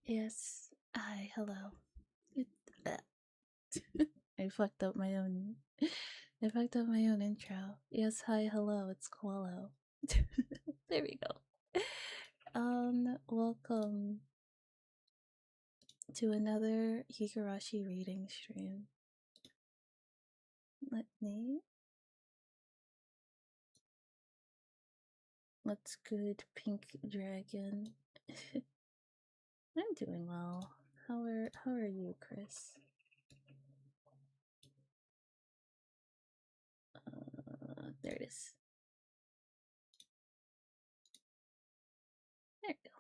Yes. Hi, hello. It, I fucked up my own. I fucked up my own intro. Yes, hi, hello. It's Qualo. There we go. Welcome to another Higurashi reading stream. Let's good pink dragon. I'm doing well. How are you, Chris? There it is. There we go.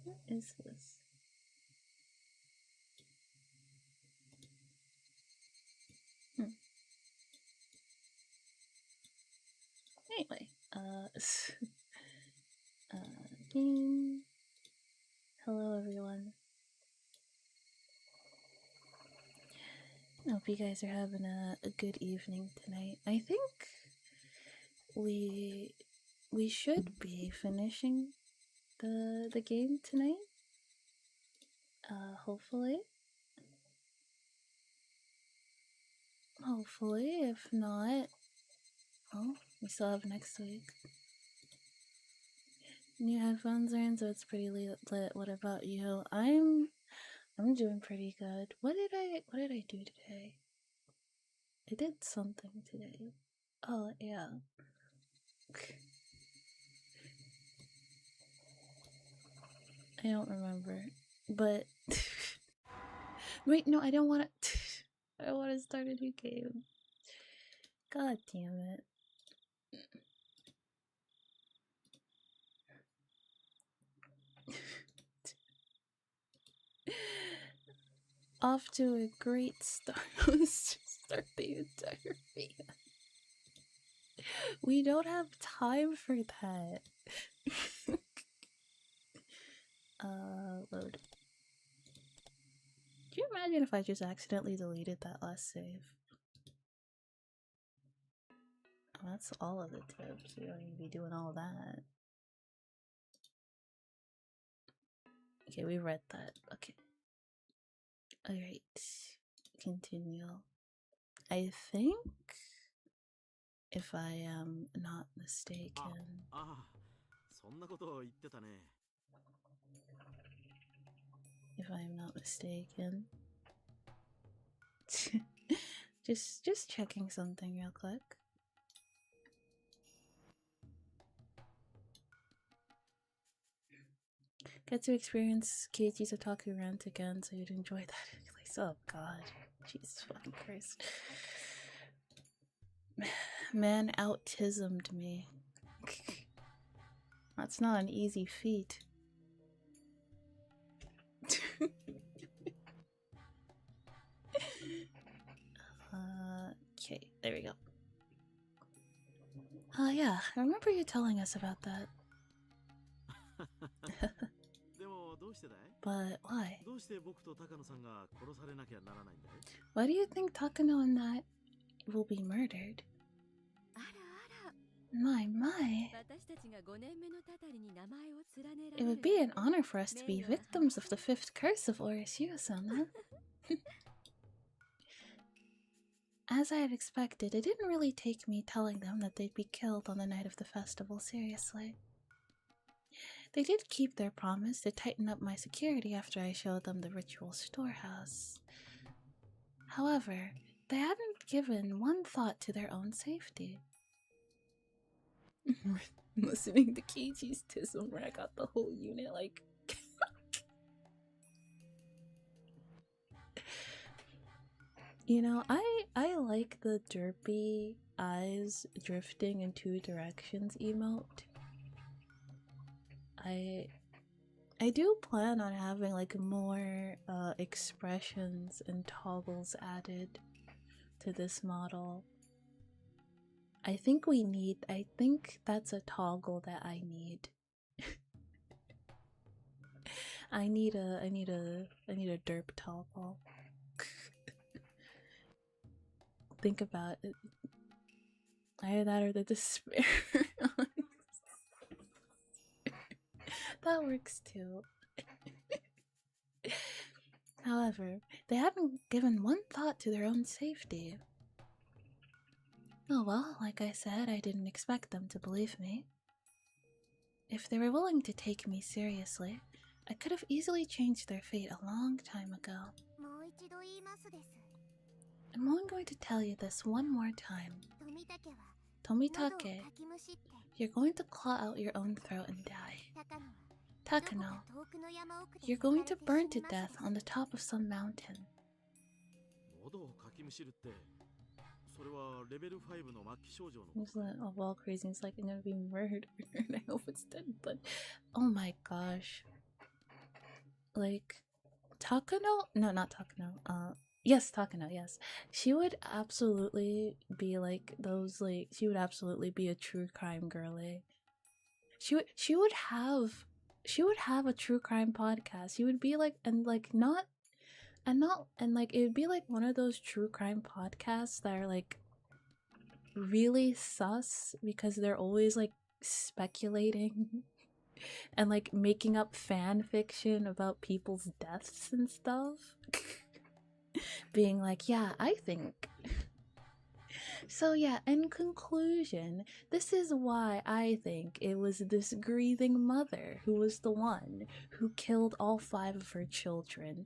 What is this? Anyway, game. Hello, everyone. I hope you guys are having a good evening tonight. I think we should be finishing the game tonight. Hopefully. If not, well, we still have next week. New headphones are in, so it's pretty lit. What about you? I'm doing pretty good. What did I do today? I did something today. Oh yeah. I don't remember, but wait, no, I don't want to. I want to start a new game. God damn it. Off to a great start. Let's just start the entire thing. We don't have time for that. Load. Can you imagine if I just accidentally deleted that last save? Oh, that's all of the tips. You don't need to be doing all that. Okay, we read that. Okay. Alright. Continue. I think, if I am not mistaken. If I am not mistaken. just checking something real quick. Get to experience Keiichi's otaku rant again, so you'd enjoy that. Oh god. Jesus fucking Christ. Man autismed me. That's not an easy feat. Okay, there we go. Yeah, I remember you telling us about that. But why? Why do you think Takano and that will be murdered? My. It would be an honor for us to be victims of the fifth curse of Orishio-sama. As I had expected, it didn't really take me telling them that they'd be killed on the night of the festival seriously. They did keep their promise to tighten up my security after I showed them the ritual storehouse. However, they hadn't given one thought to their own safety. Listening to Keiichi's tism where I got the whole unit like... You know, I like the derpy eyes drifting in two directions emote. I do plan on having like more expressions and toggles added to this model. I think that's a toggle that I need. I need a derp toggle. think about it. Either that or the despair. That works too. However, they haven't given one thought to their own safety. Oh well, like I said, I didn't expect them to believe me. If they were willing to take me seriously, I could have easily changed their fate a long time ago. I'm only going to tell you this one more time. Tomitake, you're going to claw out your own throat and die. Takano, you're going to burn to death on the top of some mountain. He's like, oh, well, crazy. It's like, I'm gonna be murdered. And I hope it's dead, but oh my gosh. Like, Takano? No, not Takano. Yes, Takano, yes. She would absolutely be like those, like, she would absolutely be a true crime girly. She would have a true crime podcast. She would be like, and like, like, it would be like one of those true crime podcasts that are like really sus because they're always like speculating and like making up fan fiction about people's deaths and stuff. Being like, yeah, I think. So yeah, in conclusion, this is why I think it was this grieving mother who was the one who killed all 5 of her children.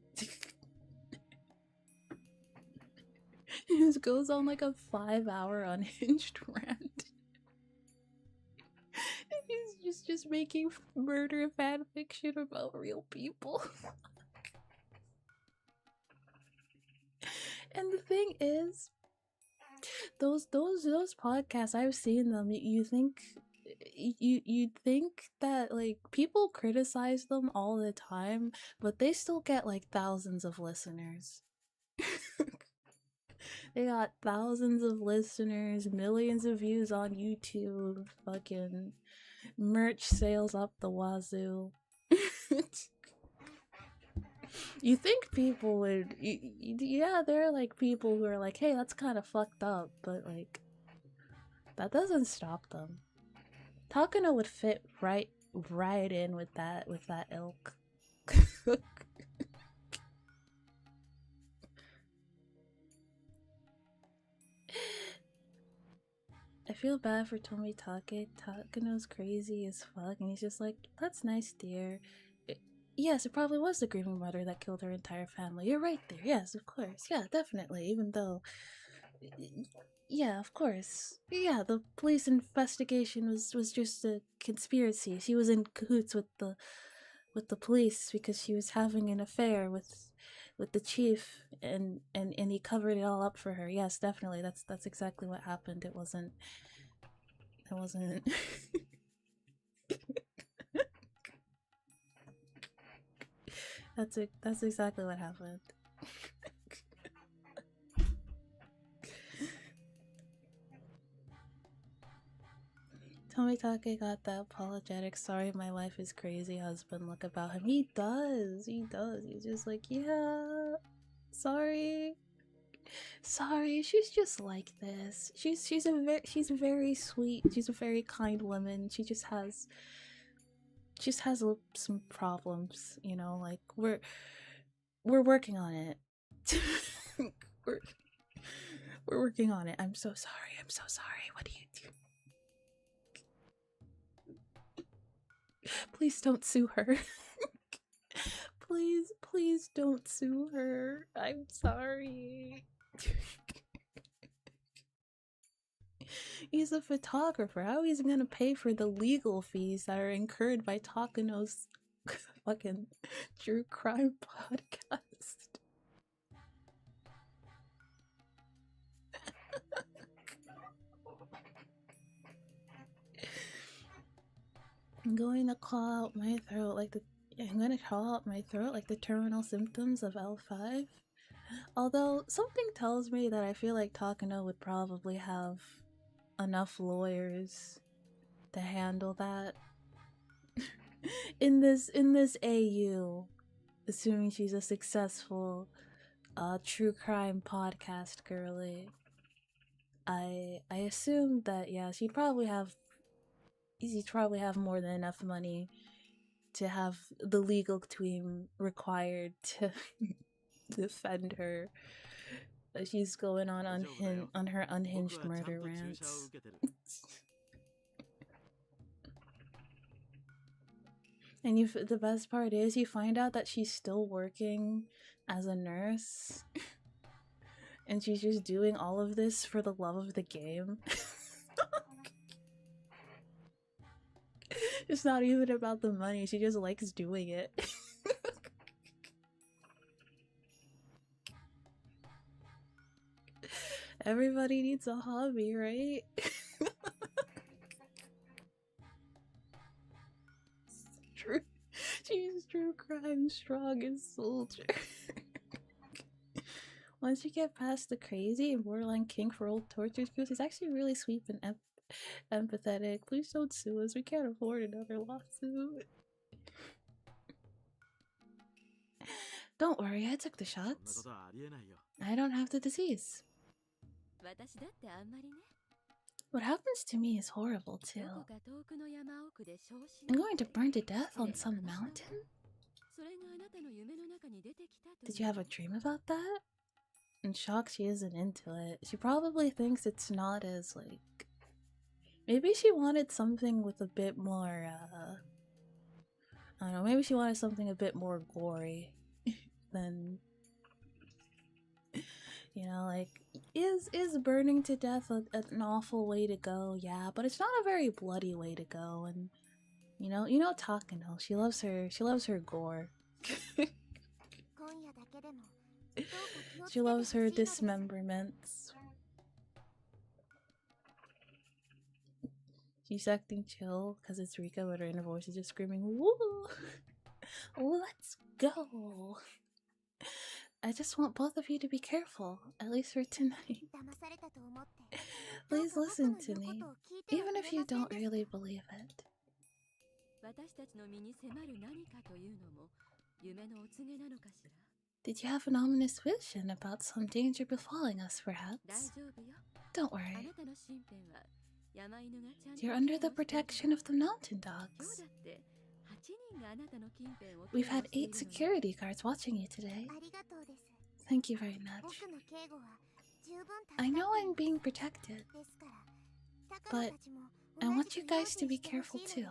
It just goes on like a 5-hour unhinged rant. He's just making murder fan fiction about real people. And the thing is, those podcasts, I've seen them. You'd think that like people criticize them all the time, but they still get like thousands of listeners. They got thousands of listeners, millions of views on YouTube, fucking merch sales up the wazoo. You think people would, yeah, there are like people who are like, hey, that's kind of fucked up, but like, that doesn't stop them. Takano would fit right in with that ilk. I feel bad for Tomitake. Takano's crazy as fuck, and he's just like, that's nice, dear. Yes, it probably was the grieving mother that killed her entire family. You're right there. Yes, of course. Yeah, definitely. Even though, yeah, of course. Yeah, the police investigation was just a conspiracy. She was in cahoots with the police because she was having an affair with the chief, and he covered it all up for her. Yes, definitely. That's exactly what happened. It wasn't. That's exactly what happened. Tomitake got the apologetic, sorry my life is crazy husband look about him. He does. He's just like, yeah, sorry, she's just like this. She's very sweet. She's a very kind woman. She just has some problems, you know, like we're working on it. we're working on it. I'm so sorry. What do you do? Please don't sue her. Please don't sue her. I'm sorry. He's a photographer. How is he gonna pay for the legal fees that are incurred by Takano's fucking true crime podcast? I'm going to claw out my throat like the terminal symptoms of L5. Although something tells me that I feel like Takano would probably have enough lawyers to handle that. in this AU, assuming she's a successful true crime podcast girly. I assumed that, yeah, she'd probably have more than enough money to have the legal team required to defend her. She's going on her unhinged murder rants. And the best part is you find out that she's still working as a nurse. And she's just doing all of this for the love of the game. It's not even about the money, she just likes doing it. Everybody needs a hobby, right? True. She's true crime strong as soldier. Once you get past the crazy and borderline kink for old torture skills, he's actually really sweet and empathetic. Please don't sue us. We can't afford another lawsuit. Don't worry, I took the shots. I don't have the disease. What happens to me is horrible too. I'm going to burn to death on some mountain? Did you have a dream about that? I'm shocked she isn't into it. She probably thinks it's not as, like... Maybe she wanted something with a bit more, I don't know, maybe she wanted something a bit more gory than... You know, like, is burning to death an awful way to go? Yeah, but it's not a very bloody way to go, and... You know Takano, she loves her gore. She loves her dismemberments. She's acting chill because it's Rika, but her inner voice is just screaming, "Woo! Let's go!" I just want both of you to be careful, at least for tonight. Please listen to me, even if you don't really believe it. Did you have an ominous vision about some danger befalling us, perhaps? Don't worry. You're under the protection of the mountain dogs. We've had 8 security guards watching you today. Thank you very much. I know I'm being protected, but I want you guys to be careful too.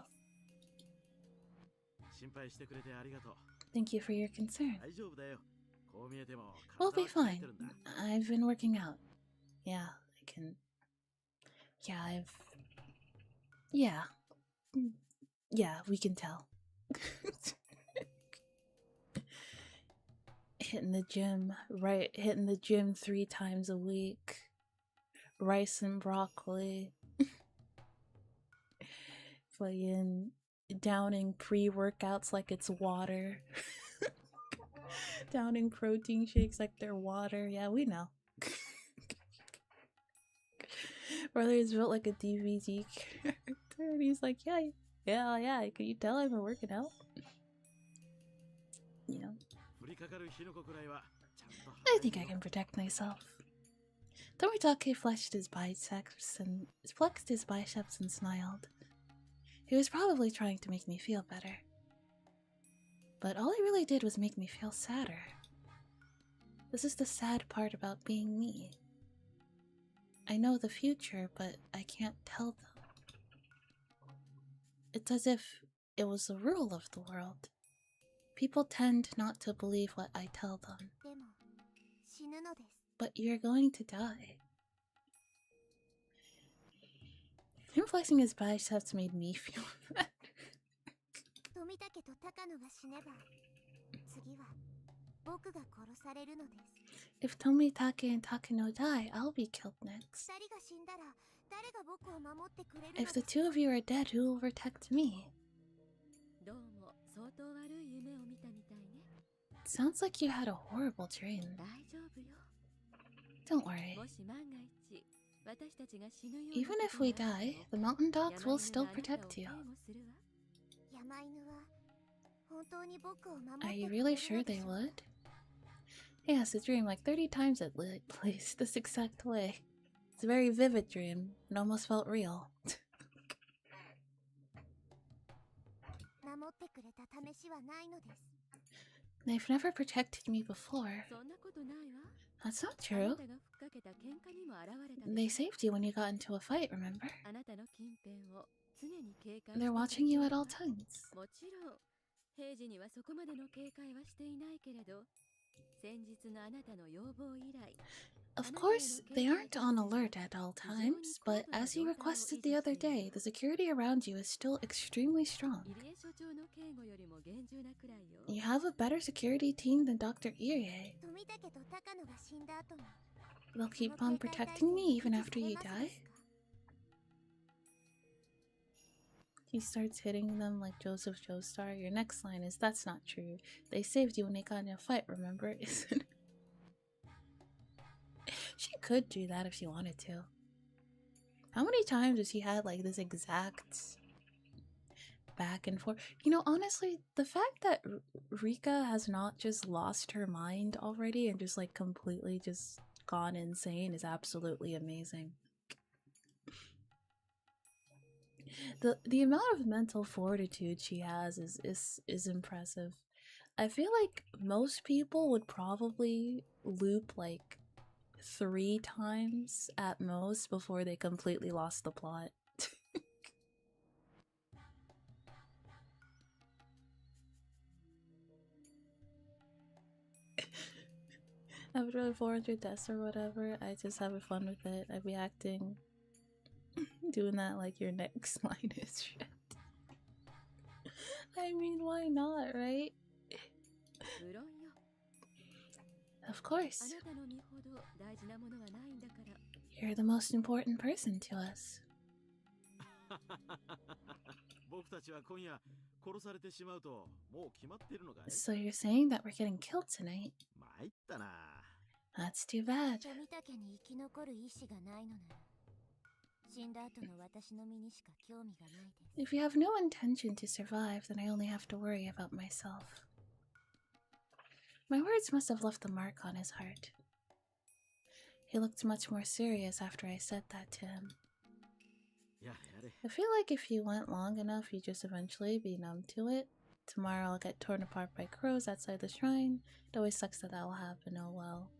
Thank you for your concern. We'll be fine. I've been working out. Yeah, I can... Yeah, we can tell. Hitting the gym 3 times a week. Rice and broccoli. Fucking downing pre-workouts like it's water. Downing protein shakes like they're water. Yeah, we know. Brother is built like a DVG character, and he's like, yeah. Can you tell I've been working out? You know. I think I can protect myself. Tomitake flexed his biceps and smiled. He was probably trying to make me feel better. But all he really did was make me feel sadder. This is the sad part about being me. I know the future, but I can't tell them. It's as if it was the rule of the world. People tend not to believe what I tell them. But you're going to die. Him flexing his biceps made me feel better. If Tomitake and Takano die, I'll be killed next. If the 2 of you are dead, who will protect me? Sounds like you had a horrible dream. Don't worry. Even if we die, the mountain dogs will still protect you. Are you really sure they would? Yes, a dream like 30 times at least this exact way. It's a very vivid dream. It almost felt real. They've never protected me before. That's not true. They saved you when you got into a fight, remember? They're watching you at all times. Of course, they aren't on alert at all times, but as you requested the other day, the security around you is still extremely strong. You have a better security team than Dr. Irie. They'll keep on protecting me even after you die? He starts hitting them like Joseph Joestar. Your next line is, that's not true. They saved you when they got in a fight, remember? Isn't it? She could do that if she wanted to. How many times has he had like this exact back and forth? You know, honestly, the fact that Rika has not just lost her mind already and just like completely just gone insane is absolutely amazing. The amount of mental fortitude she has is impressive. I feel like most people would probably loop like 3 times at most before they completely lost the plot. After 400 deaths or whatever, I just have fun with it. I'd be acting, doing that like your next line is shit. I mean, why not, right? Of course. You're the most important person to us. So you're saying that we're getting killed tonight? That's too bad. If you have no intention to survive, then I only have to worry about myself. My words must have left a mark on his heart. He looked much more serious after I said that to him. I feel like if you went long enough, you'd just eventually be numb to it. Tomorrow I'll get torn apart by crows outside the shrine. It always sucks that will happen, oh well.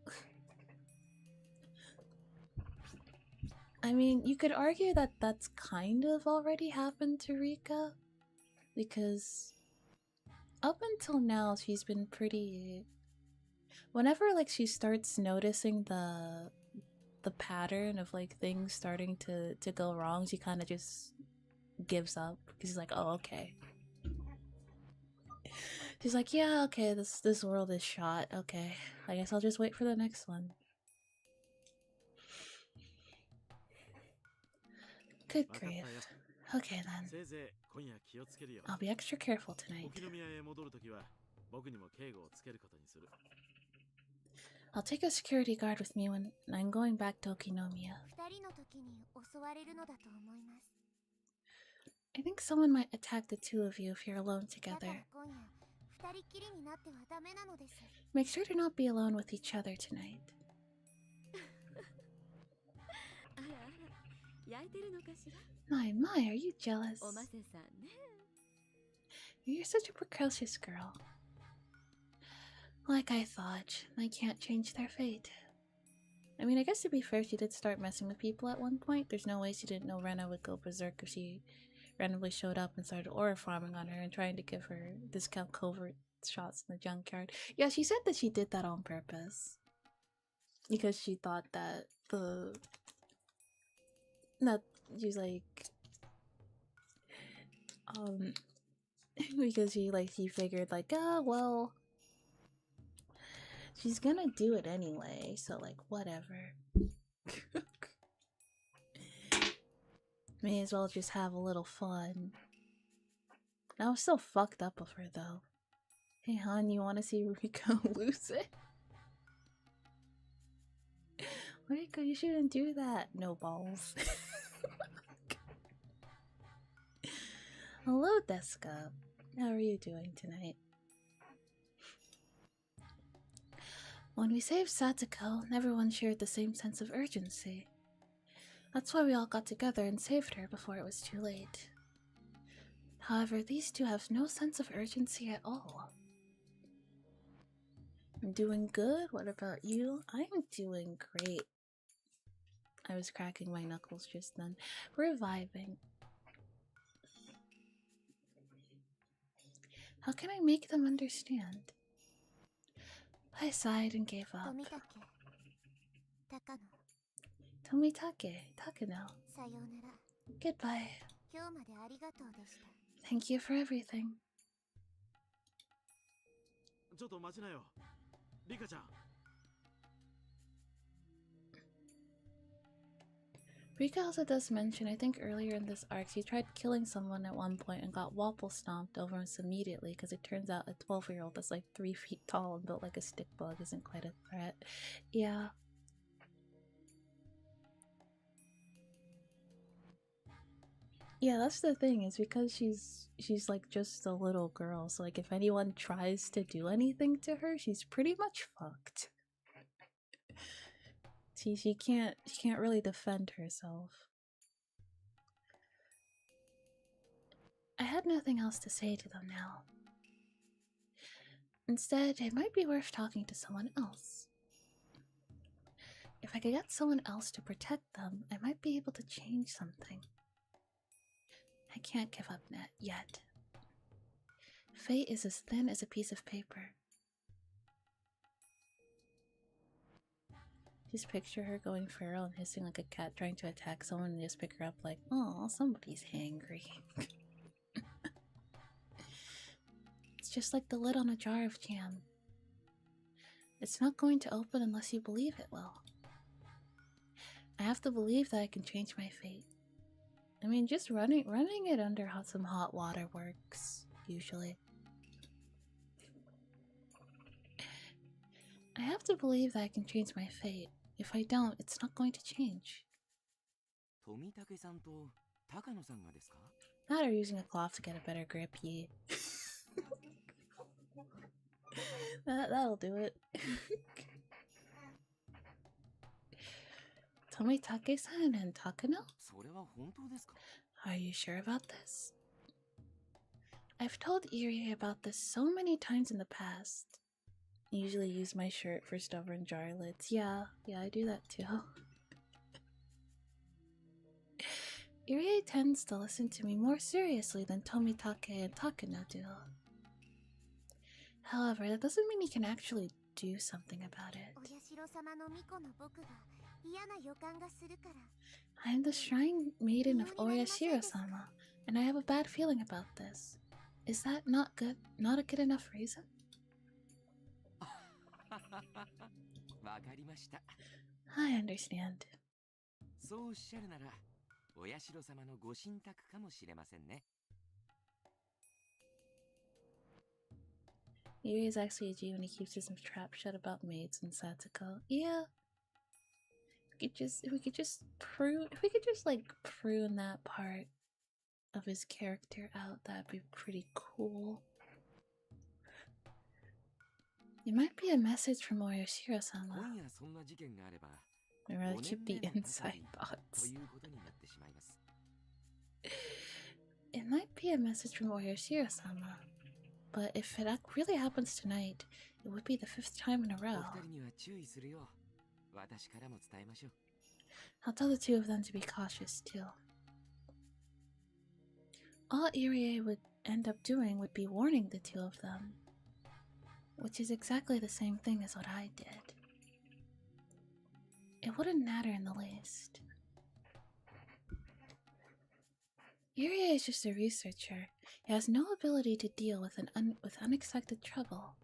I mean, you could argue that that's kind of already happened to Rika. Because up until now, she's been pretty... Whenever, like, she starts noticing the pattern of, like, things starting to go wrong, she kind of just gives up. Because she's like, oh, okay. She's like, yeah, okay, this world is shot. Okay, I guess I'll just wait for the next one. Good grief. Okay then. I'll be extra careful tonight. I'll take a security guard with me when I'm going back to Okinomiya. I think someone might attack the two of you if you're alone together. Make sure to not be alone with each other tonight. My, are you jealous? You're such a precocious girl. Like I thought, I can't change their fate. I mean, I guess to be fair, she did start messing with people at one point. There's no way she didn't know Rena would go berserk if she randomly showed up and started aura farming on her and trying to give her discount covert shots in the junkyard. Yeah, she said that she did that on purpose. Because she thought that she's like... because she figured like, oh, well... She's gonna do it anyway, so like, whatever. May as well just have a little fun. That was so fucked up of her, though. Hey, hon, you wanna see Rico lose it? Rico, you shouldn't do that. No balls. Hello, Deska. How are you doing tonight? When we saved Satoko, everyone shared the same sense of urgency. That's why we all got together and saved her before it was too late. However, these two have no sense of urgency at all. I'm doing good. What about you? I'm doing great. I was cracking my knuckles just then. Reviving. How can I make them understand? I sighed and gave up. Tomitake, Takano. Goodbye. Thank you for everything. Rika also does mention, I think earlier in this arc, she tried killing someone at one point and got wobble stomped over almost immediately because it turns out a 12-year-old that's like 3 feet tall and built like a stick bug isn't quite a threat. Yeah. Yeah, that's the thing, is because she's like just a little girl, so like if anyone tries to do anything to her, she's pretty much fucked. She can't really defend herself. I had nothing else to say to them now. Instead, it might be worth talking to someone else. If I could get someone else to protect them, I might be able to change something. I can't give up yet. Fate is as thin as a piece of paper. Just picture her going feral and hissing like a cat trying to attack someone and just pick her up like, oh, somebody's hangry. It's just like the lid on a jar of jam. It's not going to open unless you believe it will. I have to believe that I can change my fate. I mean, just running it under some hot water works, usually. I have to believe that I can change my fate. If I don't, it's not going to change. Not or using a cloth to get a better grip, ye. That'll do it. Tomitake-san and Takano? Are you sure about this? I've told Irie about this so many times in the past. I usually use my shirt for stubborn jar lids. Yeah, I do that too. Irie tends to listen to me more seriously than Tomitake and Takano do. However, that doesn't mean he can actually do something about it. I am the shrine maiden of Oyashiro-sama, and I have a bad feeling about this. Is that not good? Not a good enough reason? I understand. Yuri is actually a G when he keeps his trap shut about maids and Satsuko. Yeah. If we could just prune that part of his character out, that'd be pretty cool. It might be a message from Oyashiro-sama. I'd rather keep the inside thoughts. It might be a message from Oyashiro-sama. But if it really happens tonight, it would be the 5th time in a row. I'll tell the two of them to be cautious too. All Irie would end up doing would be warning the two of them, which is exactly the same thing as what I did. It wouldn't matter in the least. Irie is just a researcher. He has no ability to deal with unexpected trouble.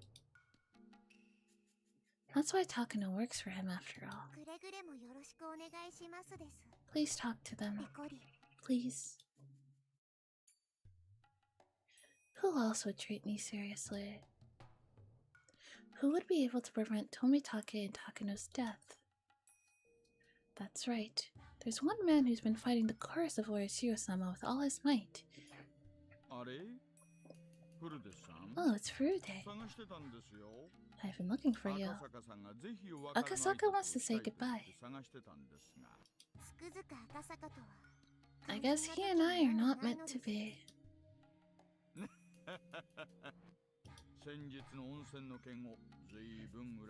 That's why Takano works for him after all. Please talk to them. Please. Who else would treat me seriously? Who would be able to prevent Tomitake and Takano's death? That's right. There's one man who's been fighting the chorus of Oyashiro-sama with all his might. Oh, it's Furude. I've been looking for you. Akasaka wants to say goodbye. I guess he and I are not meant to be.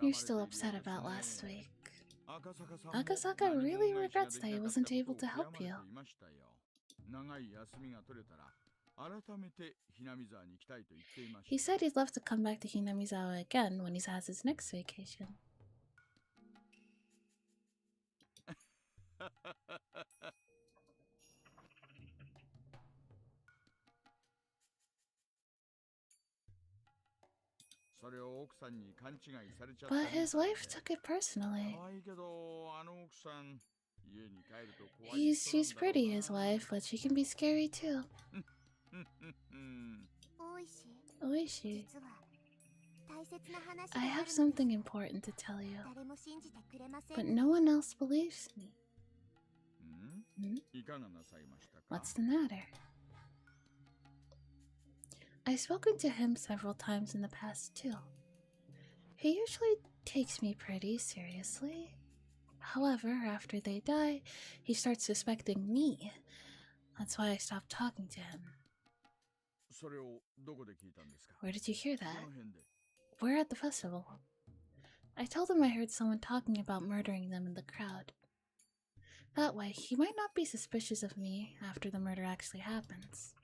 You're still upset about last week. Akasaka really regrets that he wasn't able to help you. He said he'd love to come back to Hinamizawa again when he has his next vacation. But his wife took it personally. She's pretty, his wife, but she can be scary too. Oishi. I have something important to tell you, but no one else believes me. What's the matter? I've spoken to him several times in the past too. He usually takes me pretty seriously. However, after they die, he starts suspecting me. That's why I stopped talking to him. Where did you hear that? We're at the festival. I told him I heard someone talking about murdering them in the crowd. That way, he might not be suspicious of me after the murder actually happens.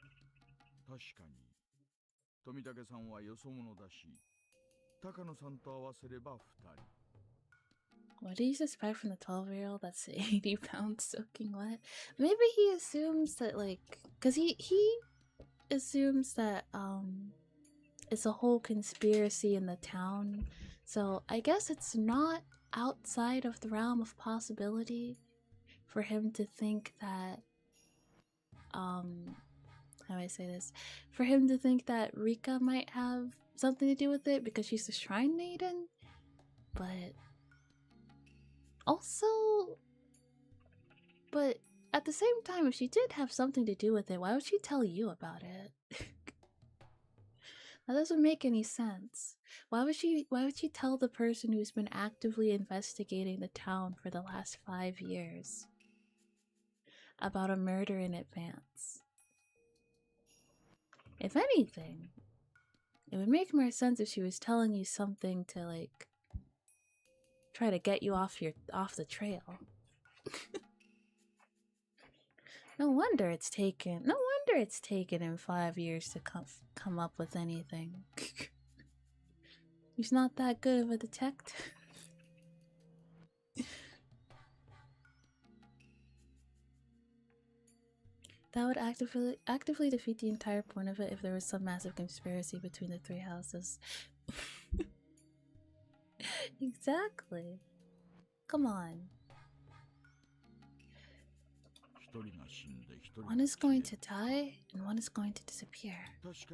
What do you suspect from the 12-year-old that's 80 pounds soaking wet? Maybe he assumes that, like, because he assumes that it's a whole conspiracy in the town. So I guess it's not outside of the realm of possibility for him to think that how do I say this? For him to think that Rika might have something to do with it because she's the shrine maiden. But at the same time, if she did have something to do with it, why would she tell you about it? That doesn't make any sense. Why would she tell the person who's been actively investigating the town for the last 5 years about a murder in advance? If anything, it would make more sense if she was telling you something to, like, try to get you off the trail. No wonder it's taken him 5 years to come up with anything. He's not that good of a detective. That would actively defeat the entire point of it if there was some massive conspiracy between the 3 houses. Exactly. Come on. One is going to die and one is going to disappear. This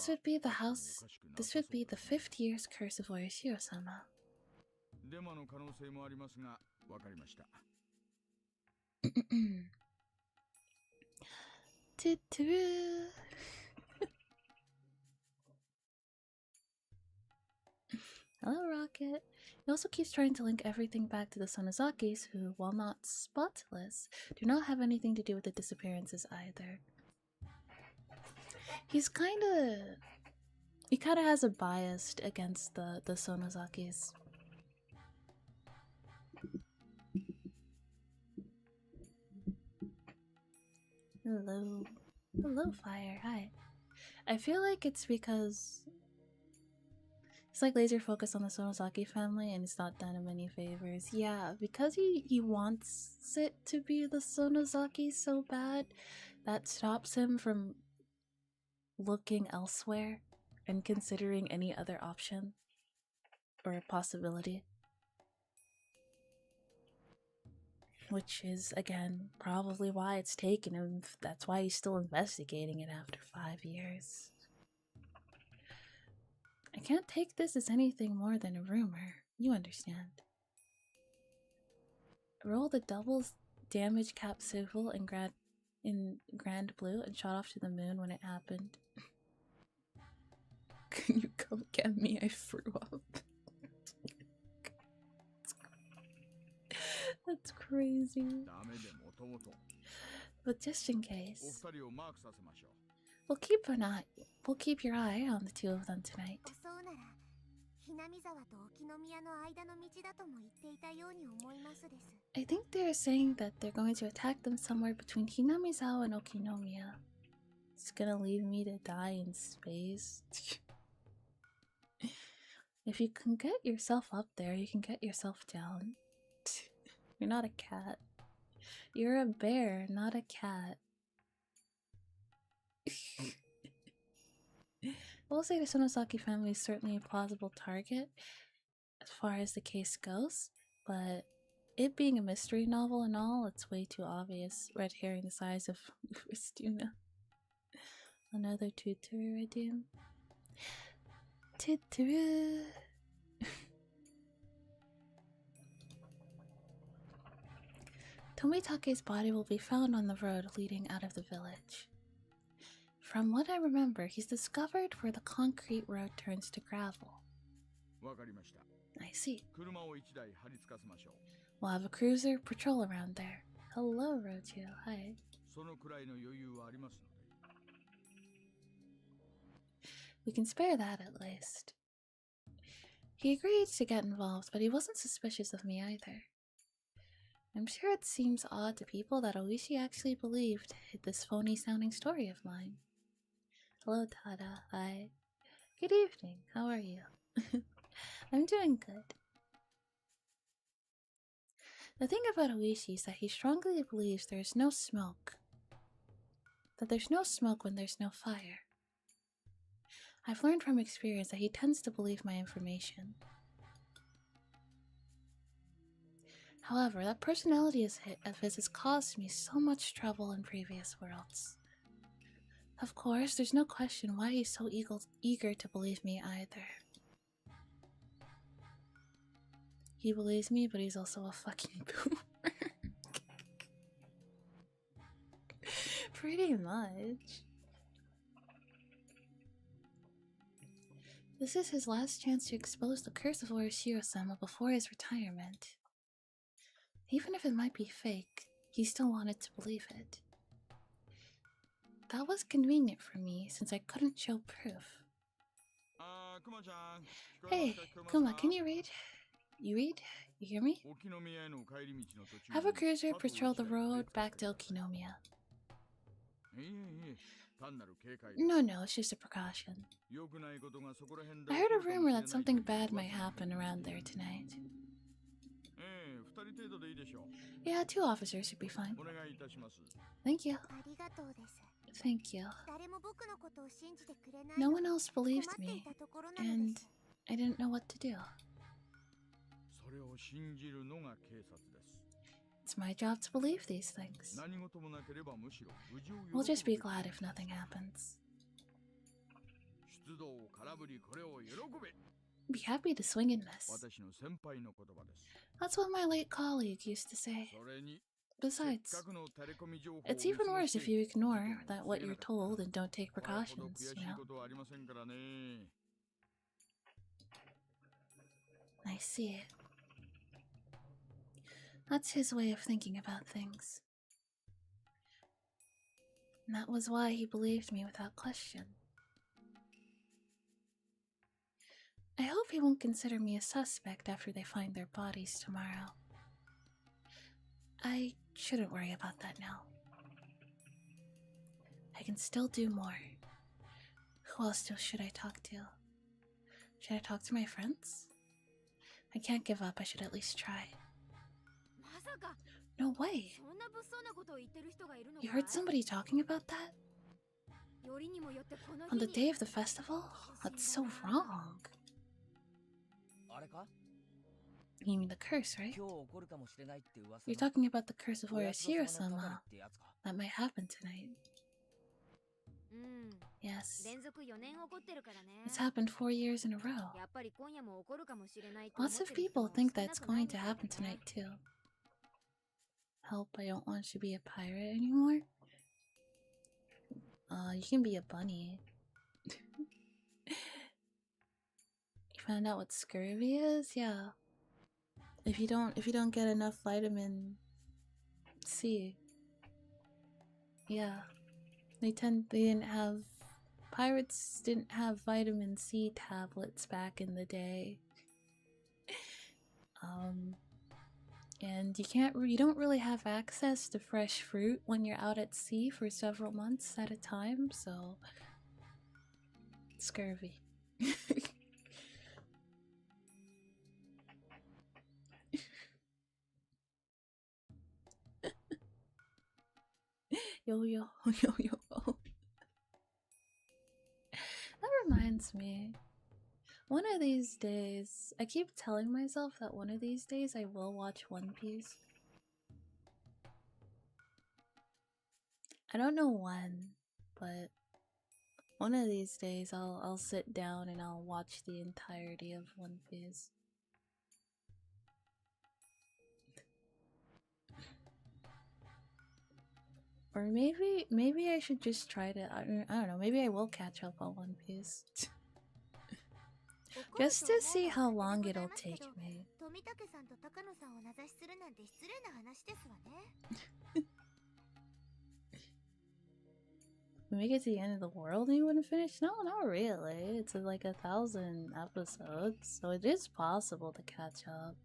would be the 5th year's curse of Oyashiro-sama. Hello, Rocket. He also keeps trying to link everything back to the Sonozakis, who, while not spotless, do not have anything to do with the disappearances either. He kind of has a bias against the Sonozakis. Hello, Fire. Hi. I feel like it's because it's like laser focused on the Sonozaki family and it's not done him any favors. Yeah, because he wants it to be the Sonozaki so bad, that stops him from looking elsewhere and considering any other option or possibility. Which is, again, probably why it's taken him. That's why he's still investigating it after 5 years. I can't take this as anything more than a rumor. You understand. Roll the doubles damage cap civil in Grand Blue and shot off to the moon when it happened. Can you come get me? I threw up. That's crazy. But just in case, we'll keep your eye on the two of them tonight. I think they're saying that they're going to attack them somewhere between Hinamizawa and Okinomiya. It's gonna leave me to die in space. If you can get yourself up there, you can get yourself down. You're not a cat. You're a bear, not a cat. We'll say the Sonosaki family is certainly a plausible target as far as the case goes, but it being a mystery novel and all, it's way too obvious. Red herring the size of Christina. Another tutor redeem. Tutor. Tomitake's body will be found on the road leading out of the village. From what I remember, he's discovered where the concrete road turns to gravel. I see. We'll have a cruiser patrol around there. Hello, Rojo. Hi. We can spare that at least. He agreed to get involved, but he wasn't suspicious of me either. I'm sure it seems odd to people that Oishi actually believed this phony-sounding story of mine. Hello, Tada. Hi. Good evening. How are you? I'm doing good. The thing about Oishi is that he strongly believes there's no smoke. That there's no smoke when there's no fire. I've learned from experience that he tends to believe my information. However, that personality of his has caused me so much trouble in previous worlds. Of course, there's no question why he's so eager to believe me either. He believes me, but he's also a fucking boomer. Pretty much. This is his last chance to expose the curse of Orishiro-sama before his retirement. Even if it might be fake, he still wanted to believe it. That was convenient for me since I couldn't show proof. Hey, Kuma, can you read? You read? You hear me? Have a cruiser patrol the road back to Okinomiya. No, it's just a precaution. I heard a rumor that something bad might happen around there tonight. Yeah, 2 officers should be fine. Thank you. Thank you. No one else believed me, and I didn't know what to do. It's my job to believe these things. We'll just be glad if nothing happens. Be happy to swing and miss. That's what my late colleague used to say. Besides, it's even worse if you ignore what you're told and don't take precautions, you know? I see. That's his way of thinking about things. And that was why he believed me without question. I hope he won't consider me a suspect after they find their bodies tomorrow. I shouldn't worry about that now. I can still do more. Who else should I talk to? Should I talk to my friends? I can't give up, I should at least try. No way! You heard somebody talking about that? On the day of the festival? That's so wrong. You mean the curse, right? You're talking about the curse of Orishiro-sama. That might happen tonight. Yes. It's happened 4 years in a row. Lots of people think that it's going to happen tonight too. Help, I don't want to be a pirate anymore. You can be a bunny. You found out what scurvy is? Yeah. If you don't get enough vitamin C. Yeah. Pirates didn't have vitamin C tablets back in the day. And you don't really have access to fresh fruit when you're out at sea for several months at a time, so scurvy. Yo. That reminds me. One of these days, I keep telling myself that one of these days I will watch One Piece. I don't know when, but one of these days I'll sit down and I'll watch the entirety of One Piece. Or maybe I should just try to, I don't know, maybe I will catch up on One Piece. Just to see how long it'll take me. We make it to the end of the world and you wouldn't finish? No, not really. It's like 1,000 episodes, so it is possible to catch up.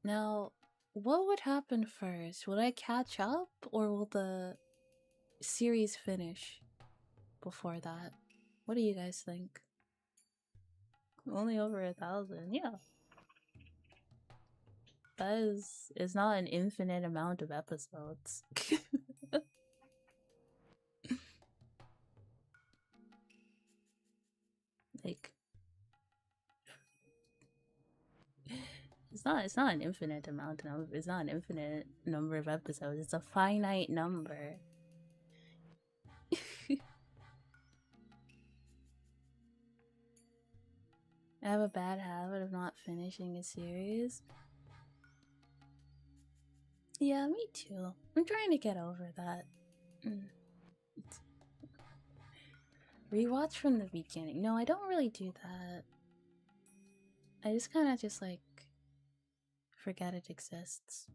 Now, what would happen first? Would I catch up or will the series finish before that? What do you guys think? Only over 1,000, yeah. That is not an infinite amount of episodes. Like, it's not an infinite amount of, it's not an infinite number of episodes, it's a finite number. I have a bad habit of not finishing a series. Yeah, me too. I'm trying to get over that. Rewatch from the beginning. No, I don't really do that. I just kind of just like forget it exists.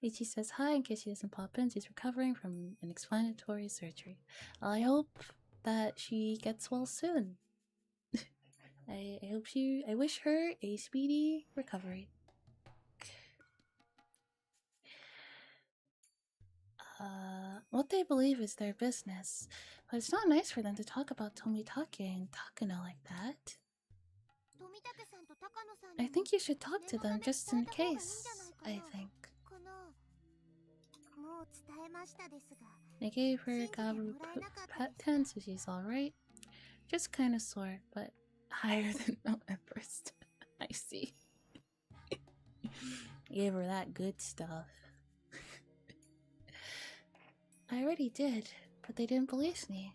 Ichi says hi in case she doesn't pop in. She's recovering from an explanatory surgery. I hope that she gets well soon. I wish her a speedy recovery. What they believe is their business, but it's not nice for them to talk about Tomitake and Takano like that. I think you should talk to them just in case, I think. I gave her Gabu pet 10, so she's alright. Just kinda sore, but higher than Mount Everest. I see. Gave her that good stuff. I already did, but they didn't believe me.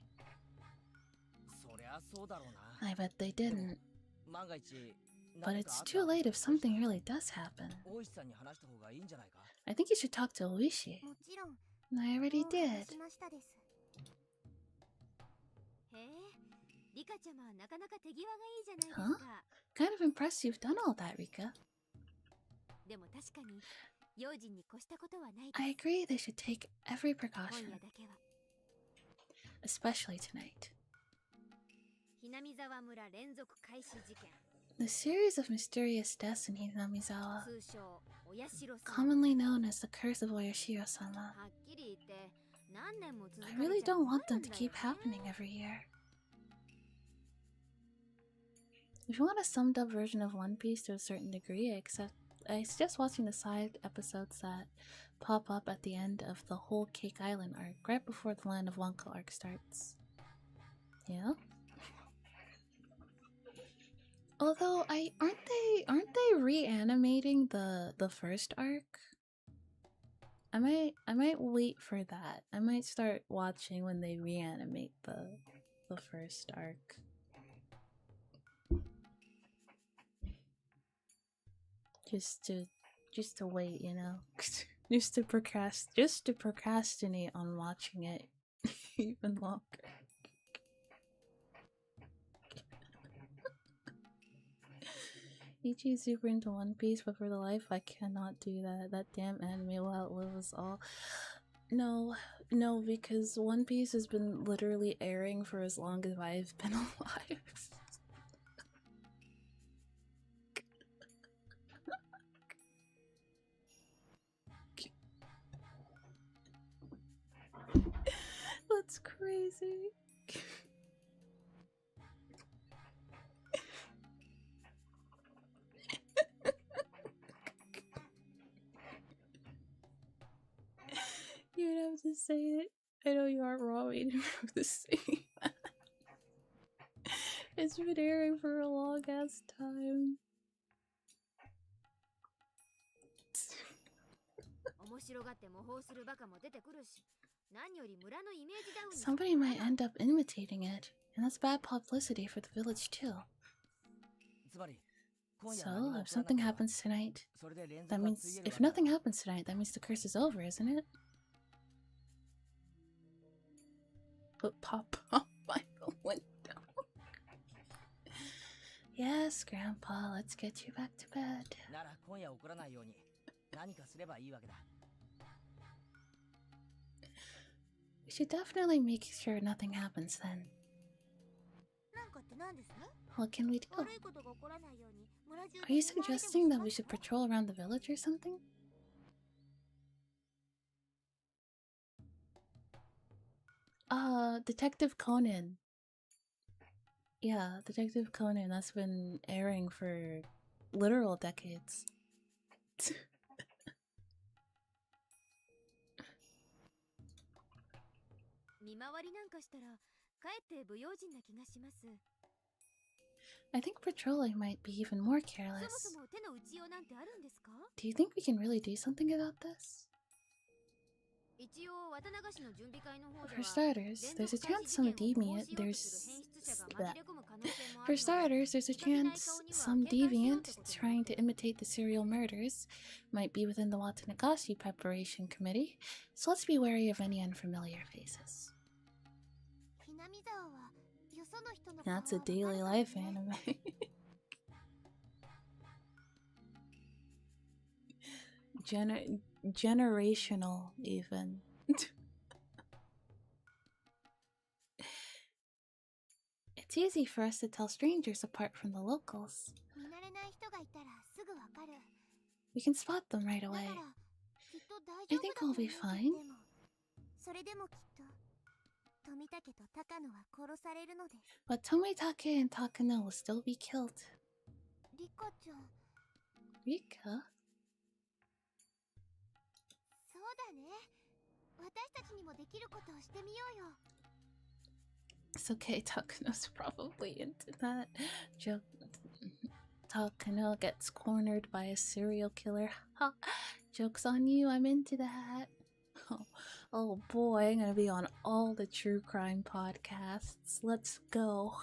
I bet they didn't. But it's too late if something really does happen. I think you should talk to Oishi. I already did. Huh? Kind of impressed you've done all that, Rika. I agree they should take every precaution. Especially tonight. The series of mysterious deaths in Hinamizawa, commonly known as the Curse of Oyashiro-sama. I really don't want them to keep happening every year. If you want a summed up version of One Piece to a certain degree, I suggest watching the side episodes that pop up at the end of the whole Cake Island arc, right before the Land of Wonka arc starts. Yeah? Although aren't they reanimating the first arc? I might wait for that. I might start watching when they reanimate the first arc. Just to wait, you know. just to procrastinate on watching it even longer. Ichi's super into One Piece, but for the life I cannot do that. That damn anime will outlive us all. No, because One Piece has been literally airing for as long as I've been alive. That's crazy. You'd have to say it. I know you aren't wrong, but you didn't have to say that. It's been airing for a long ass time. Somebody might end up imitating it, and that's bad publicity for the village too. So, if something happens tonight, that means if nothing happens tonight, that means the curse is over, isn't it? But pop up by the window. Yes, Grandpa, let's get you back to bed. We should definitely make sure nothing happens then. What can we do? Are you suggesting that we should patrol around the village or something? Detective Conan. Yeah, Detective Conan, that's been airing for literal decades. I think patrolling might be even more careless. Do you think we can really do something about this? For starters, there's a chance some deviant trying to imitate the serial murders might be within the Watanagashi preparation committee, so let's be wary of any unfamiliar faces. That's a daily life anime. Generational, even. It's easy for us to tell strangers apart from the locals. We can spot them right away. I think we'll be fine. But Tomitake and Takano will still be killed. Rika? It's okay, Takano's probably into that. Takano gets cornered by a serial killer. Ha! Joke's on you, I'm into that. Oh boy, I'm gonna be on all the true crime podcasts. Let's go.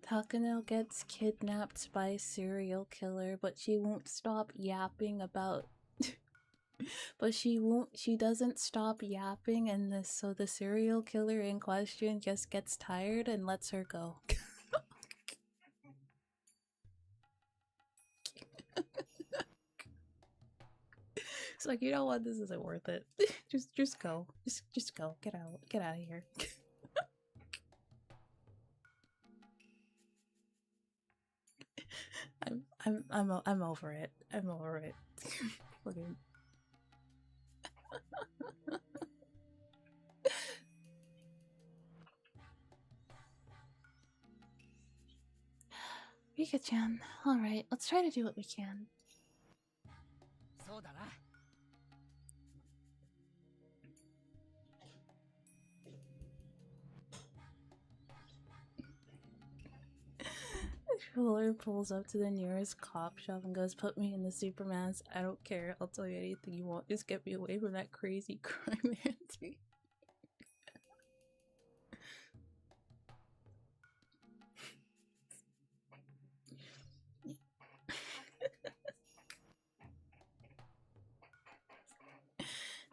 Takano gets kidnapped by a serial killer, but she won't stop yapping about she doesn't stop yapping, and so the serial killer in question just gets tired and lets her go. It's like, you know what, this isn't worth it. just go. Just go. Get out of here. I'm over it. I'm over it. Look at Rika-chan, alright, let's try to do what we can. Fuller pulls up to the nearest cop shop and goes, "Put me in the Supermans. I don't care. I'll tell you anything you want. Just get me away from that crazy crime auntie."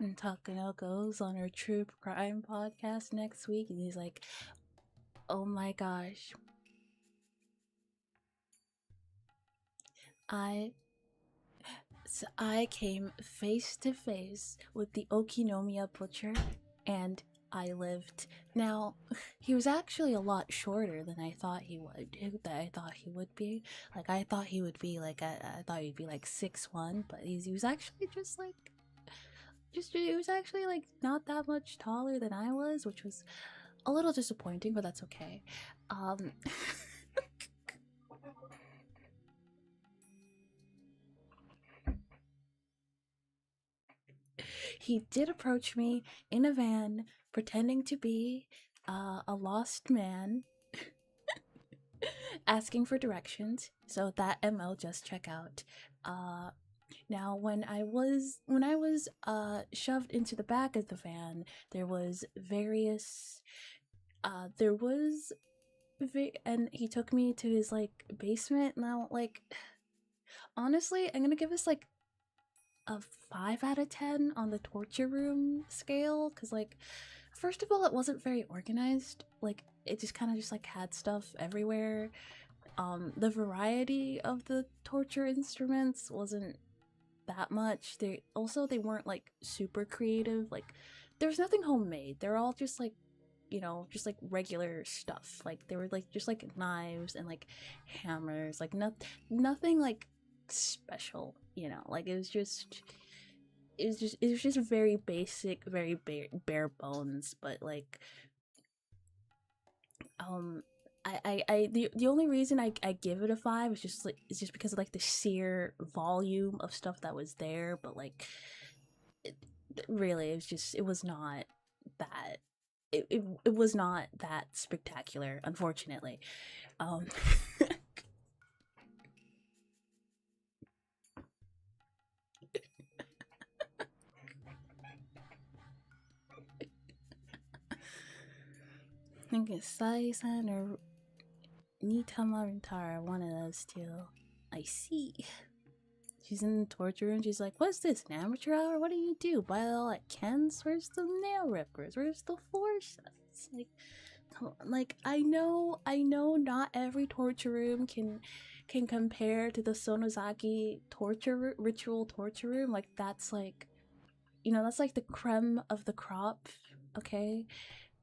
And Takano goes on her true crime podcast next week, and he's like, oh my gosh. I came face to face with the Okinomiya butcher, and I lived. Now, he was actually a lot shorter than I thought he would be. Like, I thought he would be like, I thought he'd be like 6'1", but he was actually just like, he was actually like not that much taller than I was, which was a little disappointing, but that's okay. He did approach me in a van, pretending to be a lost man, asking for directions. So that ML, just check out. Now when I was shoved into the back of the van, there was and he took me to his like basement. Now, like, honestly, I'm gonna give this like a 5 out of 10 on the torture room scale, because like, first of all, it wasn't very organized. Like, it just kind of just like had stuff everywhere. The variety of the torture instruments wasn't that much. They weren't like super creative. Like, there's nothing homemade. They're all just like, you know, just like regular stuff. Like, they were like just like knives and like hammers. Like, nothing like special, you know. Like, it was just very basic, very bare bones. But like, the only reason I give it a 5 is just because of like the sheer volume of stuff that was there. But like, really, it was not that it was not that spectacular, unfortunately. I think it's Sai-san or Nitama Rintara, one of those two. I see. She's in the torture room. She's like, what's this, an amateur hour? What do you do? Buy it all at Ken's? Where's the nail rippers? Where's the forceps? Like, come on. Like, I know not every torture room can compare to the Sonozaki ritual torture room. Like, that's like, you know, that's like the creme of the crop, okay?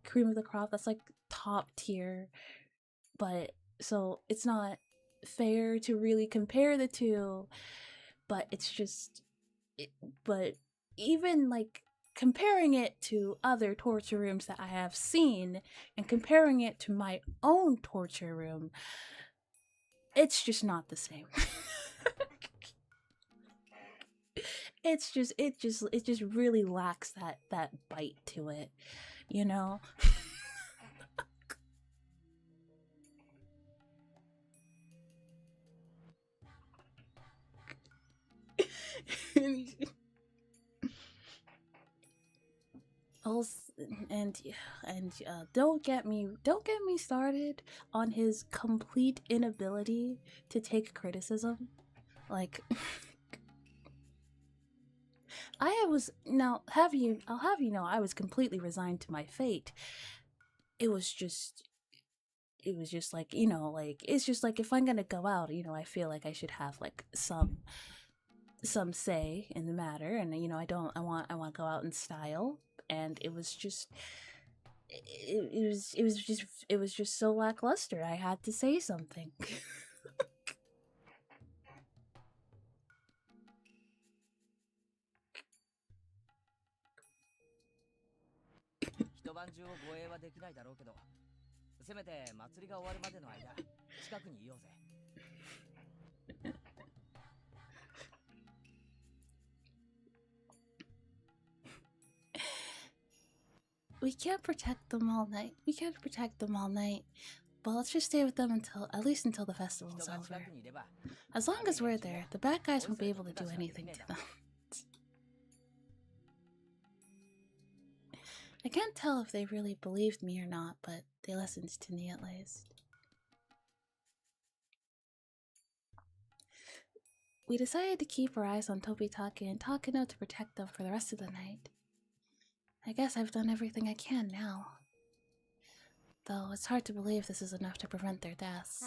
Cream of the crop, that's like top tier. But so it's not fair to really compare the two, but it's just but even like comparing it to other torture rooms that I have seen and comparing it to my own torture room, it's just not the same. it just really lacks that bite to it, you know. And don't get me started on his complete inability to take criticism. Like, I'll have you know, I was completely resigned to my fate. It was just like, you know, like, it's just like, if I'm gonna go out, you know, I feel like I should have like some say in the matter, and you know, I want to go out in style. And it was just so lackluster. I had to say something. We can't protect them all night. But let's just stay with them at least until the festival's over. As long as we're there, the bad guys won't be able to do anything to them. I can't tell if they really believed me or not, but they listened to me at least. We decided to keep our eyes on Tobitake and Takano to protect them for the rest of the night. I guess I've done everything I can now. Though it's hard to believe this is enough to prevent their deaths.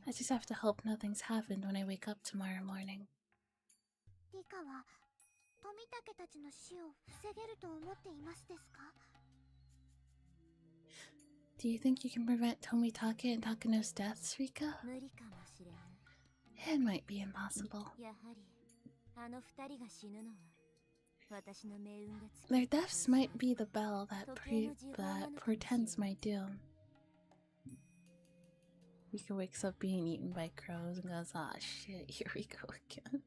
I just have to hope nothing's happened when I wake up tomorrow morning. Do you think you can prevent Tomitake and Takano's deaths, Rika? It might be impossible. Their deaths might be the bell that portends my doom. Rika wakes up being eaten by crows and goes, "Ah, shit, here we go again."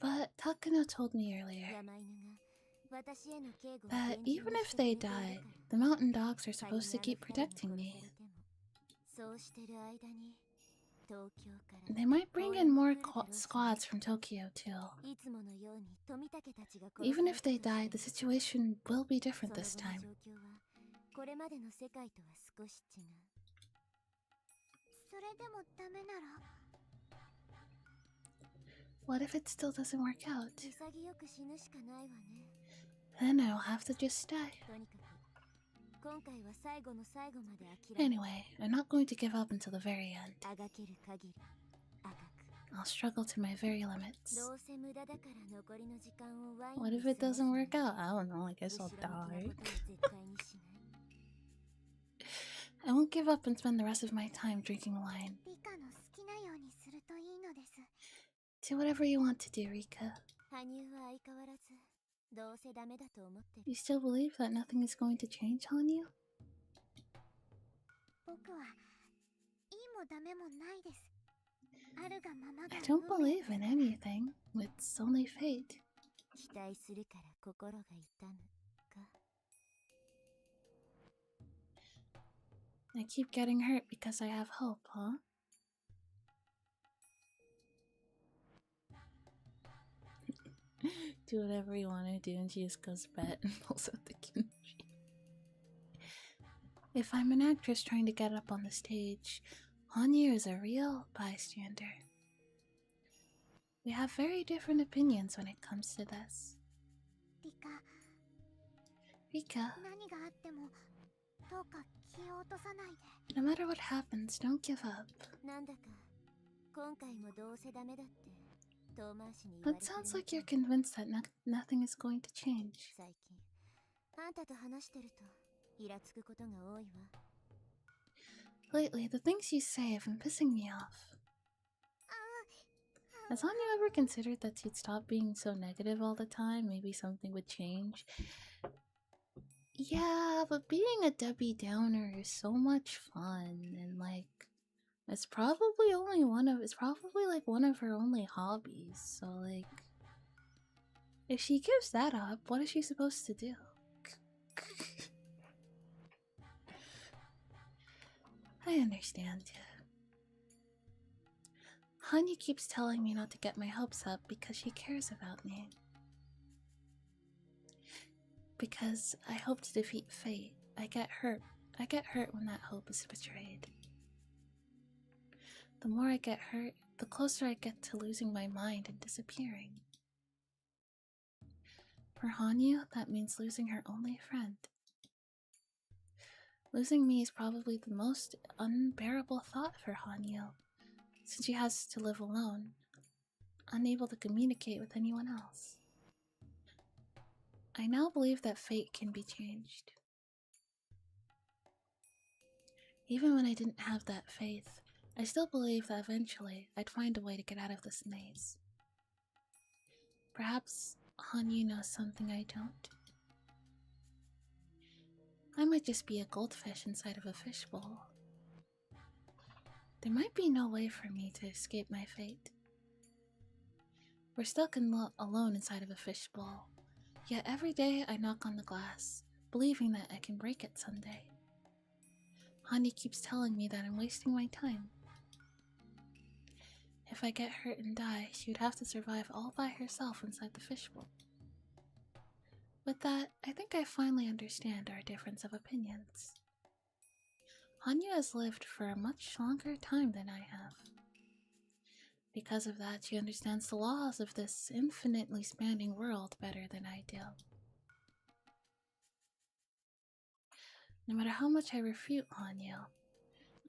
But Takano told me earlier that even if they die, the mountain dogs are supposed to keep protecting me. They might bring in more squads from Tokyo too. Even if they die, the situation will be different this time. What if it still doesn't work out? Then I'll have to just die. Anyway, I'm not going to give up until the very end. I'll struggle to my very limits. What if it doesn't work out? I don't know, I guess I'll die. I won't give up and spend the rest of my time drinking wine. Do whatever you want to do, Rika. You still believe that nothing is going to change on you? I don't believe in anything. It's only fate. I keep getting hurt because I have hope, huh? Do whatever you want to do, and she just goes to bed and pulls out the kimchi. If I'm an actress trying to get up on the stage, Hanyu is a real bystander. We have very different opinions when it comes to this. Rika, no matter what happens, don't give up. It sounds like you're convinced that nothing is going to change. Lately, the things you say have been pissing me off. Has Hanyu ever considered that she'd stop being so negative all the time? Maybe something would change? Yeah, but being a Debbie Downer is so much fun, and like, it's probably like one of her only hobbies, so like, if she gives that up, what is she supposed to do? I understand. Hanyu keeps telling me not to get my hopes up because she cares about me. Because I hope to defeat fate. I get hurt when that hope is betrayed. The more I get hurt, the closer I get to losing my mind and disappearing. For Hanyu, that means losing her only friend. Losing me is probably the most unbearable thought for Hanyu, since she has to live alone, unable to communicate with anyone else. I now believe that fate can be changed. Even when I didn't have that faith, I still believe that eventually I'd find a way to get out of this maze. Perhaps Hanyu knows something I don't. I might just be a goldfish inside of a fishbowl. There might be no way for me to escape my fate. We're stuck alone inside of a fishbowl, yet every day I knock on the glass, believing that I can break it someday. Hanyu keeps telling me that I'm wasting my time. If I get hurt and die, she would have to survive all by herself inside the fishbowl. With that, I think I finally understand our difference of opinions. Hanyu has lived for a much longer time than I have. Because of that, she understands the laws of this infinitely spanning world better than I do. No matter how much I refute Hanyu,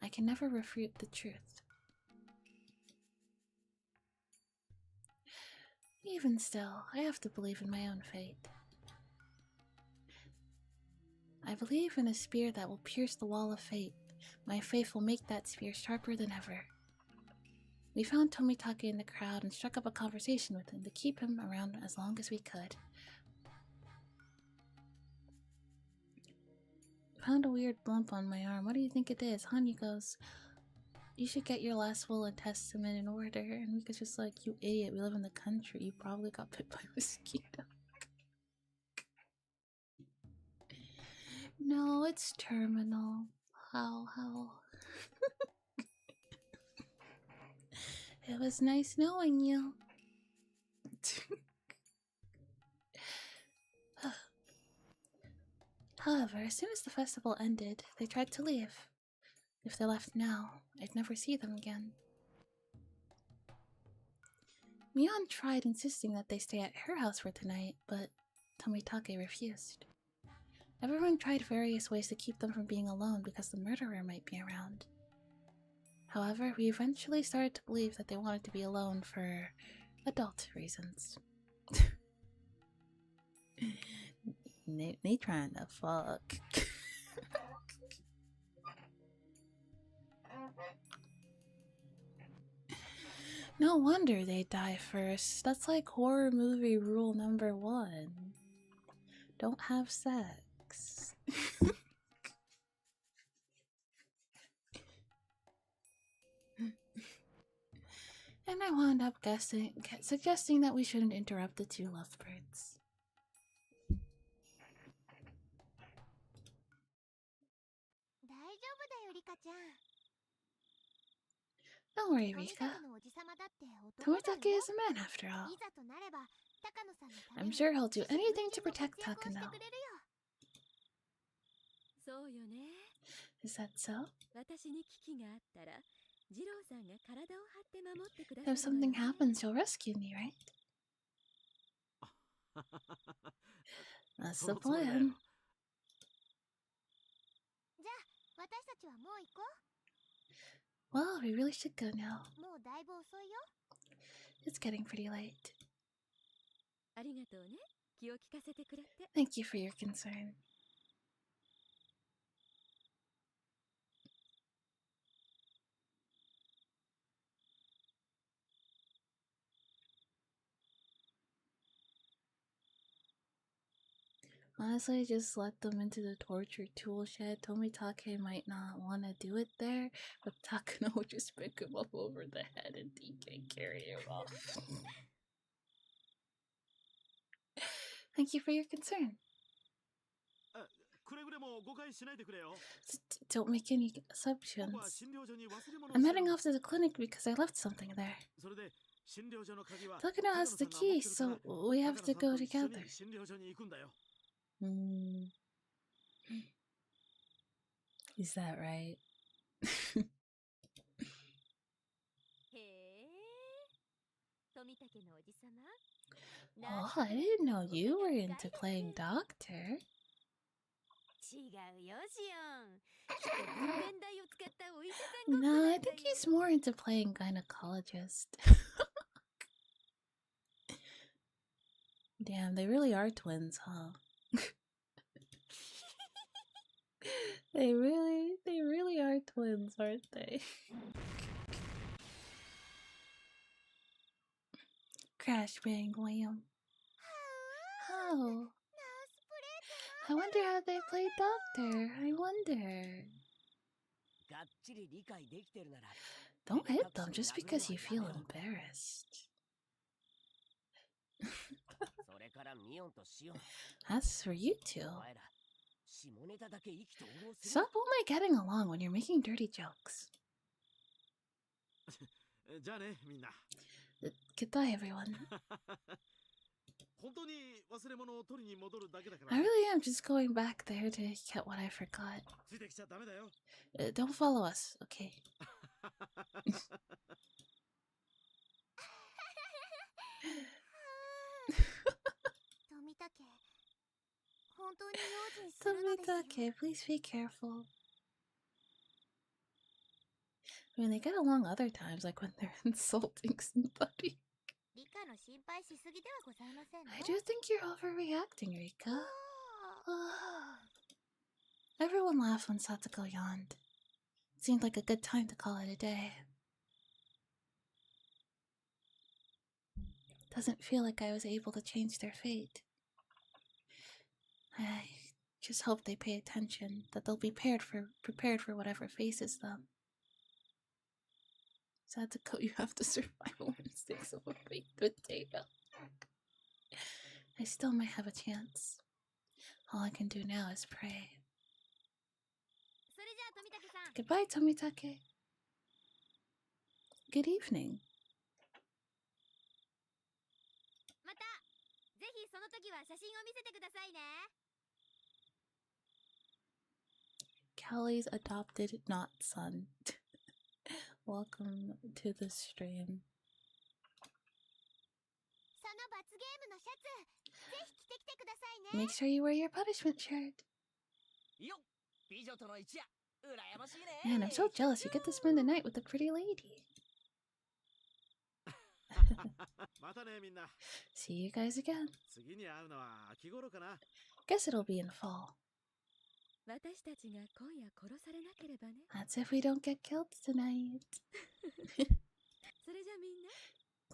I can never refute the truth. Even still, I have to believe in my own fate. I believe in a spear that will pierce the wall of fate. My faith will make that spear sharper than ever. We found Tomitake in the crowd and struck up a conversation with him to keep him around as long as we could. Found a weird lump on my arm. What do you think it is? Hanyu goes, you should get your last will and testament in order. And Mika's just like, you idiot, we live in the country. You probably got bit by a mosquito. No, it's terminal. How? It was nice knowing you. However, as soon as the festival ended, they tried to leave. If they left now, I'd never see them again. Mion tried insisting that they stay at her house for tonight, but Tomitake refused. Everyone tried various ways to keep them from being alone because the murderer might be around. However, we eventually started to believe that they wanted to be alone for adult reasons. They trying to fuck. No wonder they die first. That's like horror movie rule number 1. Don't have sex. And I wound up suggesting that we shouldn't interrupt the two lovebirds. Don't worry, Rika. Tomitake is a man after all. I'm sure he'll do anything to protect Takano. Is that so? If something happens, you'll rescue me, right? That's the plan. Well, we really should go now. It's getting pretty late. Thank you for your concern. Honestly, just let them into the torture tool shed. Tomitake might not want to do it there, but Takano will just pick him up over the head and DK carry him off. Thank you for your concern. Don't make any assumptions. I'm heading off to the clinic because I left something there. Takano has the key, so we have to go together. Is that right? Oh, I didn't know you were into playing doctor. Nah, I think he's more into playing gynecologist. Damn, they really are twins, huh? They really are twins, aren't they? Crash bang wham. Oh. I wonder how they play doctor. I wonder. Don't hit them just because you feel embarrassed. That's for you two. Stop only getting along when you're making dirty jokes. Goodbye, everyone. I really am just going back there to get what I forgot. Don't follow us, okay? Tomitake, please be careful. I mean, they get along other times, like when they're insulting somebody. I do think you're overreacting, Rika. Everyone laughed when Satsuko yawned. It seemed like a good time to call it a day. Doesn't feel like I was able to change their fate. I just hope they pay attention, that they'll be prepared for whatever faces them. Satsuko, you have the survival instincts of a baked potato. I still might have a chance. All I can do now is pray. Goodbye, Tomitake. Good evening. Callie's adopted not son. Welcome to the stream. Make sure you wear your punishment shirt. Man, I'm so jealous you get to spend the night with a pretty lady. See you guys again. Guess it'll be in fall. That's if we don't get killed tonight.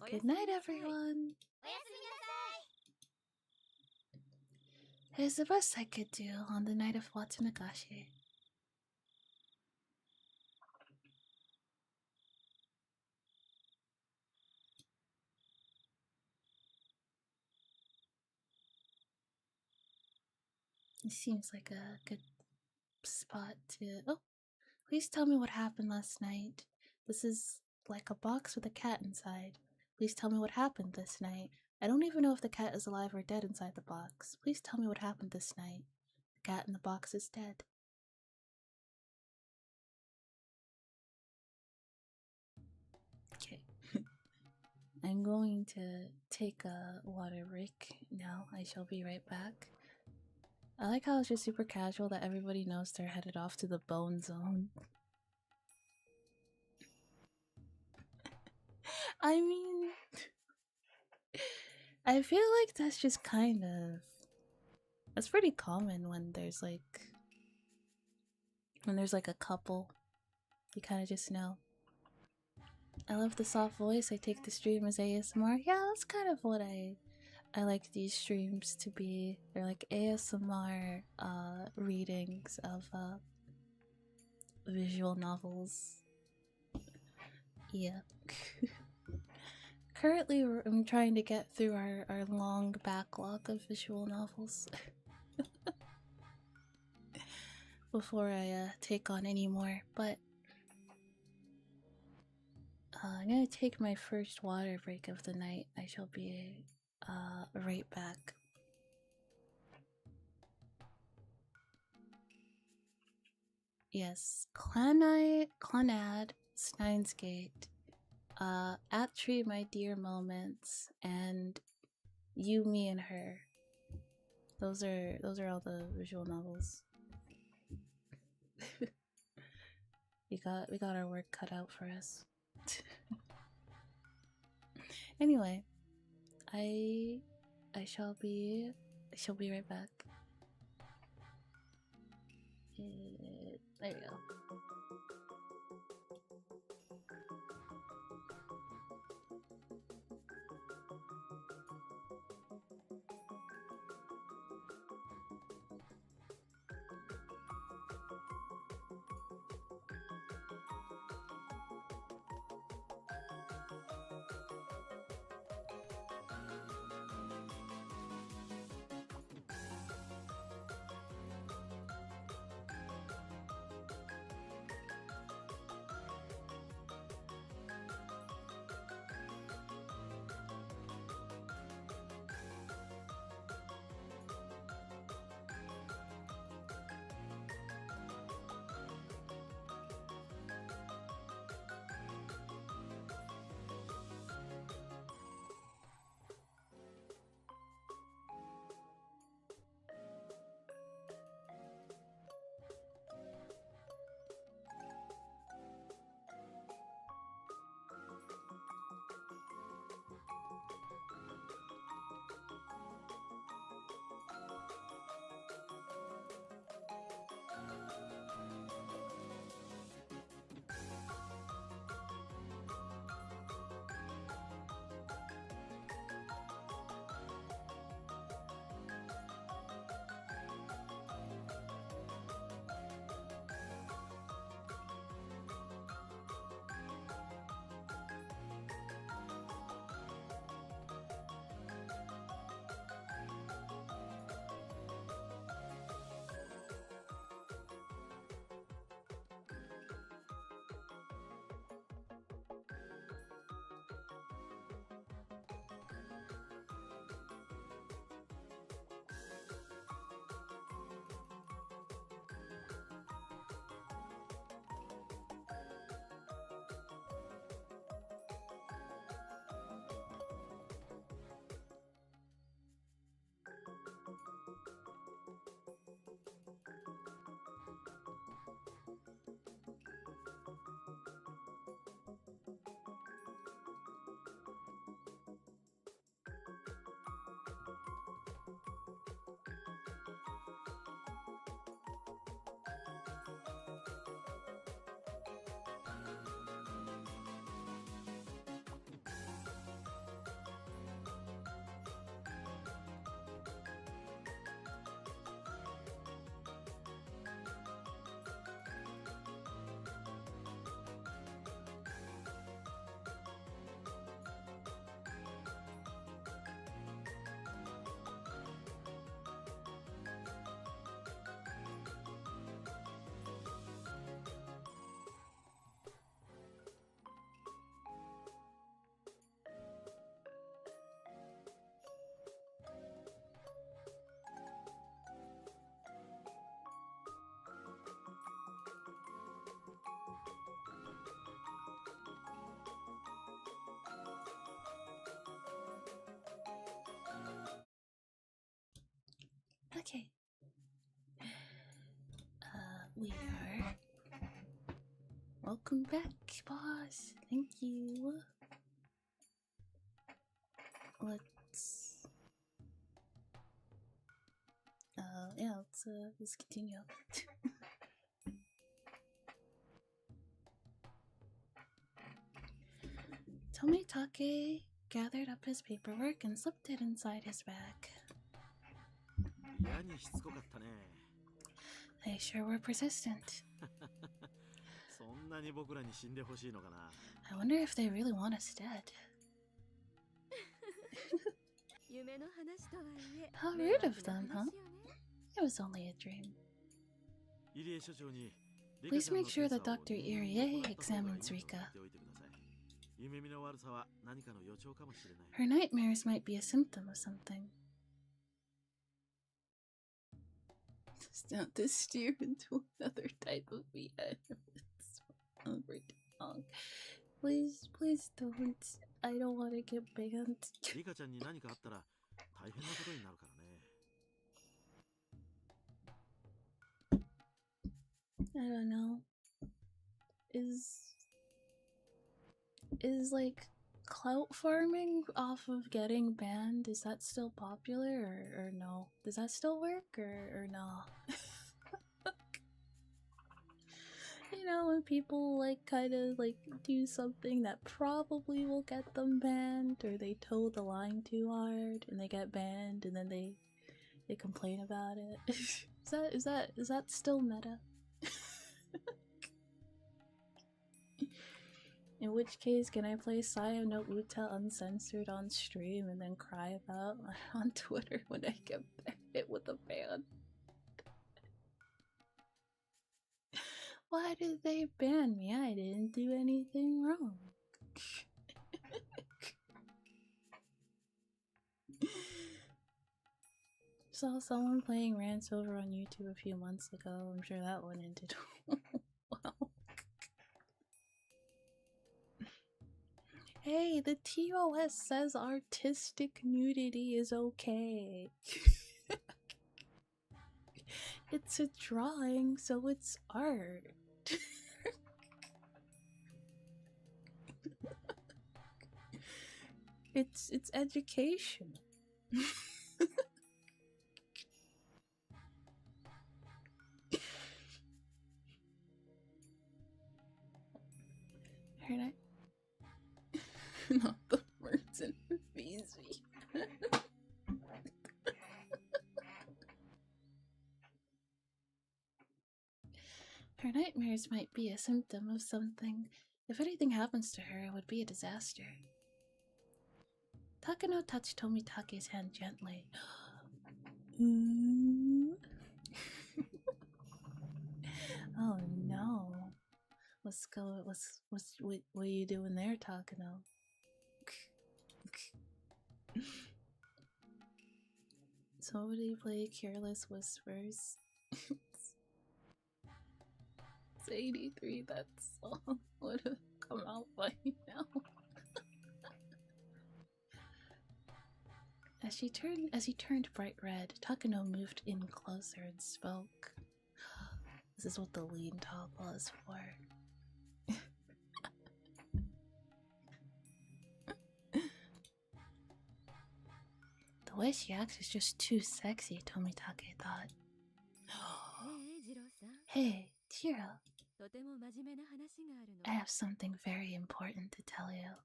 Good night, everyone. It's the best I could do on the night of Watsunagashi. It seems like a good spot to... Oh, please tell me what happened last night. This is like a box with a cat inside. Please tell me what happened this night. I don't even know if the cat is alive or dead inside the box. Please tell me what happened this night. The cat in the box is dead. Okay. I'm going to take a water break now. I shall be right back. I like how it's just super casual that everybody knows they're headed off to the bone zone. I mean, I feel like that's just kind of... That's pretty common when there's like a couple. You kind of just know. I love the soft voice. I take the stream as ASMR. Yeah, that's kind of what I like these streams to be. They're like ASMR readings of visual novels. Yeah. Currently, I'm trying to get through our long backlog of visual novels before I take on any more, but I'm gonna take my first water break of the night. I shall be right back. Yes, Clanad, Steinsgate, At Tree My Dear Moments, and You, Me, and Her. Those are all the visual novels. we got our work cut out for us. Anyway, I shall be right back. There we go. Okay. We are... Welcome back, boss. Thank you. Let's... yeah, let's continue. Tomitake gathered up his paperwork and slipped it inside his bag. They sure were persistent. I wonder if they really want us dead. How rude of them, huh? It was only a dream. Please make sure that Dr. Irie examines Rika. Her nightmares might be a symptom of something. Not to steer into another type of BS. Please, please don't. I don't want to get banned. I don't know. Is like clout farming off of getting banned, is that still popular or no? Does that still work or no? You know, when people like kind of like do something that probably will get them banned, or they toe the line too hard and they get banned, and then they complain about it. Is that still meta? In which case, can I play Saya no Uta uncensored on stream and then cry about on Twitter when I get hit with a ban? Why did they ban me? I didn't do anything wrong. Saw someone playing Rants Over on YouTube a few months ago. I'm sure that one ended well. Hey, the TOS says artistic nudity is okay. It's a drawing, so it's art. It's education. Heard it? Not the words in Beezy. Her nightmares might be a symptom of something. If anything happens to her, it would be a disaster. Takano touched Tomitake's hand gently. Oh no. What are you doing there, Takano? Somebody play Careless Whispers. It's 83, that song would have come out by now. As he turned bright red, Takano moved in closer and spoke. This is what the lean toggle is for. The way she acts is just too sexy, Tomitake thought. Hey, Jiro. I have something very important to tell you.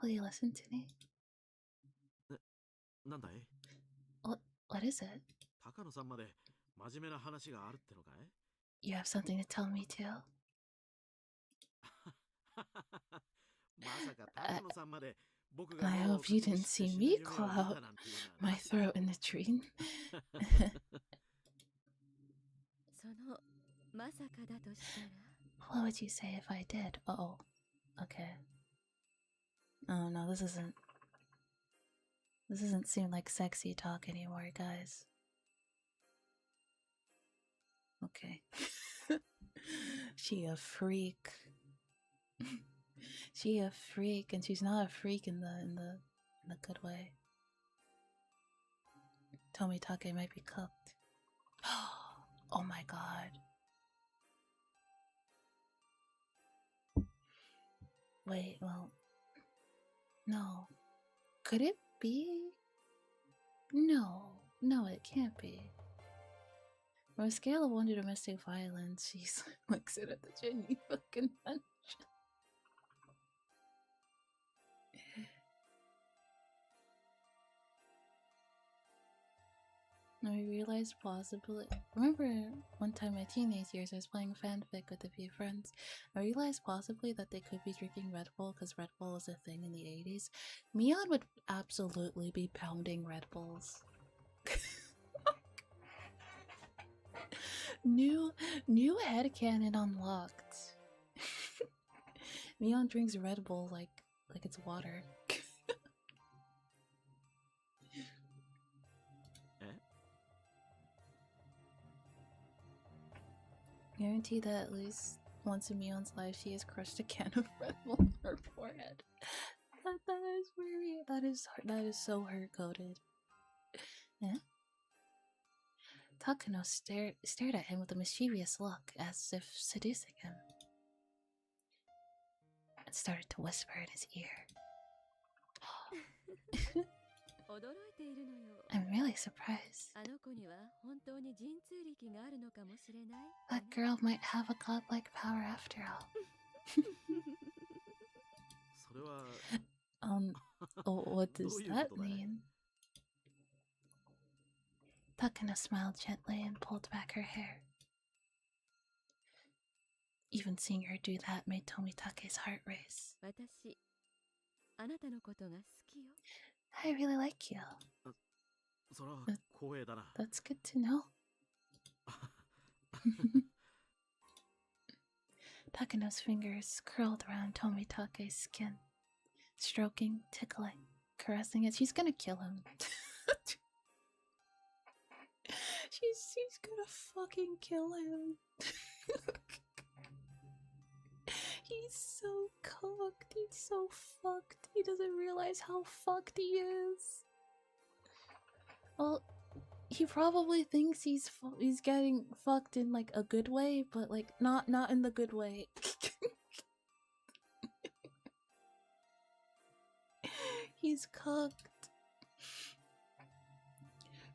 Will you listen to me? What is it? You have something to tell me too? I hope you didn't see me claw out my throat in the dream. What would you say if I did? Oh, okay. Oh no, this doesn't seem like sexy talk anymore, guys. Okay. She a freak. She a freak, and she's not a freak in the good way. Tomitake might be cooked. Oh my god. Wait, well... No. Could it be? No. No, it can't be. On a scale of 1 to domestic violence, she's like sit at the Geneva Convention. I realized possibly. Remember one time in my teenage years, I was playing fanfic with a few friends. I realized possibly that they could be drinking Red Bull because Red Bull was a thing in the 80s. Mion would absolutely be pounding Red Bulls. New headcanon unlocked. Mion drinks Red Bull like it's water. Guarantee that at least once in Mion's life she has crushed a can of Red Bull on her forehead. That is weird. That is so hurt coded. Yeah. Takano stared at him with a mischievous look, as if seducing him, and started to whisper in his ear. I'm really surprised. That girl might have a godlike power after all. What does that mean? Takano smiled gently and pulled back her hair. Even seeing her do that made Tomitake's heart race. I really like you. That's good to know. Takano's fingers curled around Tomitake's skin, stroking, tickling, caressing it. She's gonna kill him. She's gonna fucking kill him. He's so cooked. He's so fucked. He doesn't realize how fucked he is. Well, he probably thinks he's getting fucked in like a good way, but like not in the good way. He's cooked.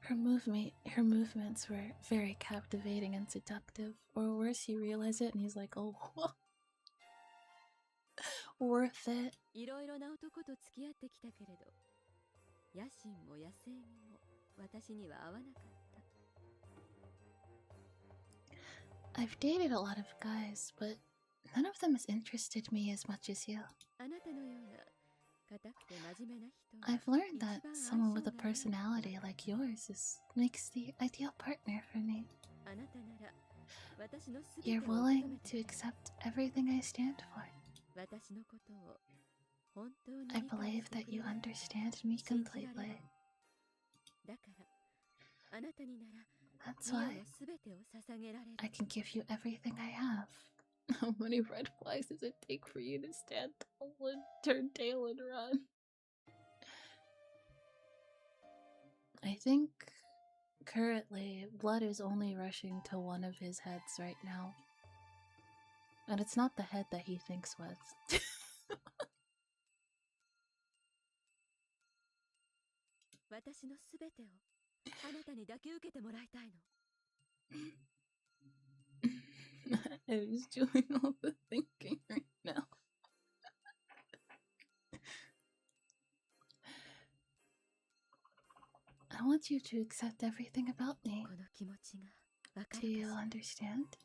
Her movements were very captivating and seductive. Or worse, he realized it and he's like, oh, worth it. I've dated a lot of guys, but none of them has interested me as much as you. I've learned that someone with a personality like yours makes the ideal partner for me. You're willing to accept everything I stand for. I believe that you understand me completely. That's why I can give you everything I have. How many red flags does it take for you to stand tall and turn tail and run? I think currently blood is only rushing to one of his heads right now. And it's not the head that he thinks was. He's doing all the thinking right now. I want you to accept everything about me. Do you understand?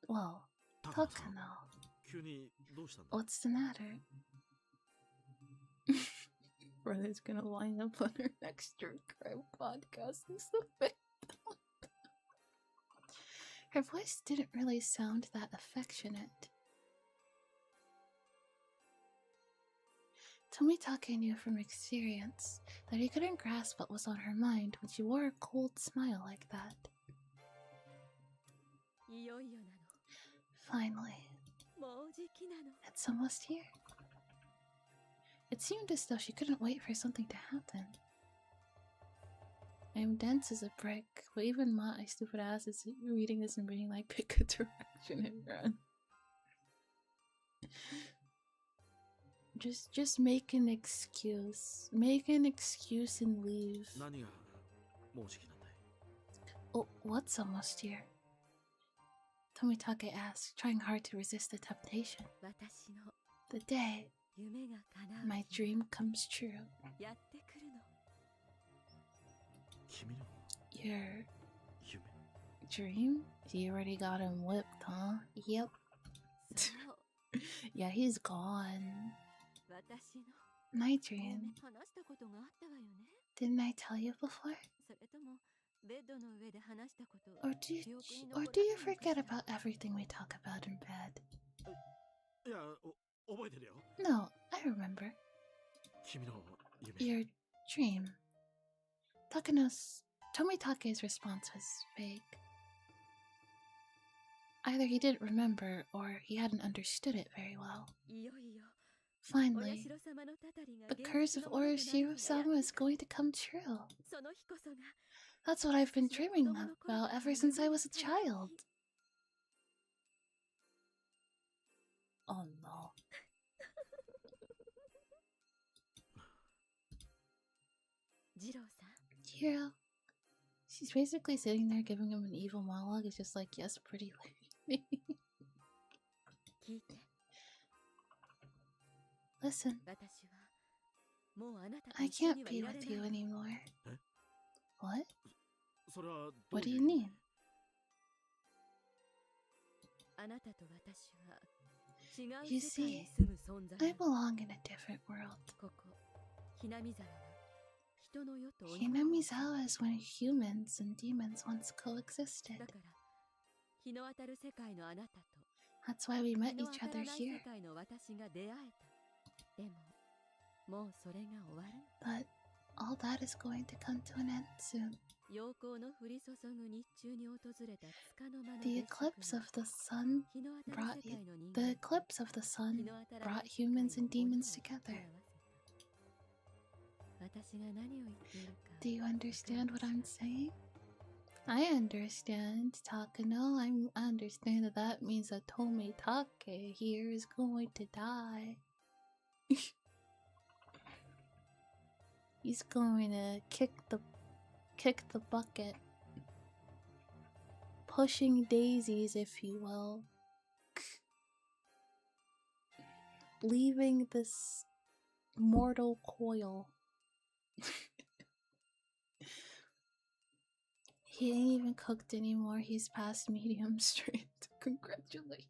Well, Takano. What's the matter? Brother's gonna line up on her next true crime podcast and stuff. Her voice didn't really sound that affectionate. Tomitake knew from experience that he couldn't grasp what was on her mind when she wore a cold smile like that. Finally, it's almost here. It seemed as though she couldn't wait for something to happen. I'm dense as a brick, but even my stupid ass is reading this and being like, pick a direction and run. Just make an excuse. Make an excuse and leave. Oh, what's almost here? Tomitake asked, trying hard to resist the temptation. The day my dream comes true. Your dream? You already got him whipped, huh? Yep. Yeah, he's gone. My dream. Didn't I tell you before? Or do you forget about everything we talk about in bed? No, I remember. Your dream. Tomitake's response was vague. Either he didn't remember or he hadn't understood it very well. Finally, the curse of Oroshiro-sama is going to come true. That's what I've been dreaming about ever since I was a child. Oh no. Jiro. She's basically sitting there giving him an evil monologue. It's just like, yes, pretty lady. Listen. I can't be with you anymore. What? What do you mean? You see, I belong in a different world. Hinamizawa is when humans and demons once coexisted. That's why we met each other here. But all that is going to come to an end soon. The eclipse of the sun brought humans and demons together. Do you understand what I'm saying? I understand, Takano. I understand that means that Tomitake here is going to die. He's going to kick the bucket. Pushing daisies, if you will. Leaving this mortal coil. He ain't even cooked anymore. He's past medium strength. Congratulations.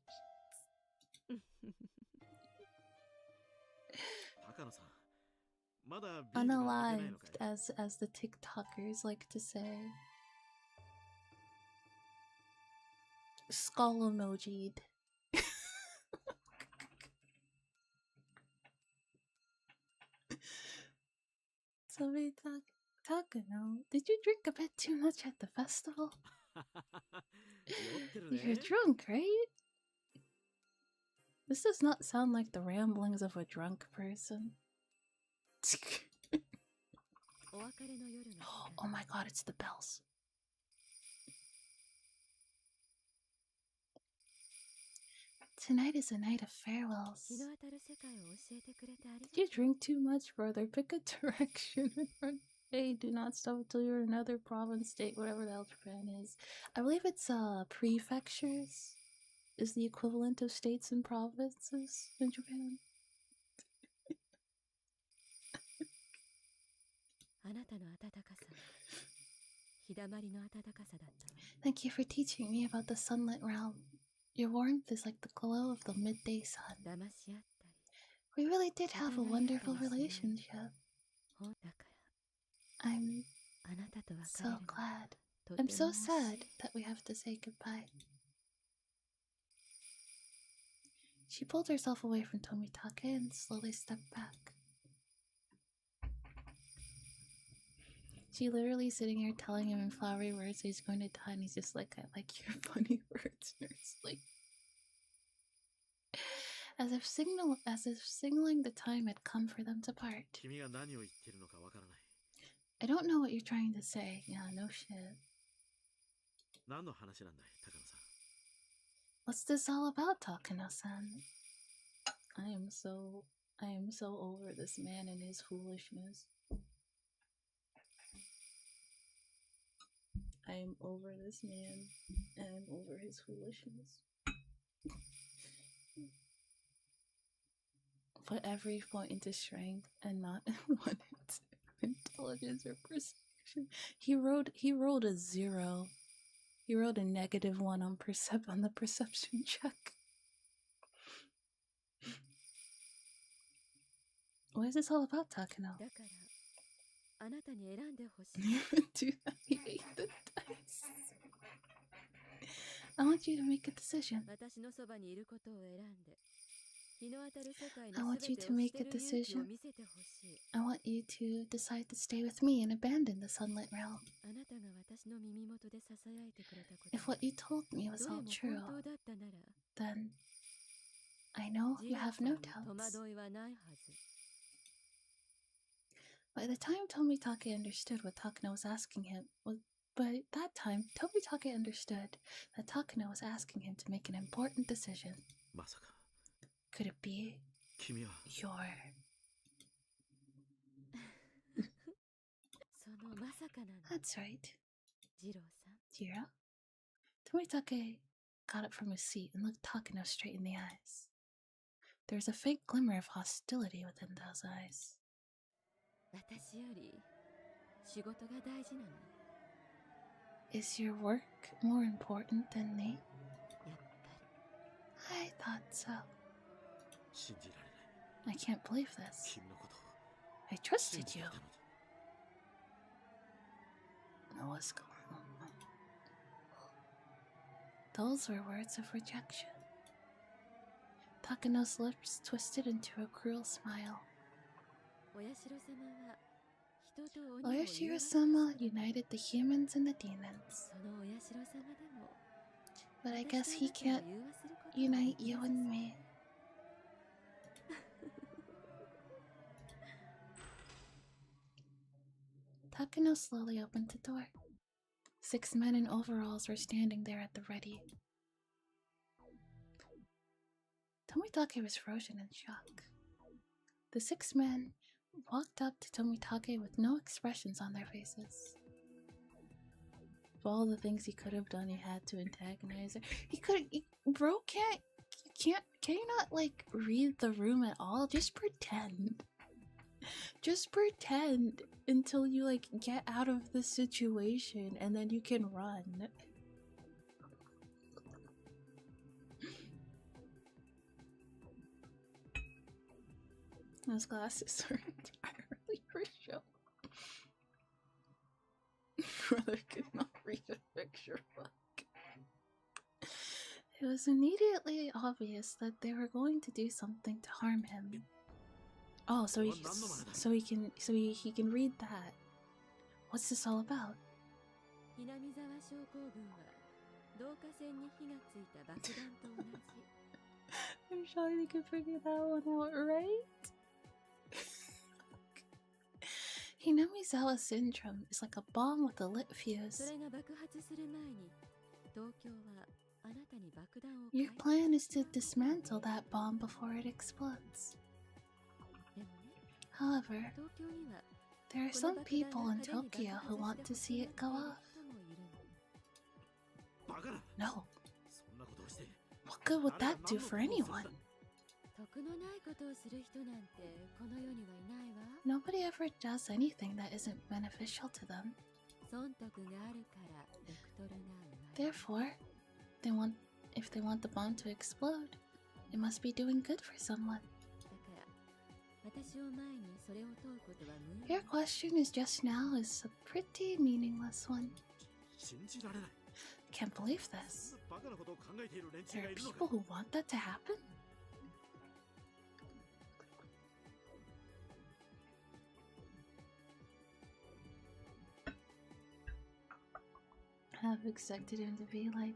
Unalived, as the TikTokers like to say. Skull emoji'd. Somebody Takano, did you drink a bit too much at the festival? You're drunk, right? This does not sound like the ramblings of a drunk person. Oh my god, it's the bells. Tonight is a night of farewells. Did you drink too much, brother? Pick a direction and run. Hey, do not stop until you're in another province, state, whatever the hell Japan is. I believe it's prefectures is the equivalent of states and provinces in Japan. Thank you for teaching me about the sunlit realm. Your warmth is like the glow of the midday sun. We really did have a wonderful relationship. I'm so glad. I'm so sad that we have to say goodbye. She pulled herself away from Tomitake and slowly stepped back. She literally sitting here telling him in flowery words he's going to die, and he's just like, I like your funny words, seriously. As if signaling the time had come for them to part. I don't know what you're trying to say. Yeah, no shit. What's this all about, Takano-san? I am so over this man and his foolishness. I am over this man and I'm over his foolishness. Put every point into strength and not one into intelligence or perception. He rolled a 0. He rolled a -1 on the perception check. What is this all about, Takano? Do that. He ate the dice. I want you to make a decision. I want you to make a decision. I want you to decide to stay with me and abandon the sunlit realm. If what you told me was all true, then I know you have no doubts. By the time Tomitake understood what Takano was asking him, by that time, Tomitake understood that Takano was asking him to make an important decision. Could it be your... That's right. Jiro? Tomitake got up from his seat and looked Takano straight in the eyes. There was a faint glimmer of hostility within those eyes. Is your work more important than me? I thought so. I can't believe this. I trusted you. What's going on? Those were words of rejection. Takano's lips twisted into a cruel smile. Oyashiro-sama united the humans and the demons. But I guess he can't unite you and me. Takano slowly opened the door. 6 men in overalls were standing there at the ready. Tomitake was frozen in shock. The 6 men walked up to Tomitake with no expressions on their faces. Of all the things he could have done, he had to antagonize her. Bro, can you not, like, read the room at all? Just pretend. Just pretend until you, like, get out of the situation and then you can run. Those glasses are entirely for show. Brother could not read a picture book. It was immediately obvious that they were going to do something to harm him. Oh, so he can read that. What's this all about? I'm sure you can figure that one out, right? Hinamizawa syndrome is like a bomb with a lit fuse. Your plan is to dismantle that bomb before it explodes. However, there are some people in Tokyo who want to see it go off. No. What good would that do for anyone? Nobody ever does anything that isn't beneficial to them. Therefore, if they want the bomb to explode, it must be doing good for someone. Your question is just now is a pretty meaningless one. Can't believe this. There are people who want that to happen? I've expected him to be like,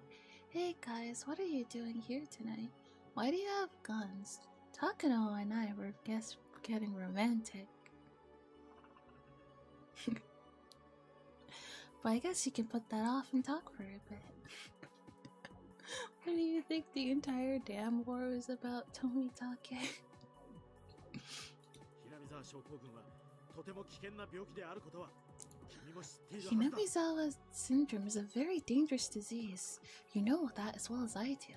hey guys, what are you doing here tonight? Why do you have guns? Takano and I were getting romantic. But I guess you can put that off and talk for a bit. What do you think the entire damn war was about, Tomitake? Hinamizawa syndrome is a very dangerous disease. You know that as well as I do.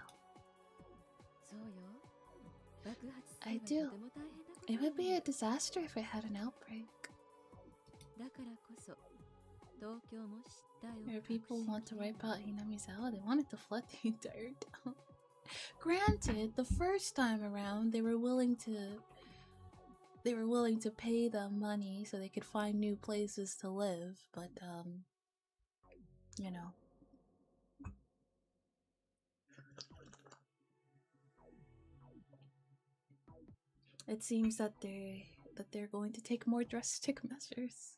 I do. It would be a disaster if I had an outbreak. There are people who want to wipe out Hinamizawa. They wanted to flood the entire town. Granted, the first time around, they were willing to pay them money so they could find new places to live, but you know. It seems that they're going to take more drastic measures.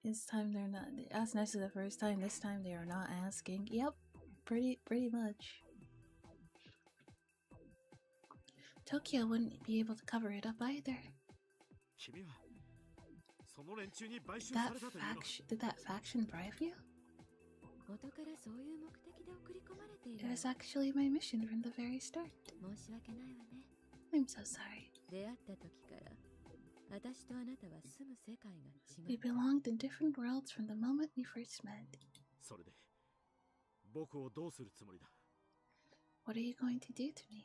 This time they're not as nice as the first time. This time they are not asking. Yep, pretty much. Tokyo wouldn't be able to cover it up either. Did that faction bribe you? It was actually my mission from the very start. I'm so sorry. We belonged in different worlds from the moment we first met. What are you going to do to me?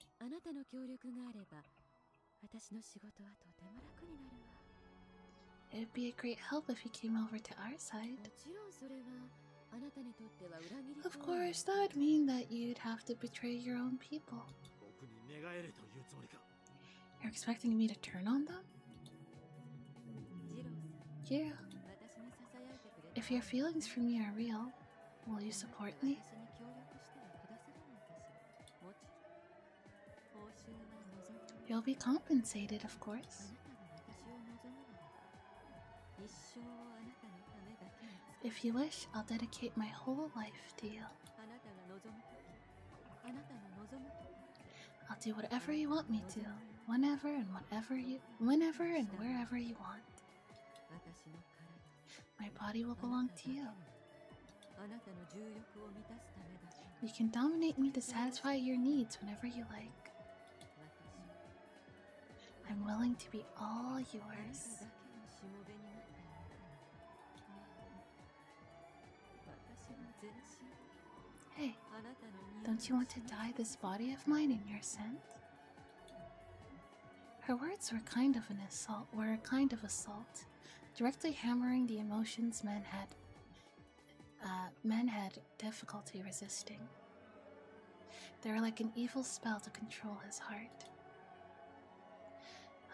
It would be a great help if you came over to our side. Of course, that would mean that you'd have to betray your own people. You're expecting me to turn on them? Yeah. If your feelings for me are real, will you support me? You'll be compensated, of course. If you wish, I'll dedicate my whole life to you. I'll do whatever you want me to, whenever and wherever you want. My body will belong to you. You can dominate me to satisfy your needs whenever you like. I'm willing to be all yours. Hey, don't you want to dye this body of mine in your scent? Her words were a kind of assault, directly hammering the emotions men had difficulty resisting. They were like an evil spell to control his heart.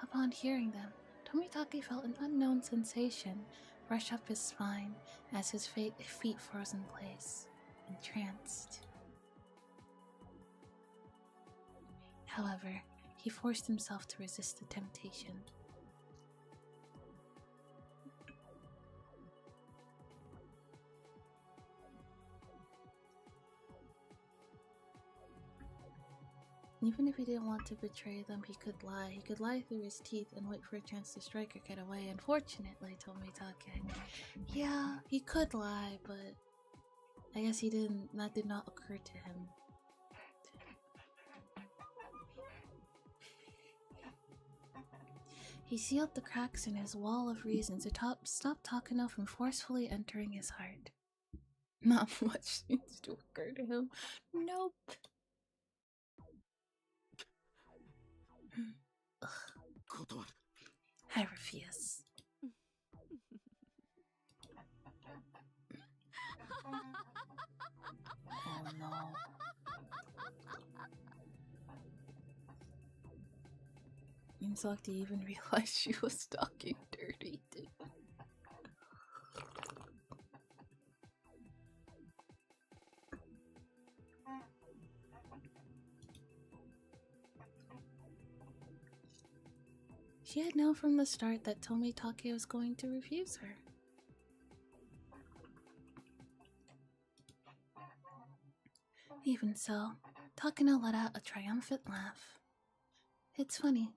Upon hearing them, Tomitake felt an unknown sensation rush up his spine as his feet froze in place, entranced. However, he forced himself to resist the temptation. Even if he didn't want to betray them, he could lie. He could lie through his teeth and wait for a chance to strike or get away. Unfortunately, Tomitake. Yeah, he could lie, but I guess that did not occur to him. He sealed the cracks in his wall of reason to stop Takano from forcefully entering his heart. Not much seems to occur to him. Nope. I refuse. Oh no. Insaki even realized she was talking dirty too. She had known from the start that Tomitake was going to refuse her. Even so, Takano let out a triumphant laugh. It's funny.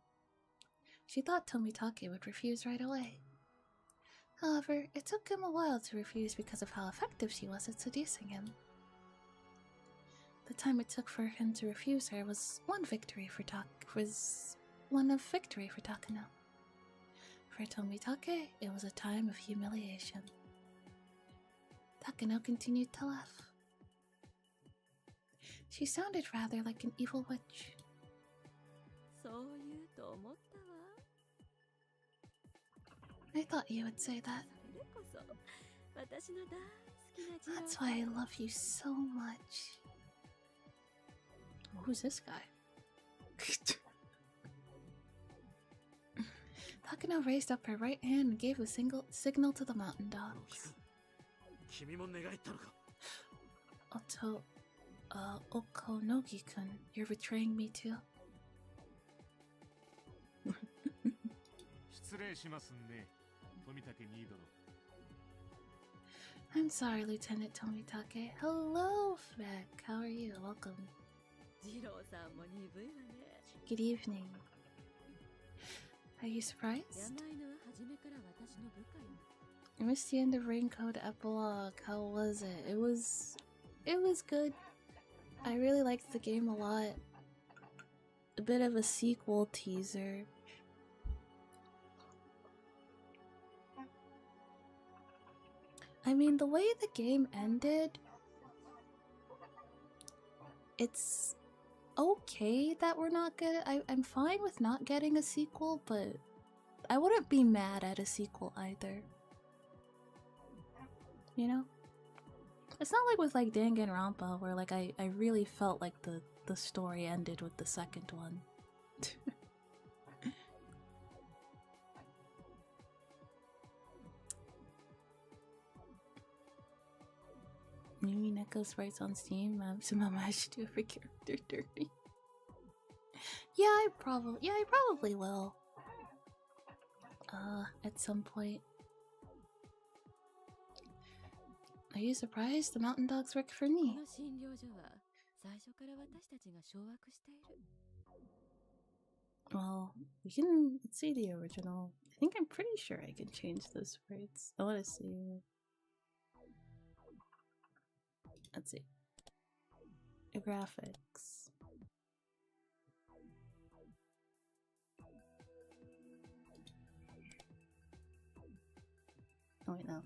She thought Tomitake would refuse right away. However, it took him a while to refuse because of how effective she was at seducing him. The time it took for him to refuse her was one of victory for Takano. For Tomitake, it was a time of humiliation. Takano continued to laugh. She sounded rather like an evil witch. I thought you would say that. That's why I love you so much. Who's this guy? Takano raised up her right hand and gave a signal to the mountain dogs. Okonogi-kun, you're betraying me too? I'm sorry, Lieutenant Tomitake. Hello, Beck. How are you? Welcome. Good evening. Are you surprised? I missed the end of Raincoat epilogue. How was it? It was good. I really liked the game a lot. A bit of a sequel teaser. I mean, the way the game ended, it's okay that we're not good. I'm fine with not getting a sequel, but I wouldn't be mad at a sequel either. You know? It's not like with like Danganronpa where like I really felt like the story ended with the second one. Mimi Neko sprites on Steam. Mama, I should do every character dirty. Yeah, I probably will. At some point. Are you surprised? The mountain dogs work for me. Well, let's see the original. I think I'm pretty sure I can change the sprites. I want to see. Let's see. The graphics. Oh wait, no.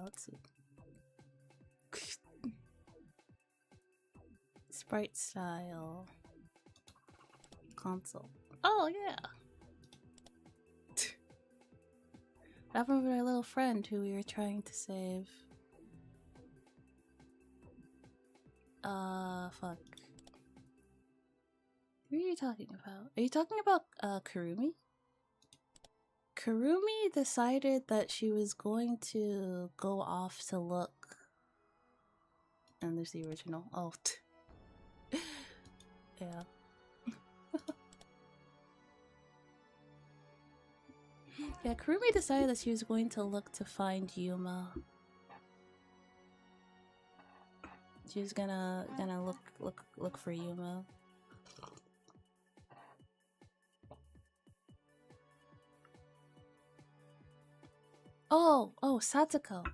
Let's see. Sprite style. Console. Oh yeah! What happened with our little friend who we were trying to save? Fuck. Who are you talking about? Are you talking about, Kurumi? Kurumi decided that she was going to go off to look. And there's the original. Oh. Yeah. Yeah, Kurumi decided that she was going to look to find Yuma. She was gonna look for Yuma. Oh, Satsuko.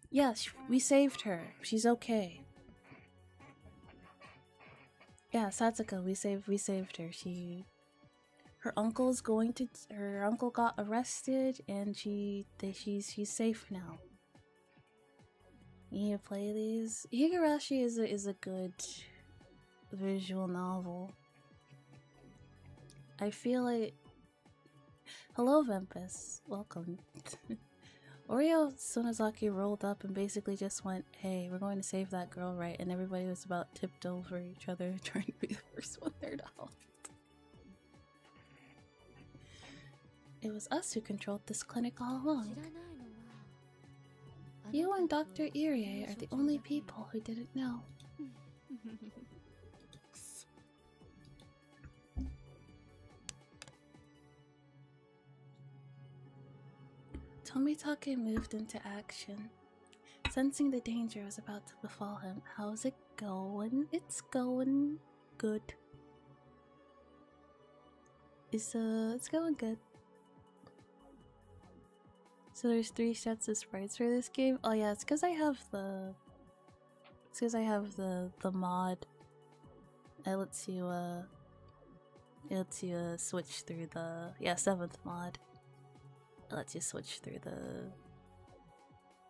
Yes, we saved her. She's okay. Yeah, Satsuko, we saved her. Her uncle got arrested and she's safe now. You need to play these. Higurashi is a good visual novel. I feel like... Hello, Vempus. Welcome. Oreo Sonozaki rolled up and basically just went, hey, we're going to save that girl, right? And everybody was about tipped over each other trying to be the first one there to help. It was us who controlled this clinic all along. You and Dr. Irie are the only people who didn't know. Tomitake moved into action, sensing the danger was about to befall him. How's it going? It's going good. It's going good. So there's 3 sets of sprites for this game? Oh yeah, it's because I have the... It's because I have the mod. It lets you switch through the... Yeah, 7th mod. It lets you switch through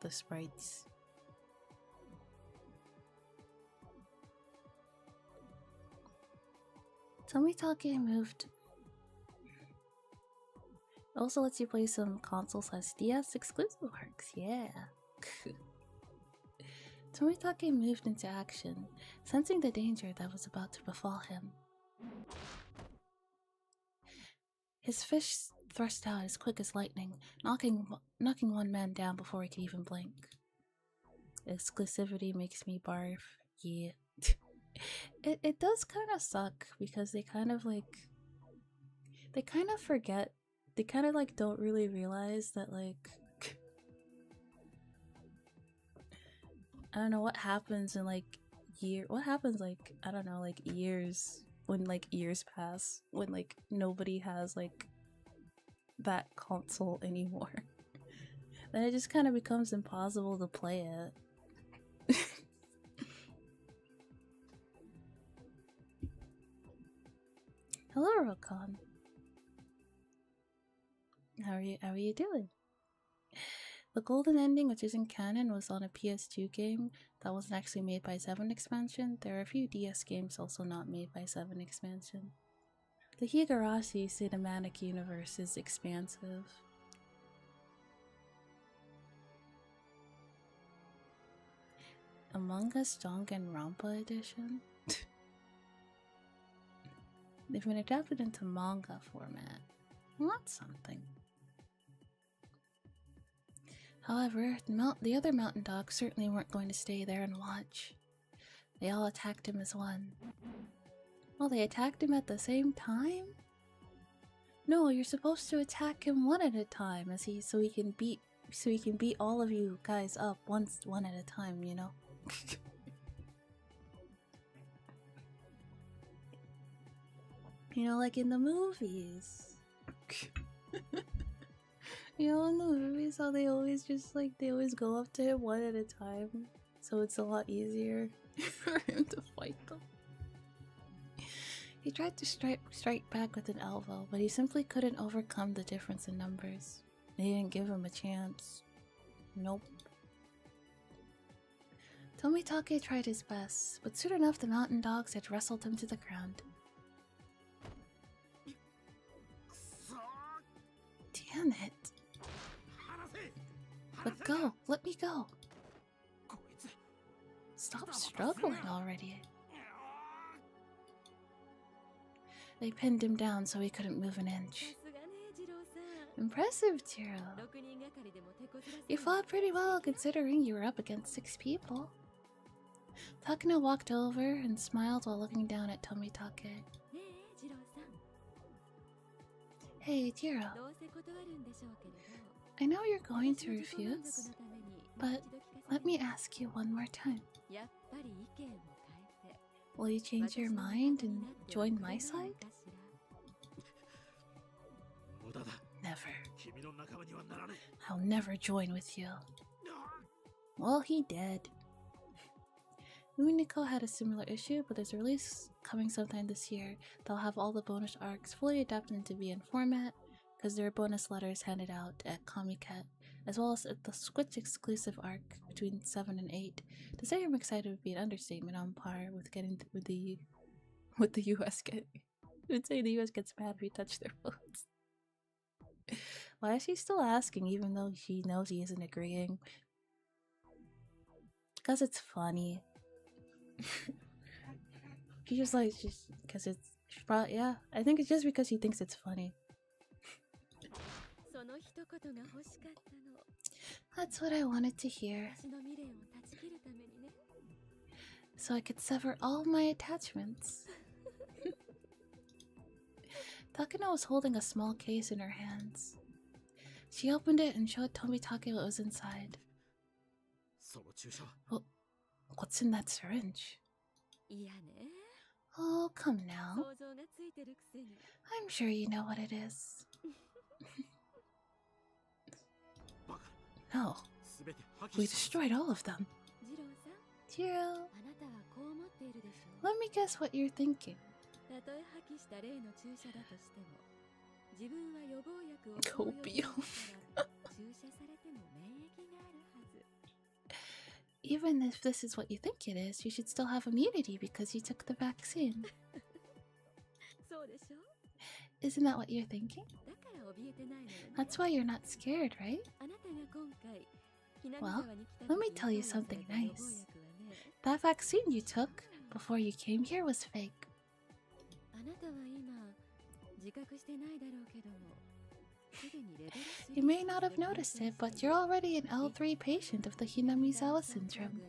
the sprites. Tomitake moved. It also lets you play some console/DS exclusive works, yeah. Tomitake moved into action, sensing the danger that was about to befall him. His fist thrust out as quick as lightning, knocking one man down before he could even blink. Exclusivity makes me barf. Yeah. It does kind of suck because they kind of forget. They kind of like don't really realize that like I don't know what happens in like what happens like I don't know like years when like years pass when like nobody has like that console anymore. Then it just kind of becomes impossible to play it. Hello, Rokon. How are you doing? The golden ending, which isn't canon, was on a PS2 game that wasn't actually made by 7 expansion. There are a few DS games also not made by 7 expansion. The Higurashi cinematic universe is expansive. Among Us Danganronpa edition? They've been adapted into manga format. Well, that's something. However, the other mountain dogs certainly weren't going to stay there and watch. They all attacked him as one. Well, they attacked him at the same time? No, you're supposed to attack him one at a time, so he can beat all of you guys up one at a time, you know? You know, like in the movies. You know, in the movies, how they always go up to him one at a time, so it's a lot easier for him to fight them. He tried to strike back with an elbow, but he simply couldn't overcome the difference in numbers. They didn't give him a chance. Nope. Tomitake tried his best, but soon enough the mountain dogs had wrestled him to the ground. Damn it. Let go! Let me go! Stop struggling already. They pinned him down so he couldn't move an inch. Impressive, Jiro. You fought pretty well considering you were up against 6 people. Takano walked over and smiled while looking down at Tomitake. Hey, Jiro. I know you're going to refuse, but let me ask you one more time. Will you change your mind and join my side? Never. I'll never join with you. Well, he did. Nukkunuku had a similar issue, but there's a release coming sometime this year that'll have all the bonus arcs fully adapted into VN format, because there are bonus letters handed out at Comiket, as well as the Switch exclusive arc between 7 and 8. To say I'm excited would be an understatement on par with the US getting. I would say the US gets mad if we touch their phones. Why is she still asking even though she knows he isn't agreeing? Because it's funny. She just because it's probably, yeah, I think it's just because she thinks it's funny. That's what I wanted to hear. So I could sever all my attachments. Takano was holding a small case in her hands. She opened it and showed Tomitake what was inside. Well, what's in that syringe? Oh, come now. I'm sure you know what it is. no. We destroyed all of them. Jiro, let me guess what you're thinking. Even if this is what you think it is, you should still have immunity because you took the vaccine. Isn't that what you're thinking? That's why you're not scared, right? Well, let me tell you something nice. That vaccine you took before you came here was fake. You may not have noticed it, but you're already an L3 patient of the Hinamizawa syndrome.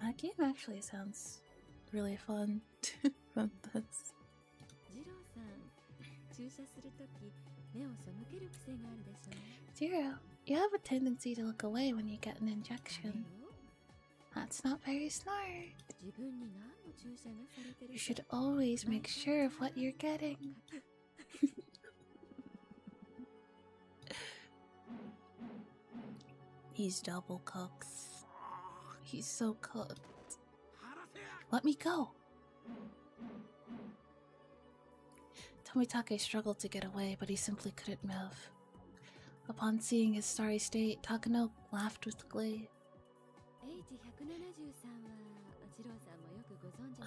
That game actually sounds really fun. Jiro, you have a tendency to look away when you get an injection. That's not very smart. You should always make sure of what you're getting. He's double cooked. He's so cooked. Let me go. Tomitake struggled to get away, but he simply couldn't move. Upon seeing his sorry state, Takano laughed with glee.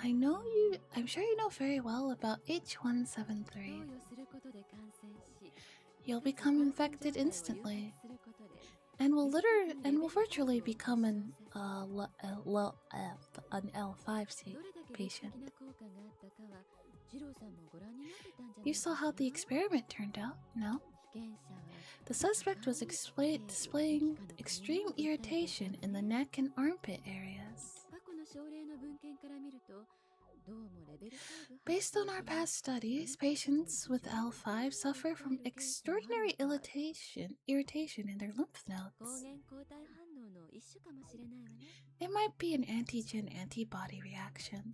I'm sure you know very well about H173. You'll become infected instantly, and will virtually become an L5 patient. You saw how the experiment turned out, no? The suspect was displaying extreme irritation in the neck and armpit areas. Based on our past studies, patients with L5 suffer from extraordinary irritation in their lymph nodes. It might be an antigen-antibody reaction.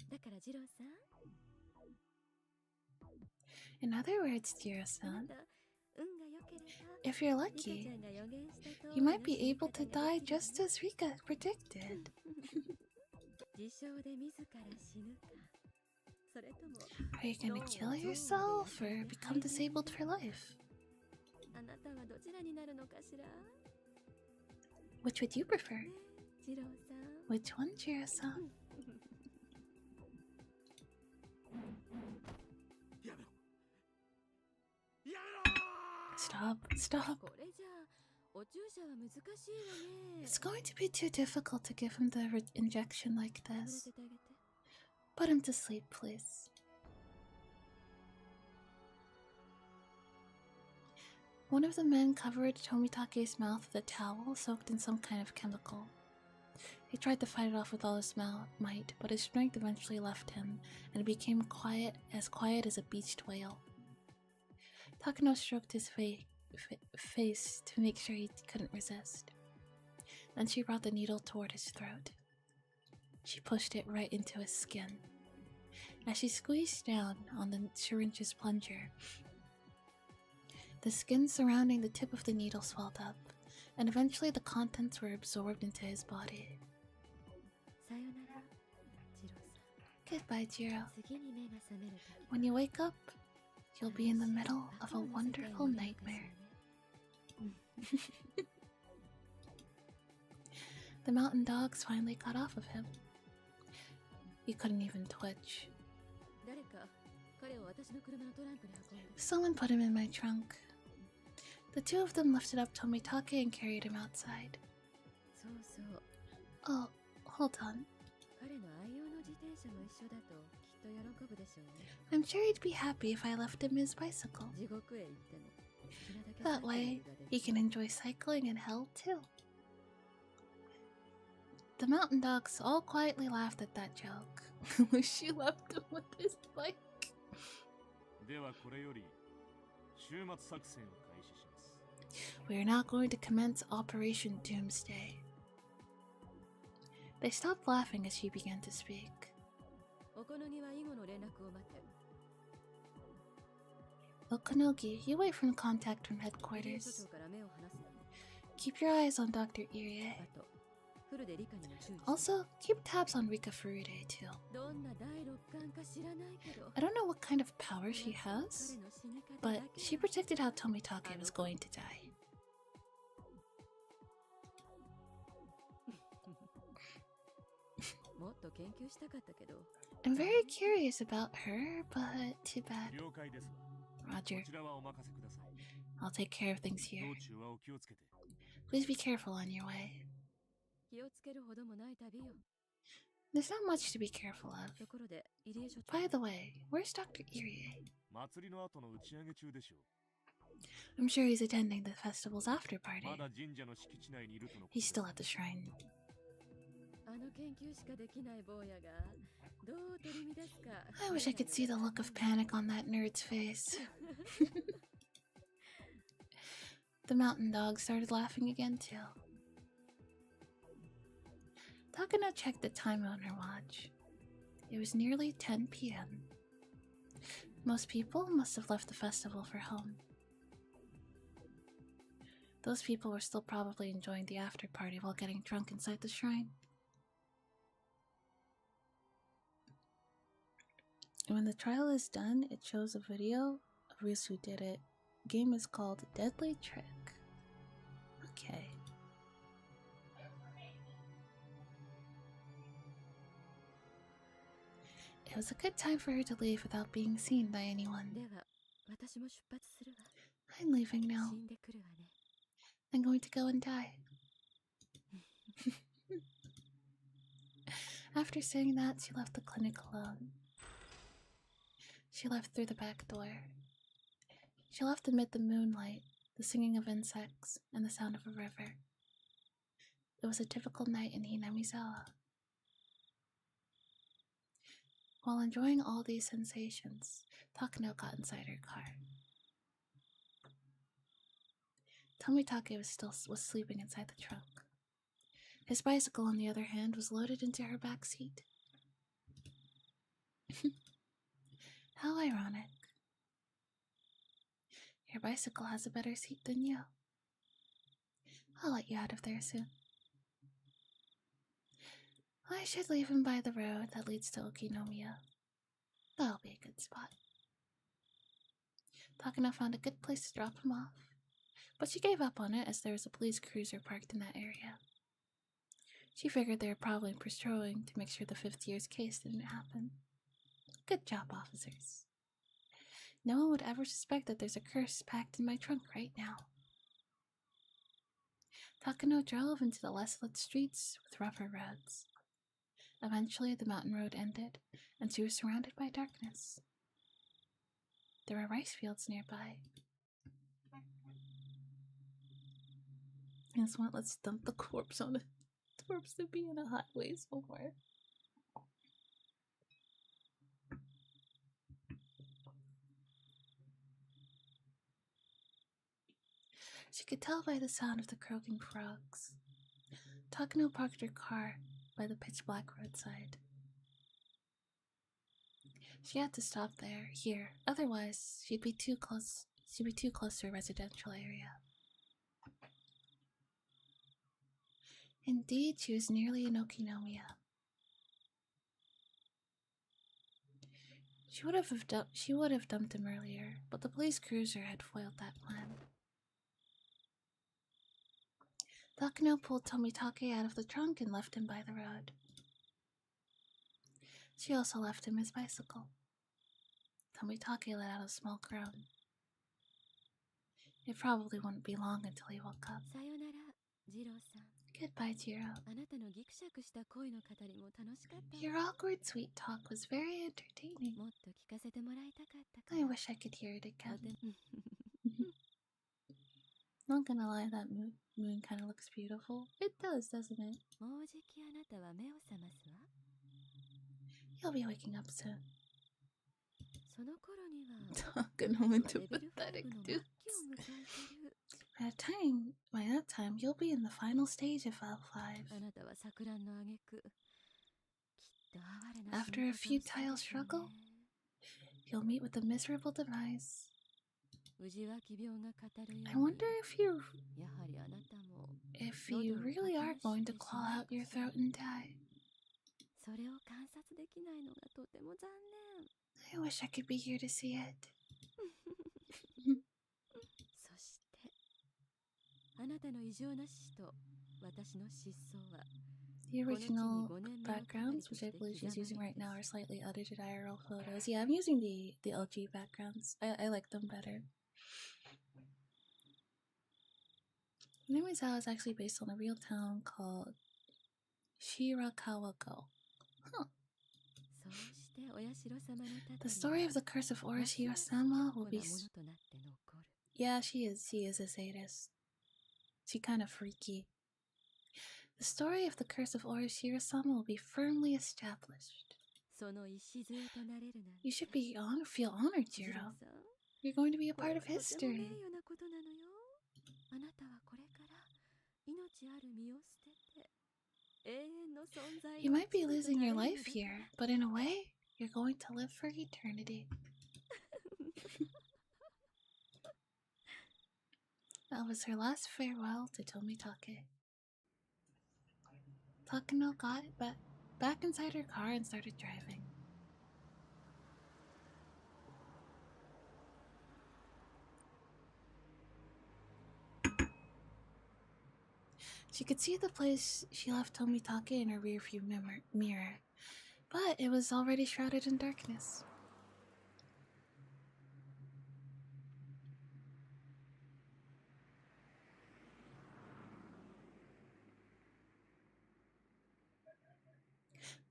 In other words, Jiro-san, if you're lucky, you might be able to die just as Rika predicted. Are you gonna kill yourself or become disabled for life? Which would you prefer? Which one, Jiro-san? Stop. It's going to be too difficult to give him the injection like this. Put him to sleep, please. One of the men covered Tomitake's mouth with a towel soaked in some kind of chemical. He tried to fight it off with all his might, but his strength eventually left him, and he became quiet as a beached whale. Takano stroked his face to make sure he couldn't resist. Then she brought the needle toward his throat. She pushed it right into his skin. As she squeezed down on the syringe's plunger, the skin surrounding the tip of the needle swelled up, and eventually the contents were absorbed into his body. Goodbye, Jiro. When you wake up, you'll be in the middle of a wonderful nightmare. The mountain dogs finally got off of him. He couldn't even twitch. Someone put him in my trunk. The two of them lifted up Tomitake and carried him outside. Oh, hold on. I'm sure he'd be happy if I left him his bicycle. That way, he can enjoy cycling in hell too. The mountain dogs all quietly laughed at that joke. She left him with his bike. We are now going to commence Operation Doomsday. They stopped laughing as she began to speak. Nukkunuku, you wait for contact from headquarters. Keep your eyes on Dr. Irie. Also, keep tabs on Rika Furude too. I don't know what kind of power she has, but she predicted how Tomitake was going to die. I'm very curious about her, but too bad. Roger. I'll take care of things here. Please be careful on your way. There's not much to be careful of. By the way, where's Dr. Irie? I'm sure he's attending the festival's after party. He's still at the shrine. I wish I could see the look of panic on that nerd's face. The mountain dog started laughing again too. Takano checked the time on her watch. It was nearly 10 p.m. Most people must have left the festival for home. Those people were still probably enjoying the after party while getting drunk inside the shrine. When the trial is done, it shows a video of Riz who did it. The game is called Deadly Trick. Okay. It was a good time for her to leave without being seen by anyone. I'm leaving now. I'm going to go and die. After saying that, she left the clinic alone. She left through the back door. She left amid the moonlight, the singing of insects, and the sound of a river. It was a typical night in Hinamizawa. While enjoying all these sensations, Takano got inside her car. Tomitake was sleeping inside the trunk. His bicycle, on the other hand, was loaded into her back seat. How ironic. Your bicycle has a better seat than you. I'll let you out of there soon. I should leave him by the road that leads to Okinomiya. That'll be a good spot. Takano found a good place to drop him off, but she gave up on it as there was a police cruiser parked in that area. She figured they were probably patrolling to make sure the 5th year's case didn't happen. Good job, officers. No one would ever suspect that there's a curse packed in my trunk right now. Takano drove into the less lit streets with rougher roads. Eventually, the mountain road ended, and she was surrounded by darkness. There were rice fields nearby. Let's dump the corpse on a corpse to be in a highway somewhere. She could tell by the sound of the croaking frogs. Takano parked her car by the pitch-black roadside. She had to stop here, otherwise she'd be too close to a residential area. Indeed, she was nearly in Okinomiya. She would have dumped him earlier, but the police cruiser had foiled that plan. Takano pulled Tomitake out of the trunk and left him by the road. She also left him his bicycle. Tomitake let out a small groan. It probably wouldn't be long until he woke up. Goodbye, Jiro. Your awkward sweet talk was very entertaining. I wish I could hear it again. Not gonna lie, that moon kind of looks beautiful. It does, doesn't it? You'll be waking up soon. Talking into pathetic dudes. By that time, you'll be in the final stage of Val 5. After a futile struggle, you'll meet with a miserable demise. I wonder if you really are going to claw out your throat and die. I wish I could be here to see it. The original backgrounds, which I believe she's using right now, are slightly edited IRL photos. Yeah, I'm using the LG backgrounds. I like them better. Minagoroshi is actually based on a real town called Shirakawa-go. Huh. The story of the curse of Orochi-sama will be... Yeah, she is a sadist. She kind of freaky. The story of the curse of Orochi-sama will be firmly established. You should feel honored, Jiro. You're going to be a part of history. You might be losing your life here, but in a way, you're going to live for eternity. That was her last farewell to Tomitake. Takano got back inside her car and started driving. She could see the place she left Tomitake in her rearview mirror, but it was already shrouded in darkness.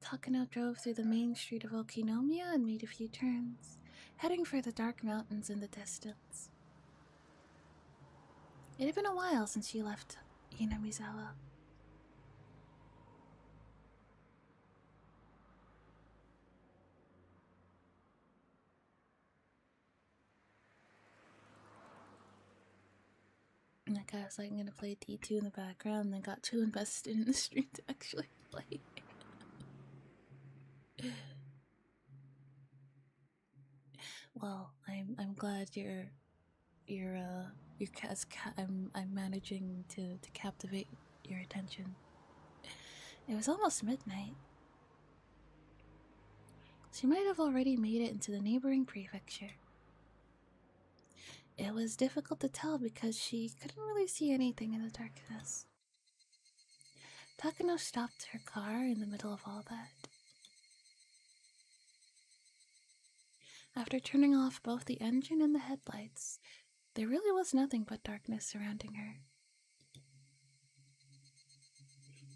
Takano drove through the main street of Okinomiya and made a few turns, heading for the dark mountains in the distance. It had been a while since she left Hinamizawa. Like I was like, I'm gonna play D2 in the background, and then got too invested in the stream to actually play. Well, I'm glad I'm managing to captivate your attention. It was almost midnight. She might have already made it into the neighboring prefecture. It was difficult to tell because she couldn't really see anything in the darkness. Takano stopped her car in the middle of all that. After turning off both the engine and the headlights, there really was nothing but darkness surrounding her.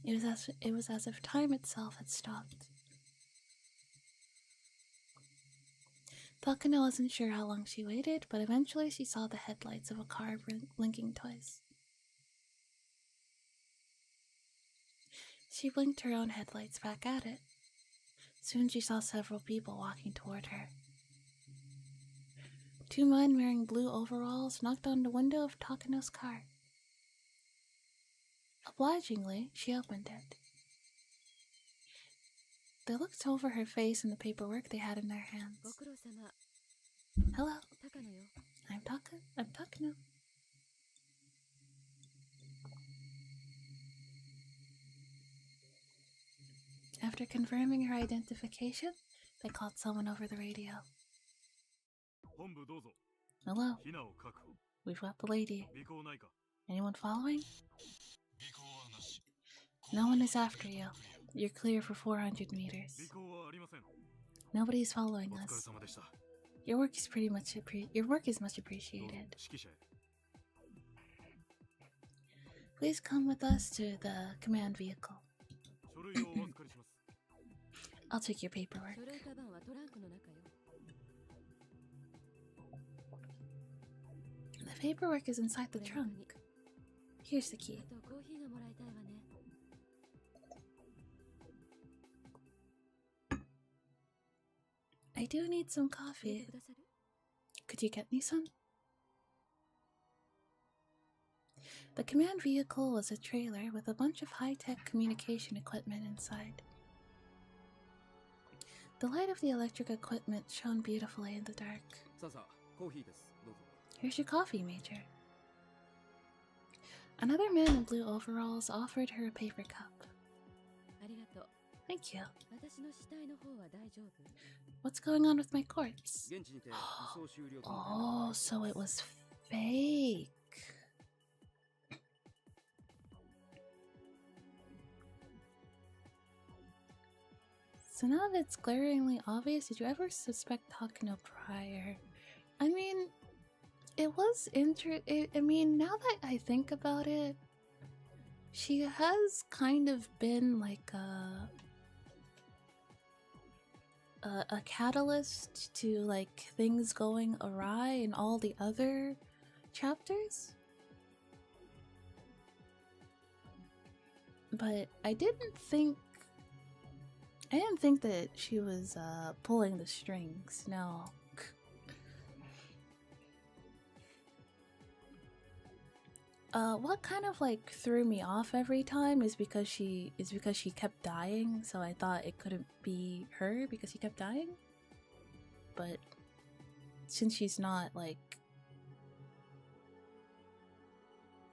It was as if time itself had stopped. Takano wasn't sure how long she waited, but eventually she saw the headlights of a car blinking twice. She blinked her own headlights back at it. Soon she saw several people walking toward her. Two men wearing blue overalls knocked on the window of Takano's car. Obligingly, she opened it. They looked over her face and the paperwork they had in their hands. Hello. I'm Takano. After confirming her identification, they called someone over the radio. Hello. We've got the lady. Anyone following? No one is after you. You're clear for 400 meters. Nobody's following us. Your work is much appreciated. Please come with us to the command vehicle. I'll take your paperwork. The paperwork is inside the trunk. Here's the key. I do need some coffee. Could you get me some? The command vehicle was a trailer with a bunch of high-tech communication equipment inside. The light of the electric equipment shone beautifully in the dark. Here's your coffee, Major. Another man in blue overalls offered her a paper cup. Thank you. What's going on with my corpse? Oh, so it was fake. So now that it's glaringly obvious, did you ever suspect Takano prior? I mean, it was I mean, now that I think about it, she has kind of been like a catalyst to like things going awry in all the other chapters. But I didn't think that she was pulling the strings, no. What kind of like threw me off every time is because she kept dying, so I thought it couldn't be her because she kept dying. But since she's not like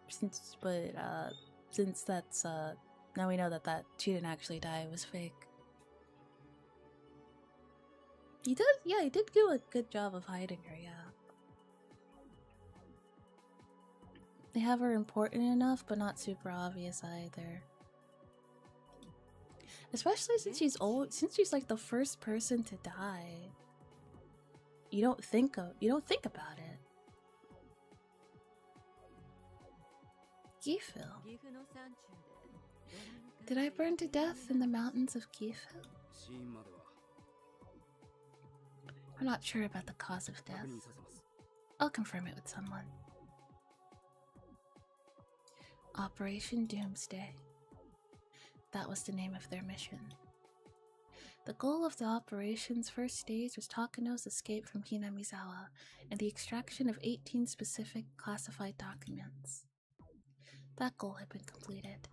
since that's now we know that she didn't actually die, it was fake. He did do a good job of hiding her, yeah. They have her important enough, but not super obvious either. Especially since she's old, since she's like the first person to die. You don't think about it. Gifu. Did I burn to death in the mountains of Gifu? I'm not sure about the cause of death. I'll confirm it with someone. Operation Doomsday. That was the name of their mission. The goal of the operation's first stage was Takano's escape from Hinamizawa and the extraction of 18 specific classified documents. That goal had been completed.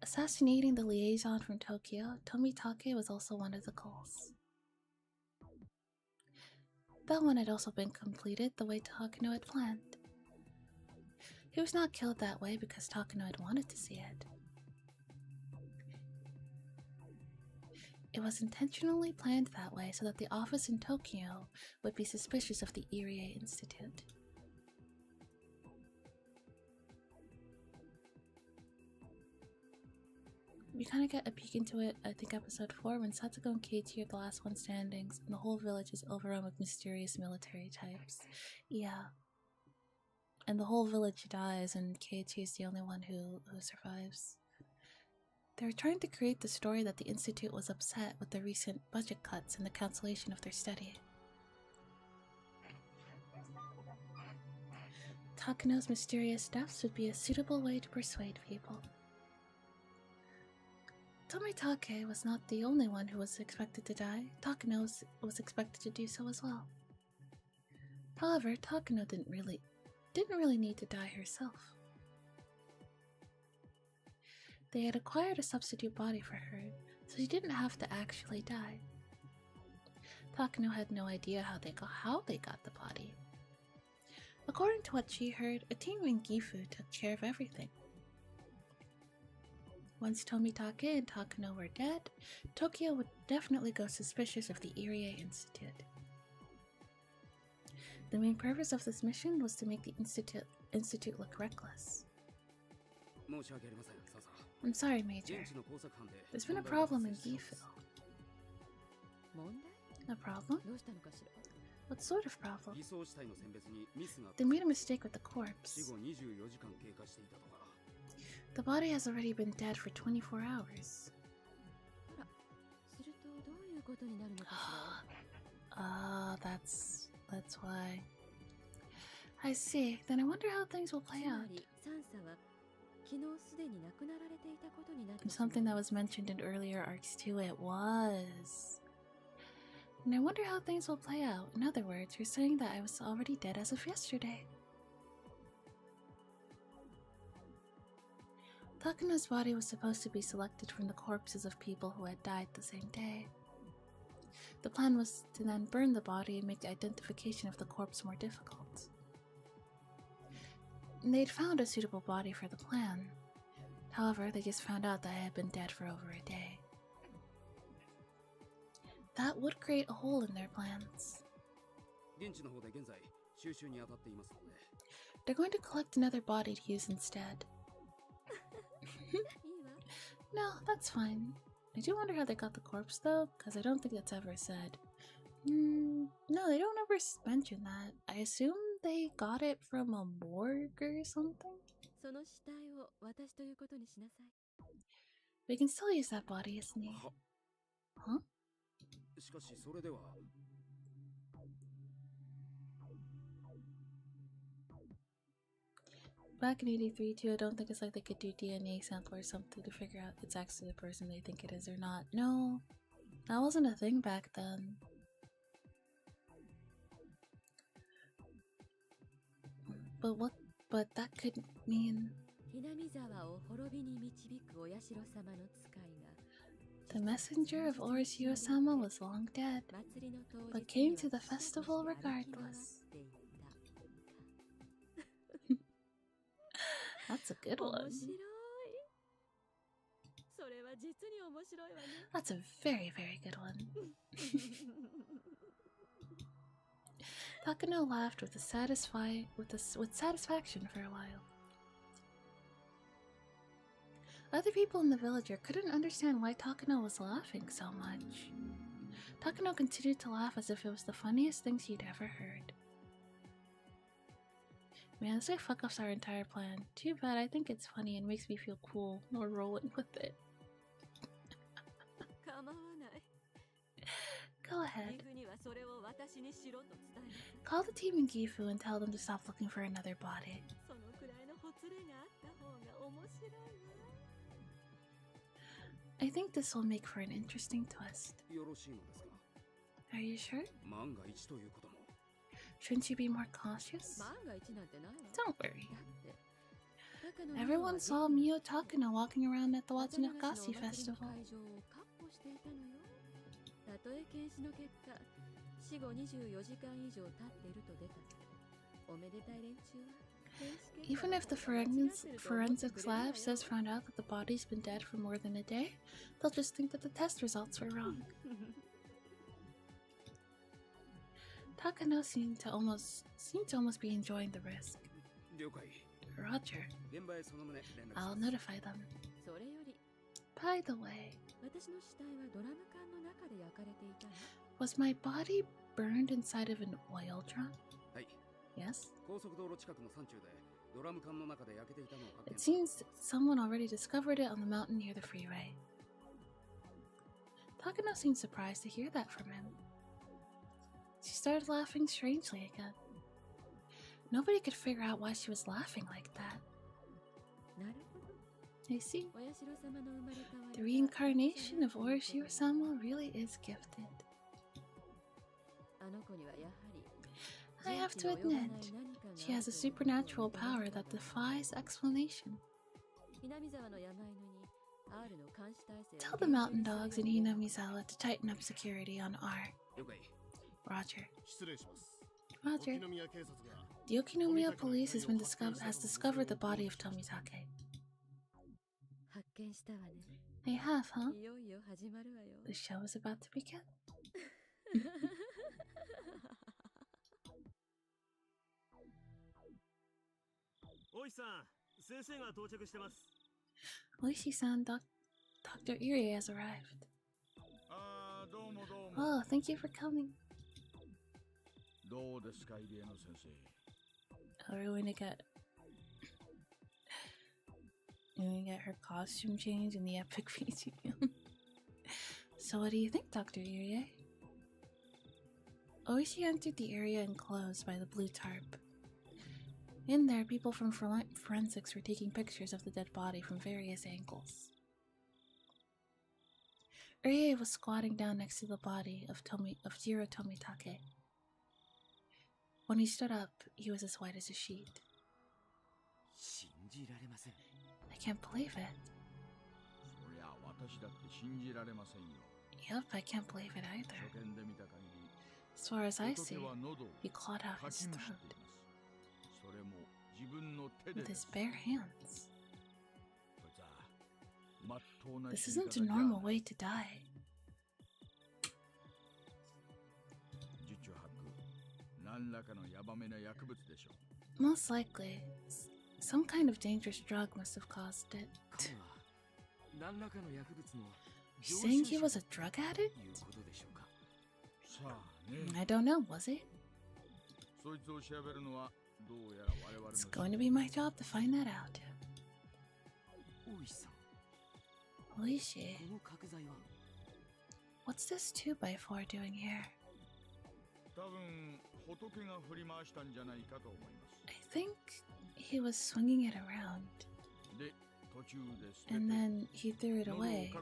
Assassinating the liaison from Tokyo, Tomitake, was also one of the goals. That one had also been completed the way Takano had planned. He was not killed that way because Takano had wanted to see it. It was intentionally planned that way so that the office in Tokyo would be suspicious of the Irie Institute. We kind of get a peek into it, I think episode 4, when Satsuko and Keiichi are the last one standing and the whole village is overrun with mysterious military types. Yeah. And the whole village dies and Keiichi is the only one who survives. They were trying to create the story that the Institute was upset with the recent budget cuts and the cancellation of their study. Takano's mysterious deaths would be a suitable way to persuade people. Tomitake was not the only one who was expected to die. Takano was expected to do so as well. However, Takano didn't really need to die herself. They had acquired a substitute body for her, so she didn't have to actually die. Takano had no idea how they got the body. According to what she heard, a team in Gifu took care of everything. Once Tomitake and Takano were dead, Tokyo would definitely go suspicious of the Irie Institute. The main purpose of this mission was to make the Institute look reckless. I'm sorry, Major. There's been a problem in Gifu. A problem? What sort of problem? They made a mistake with the corpse. The body has already been dead for 24 hours. That's why. I see. Then I wonder how things will play out. Something that was mentioned in earlier arcs too, it was. And I wonder how things will play out. In other words, you're saying that I was already dead as of yesterday. Takano's body was supposed to be selected from the corpses of people who had died the same day. The plan was to then burn the body and make the identification of the corpse more difficult. They'd found a suitable body for the plan. However, they just found out that I had been dead for over a day. That would create a hole in their plans. They're going to collect another body to use instead. No, that's fine. I do wonder how they got the corpse though, because I don't think that's ever said. No, they don't ever mention that. I assume they got it from a morgue or something? We can still use that body, isn't he? Huh? Back in 83 too, I don't think it's like they could do DNA sample or something to figure out if it's actually the person they think it is or not. No, that wasn't a thing back then. But that could mean the messenger of Orishiro-sama was long dead, but came to the festival regardless. That's a good one. That's a very, very good one. Takano laughed with satisfaction for a while. Other people in the village couldn't understand why Takano was laughing so much. Takano continued to laugh as if it was the funniest thing she'd ever heard. Man, this guy fuck ups our entire plan. Too bad, I think it's funny and makes me feel cool. We're rolling with it. Go ahead. Call the team in Gifu and tell them to stop looking for another body. I think this will make for an interesting twist. Are you sure? Shouldn't you be more cautious? Don't worry. Everyone saw Mio Takano walking around at the Watsunakashi festival. Even if the forensics lab says found out that the body's been dead for more than a day, they'll just think that the test results were wrong. Takano seemed to almost be enjoying the risk. Roger. I'll notify them. By the way, was my body burned inside of an oil drum? Yes? It seems someone already discovered it on the mountain near the freeway. Takano seemed surprised to hear that from him. She started laughing strangely again. Nobody could figure out why she was laughing like that. I see. The reincarnation of Orishiro-sama really is gifted. I have to admit, she has a supernatural power that defies explanation. Tell the mountain dogs in Hinamizawa to tighten up security on R. Roger. Roger. The Okinomiya police has discovered the body of Tomitake. They have, huh? The show is about to begin. Oishi-san, Dr. Irie has arrived. Oh, thank you for coming. Oh, we're going to get her costume change in the epic museum. So what do you think, Dr. Irie? Oishi entered the area enclosed by the blue tarp. In there, people from forensics were taking pictures of the dead body from various angles. Irie was squatting down next to the body of Jiro Tomitake. When he stood up, he was as white as a sheet. I can't believe it. Yep, I can't believe it either. As far as I see, he clawed out his throat with his bare hands. This isn't a normal way to die. Most likely, some kind of dangerous drug must have caused it. You're saying he was a drug addict? I don't know, was he? It's going to be my job to find that out. Oishi. What's this 2x4 doing here? I think he was swinging it around. And then he threw it away.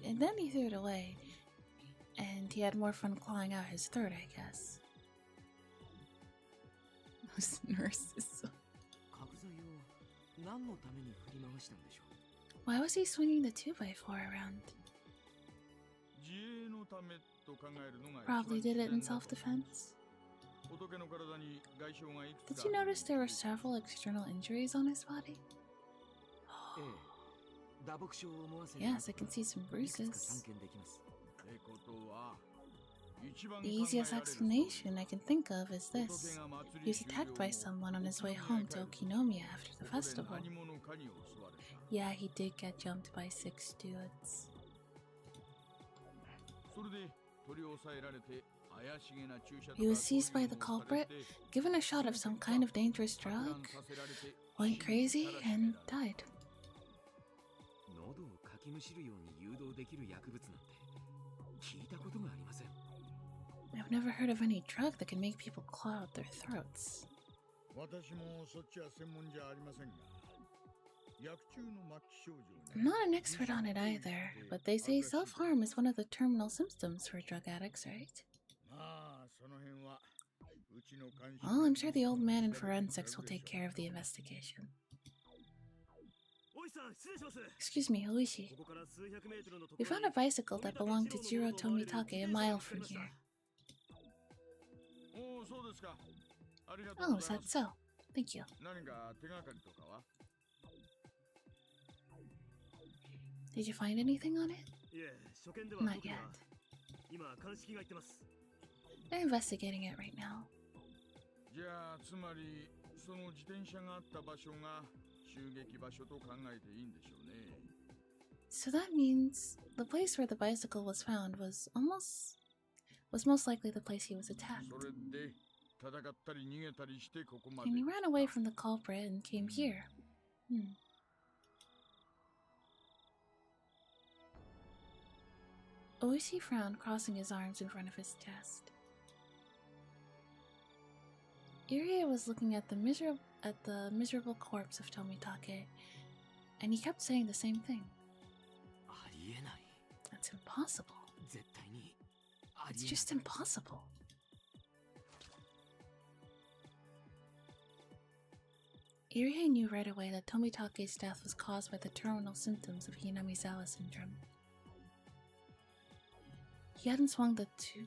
And then he threw it away. And he had more fun clawing out his throat, I guess. Those nurses. Why was he swinging the 2x4 around? Probably did it in self-defense. Did you notice there were several external injuries on his body? Yes, I can see some bruises. The easiest explanation I can think of is this. He was attacked by someone on his way home to Okinomiya after the festival. Yeah, he did get jumped by 6 dudes. He was seized by the culprit, given a shot of some kind of dangerous drug, went crazy, and died. I've never heard of any drug that can make people claw out their throats. I'm not an expert on it either, but they say self-harm is one of the terminal symptoms for drug addicts, right? Well, I'm sure the old man in forensics will take care of the investigation. Excuse me, Oishi. We found a bicycle that belonged to Jiro Tomitake a mile from here. Oh, is that so? Thank you. Did you find anything on it? Not yet. They're investigating it right now. So that means the place where the bicycle was found was most likely the place he was attacked. And he ran away from the culprit and came here. Oishi frowned, crossing his arms in front of his chest. Irie was looking at the miserable corpse of Tomitake, and he kept saying the same thing. That's impossible. It's just impossible. Irie knew right away that Tomitake's death was caused by the terminal symptoms of Hinamizawa syndrome. He hadn't swung the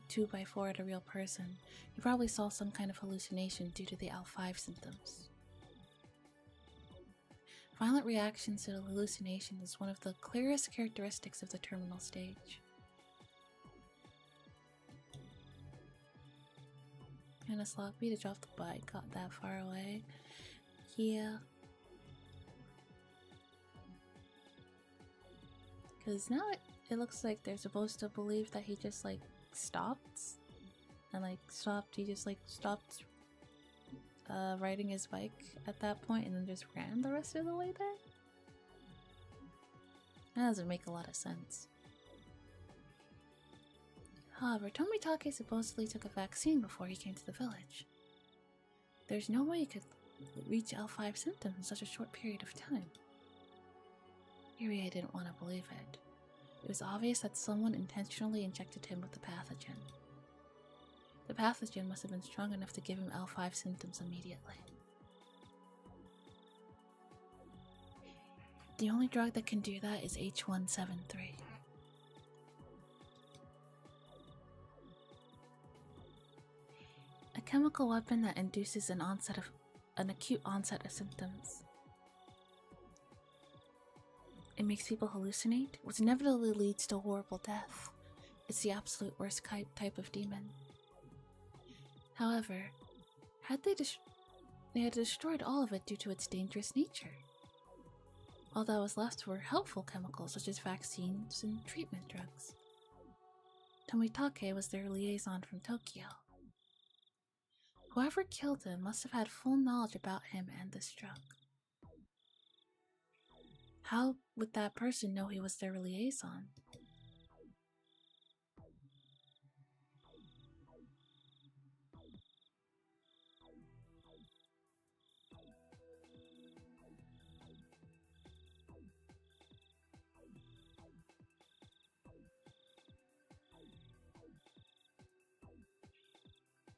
2x4 at a real person. He probably saw some kind of hallucination due to the L5 symptoms. Violent reactions to the hallucination is one of the clearest characteristics of the terminal stage. Kinda sloppy to drop the bike got that far away. Yeah. Because now it looks like they're supposed to believe that he just stopped. And he just stopped riding his bike at that point and then just ran the rest of the way there? That doesn't make a lot of sense. However, Tomitake supposedly took a vaccine before he came to the village. There's no way he could reach L5 symptoms in such a short period of time. Irie didn't want to believe it. It was obvious that someone intentionally injected him with the pathogen. The pathogen must have been strong enough to give him L5 symptoms immediately. The only drug that can do that is H173. A chemical weapon that induces an acute onset of symptoms. It makes people hallucinate, which inevitably leads to horrible death. It's the absolute worst type of demon. However, they had destroyed all of it due to its dangerous nature. All that was left were helpful chemicals such as vaccines and treatment drugs. Tomitake was their liaison from Tokyo. Whoever killed him must have had full knowledge about him and this drug. How would that person know he was their liaison?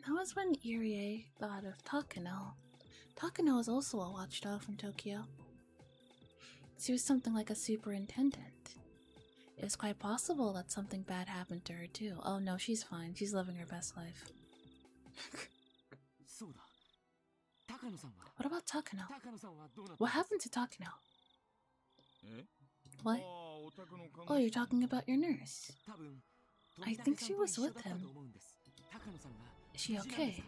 That was when Irie thought of Takano. Takano was also a watchdog from Tokyo. She was something like a superintendent. It was quite possible that something bad happened to her too. Oh no, she's fine. She's living her best life. What about Takano? What happened to Takano? What? Oh, you're talking about your nurse. I think she was with him. Is she okay?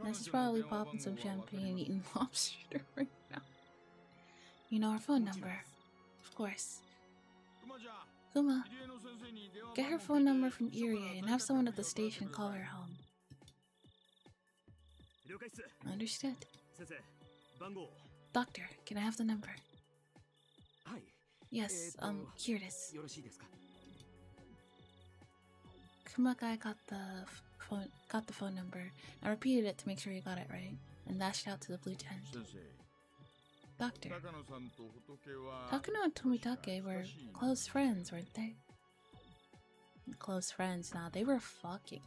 Ness is probably popping some champagne and eating lobster right now. You know her phone number. Of course. Kuma, get her phone number from Irie and have someone at the station call her home. Understood. Doctor, can I have the number? Yes, here it is. Kumagai got the phone number. I repeated it to make sure you got it right, and dashed out to the blue tent. Doctor, Takano and Tomitake were close friends, weren't they? Close friends now. They were fucking.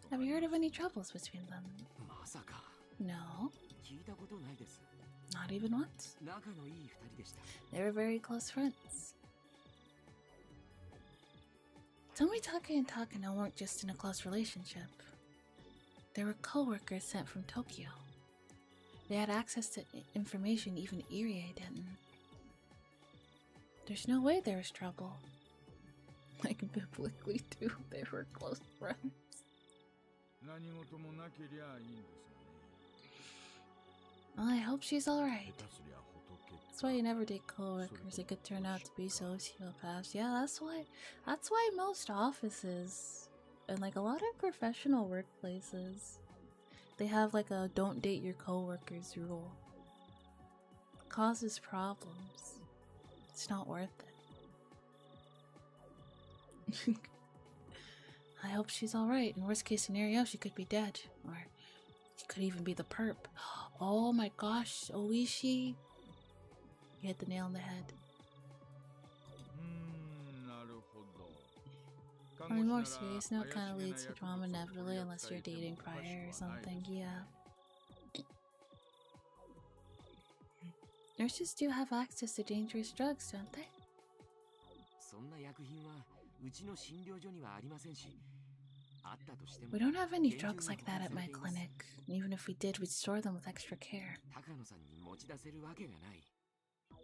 Have you heard of any troubles between them? No. Not even once. They were very close friends. Tomitake and Takano weren't just in a close relationship. They were co-workers sent from Tokyo. They had access to information even Irie didn't. There's no way there was trouble. Like, biblically too, they were close friends. Well, I hope she's alright. That's why you never date co-workers. They could turn out to be sociopaths. Yeah, that's why most offices and like a lot of professional workplaces, they have like a don't date your co-workers rule. It causes problems. It's not worth it. I hope she's alright. In worst case scenario, she could be dead. Or she could even be the perp. Oh my gosh, Oishi. You hit the nail on the head. On a more serious note, kind of leads to drama inevitably unless you're dating prior or something, yeah. Nurses do have access to dangerous drugs, don't they? We don't have any drugs like that at my clinic. Even if we did, we'd store them with extra care.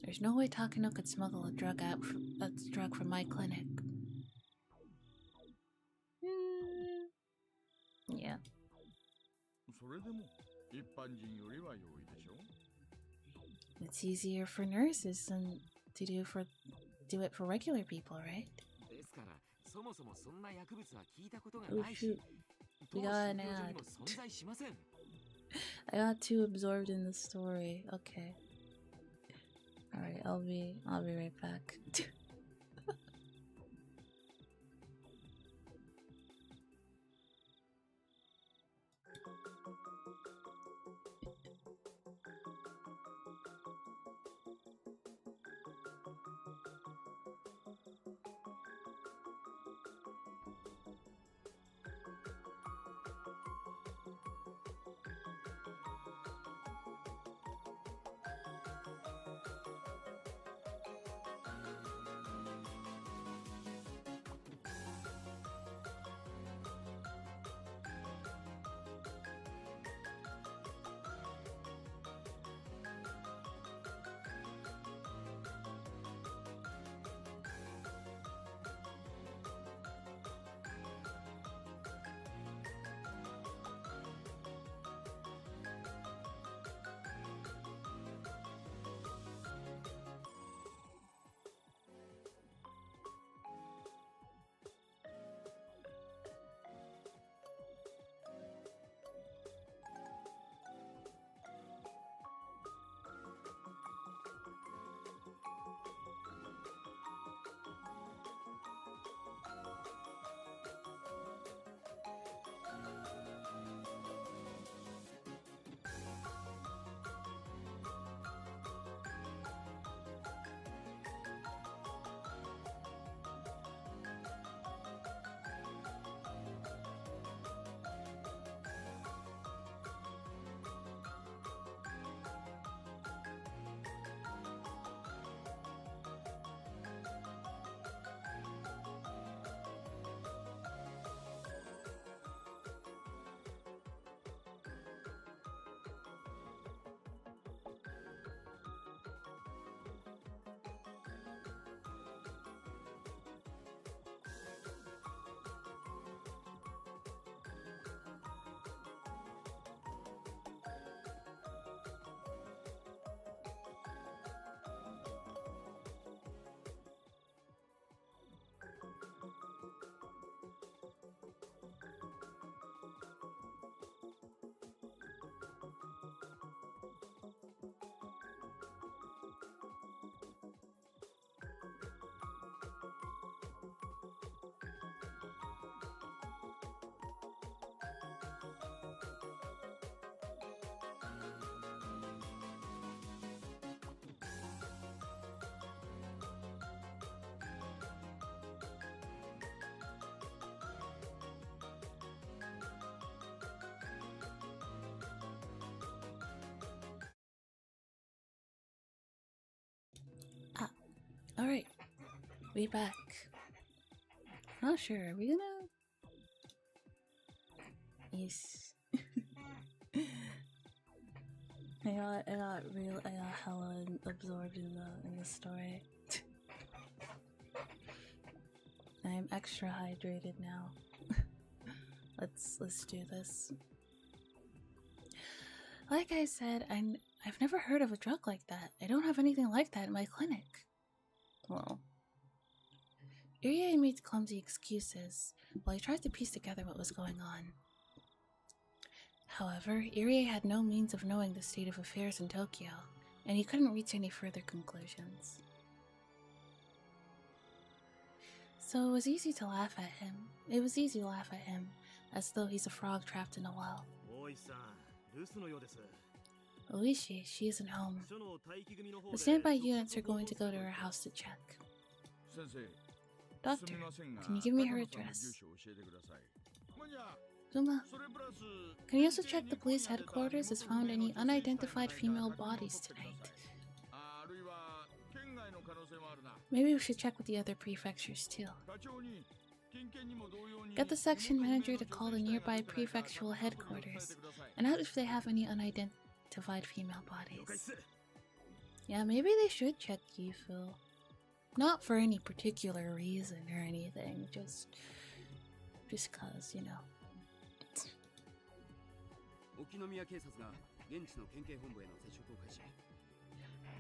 There's no way Takano could smuggle a drug from my clinic. Yeah. It's easier for nurses than to do it for regular people, right? Oh shoot. We got an ad. I got too absorbed in the story. Okay. Alright, I'll be right back. We back. Not sure. Are we gonna? Yes. I got hella absorbed in the story. I'm extra hydrated now. Let's do this. Like I said, I've never heard of a drug like that. I don't have anything like that in my clinic. Well, Irie made clumsy excuses while he tried to piece together what was going on. However, Irie had no means of knowing the state of affairs in Tokyo, and he couldn't reach any further conclusions. So it was easy to laugh at him. It was easy to laugh at him, as though he's a frog trapped in a well. Oishi, she isn't home. The standby units are going to go to her house to check. Doctor, can you give me her address? Zuma, can you also check the police headquarters has found any unidentified female bodies tonight? Maybe we should check with the other prefectures too. Get the section manager to call the nearby prefectural headquarters and ask if they have any unidentified female bodies. Yeah, maybe they should check Gifu. Not for any particular reason or anything, just cause, you know.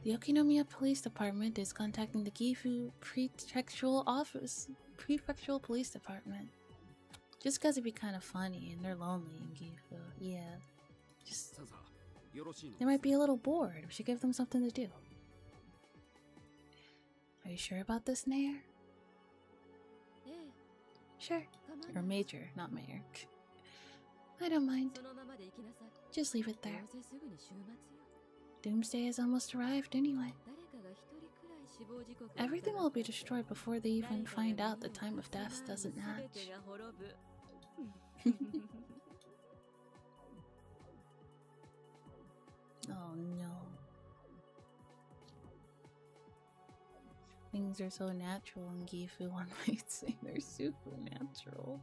The Okinomiya Police Department is contacting the Gifu Prefectural Police Department. Just cause it'd be kind of funny and they're lonely in Gifu. Yeah. Just... They might be a little bored. We should give them something to do. Are you sure about this, Mayor? Sure. Or Major, not Mayor. I don't mind. Just leave it there. Doomsday has almost arrived anyway. Everything will be destroyed before they even find out the time of death doesn't match. Oh no. Things are so natural in Gifu, one might say they're supernatural.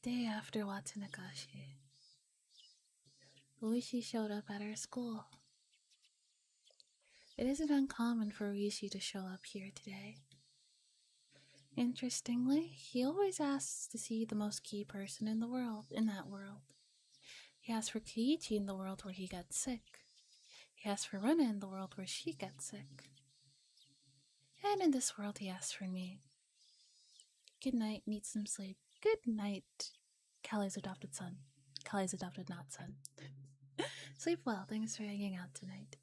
The day after Watsunagashi, Oishi showed up at our school. It isn't uncommon for Oishi to show up here today. Interestingly, he always asks to see the most key person in that world. He asks for Kiichi in the world where he got sick. He asks for Runa in the world where she got sick. And in this world he asks for me. Good night, need some sleep. Good night, Kallie's adopted son. Kallie's adopted not son. Sleep well, thanks for hanging out tonight.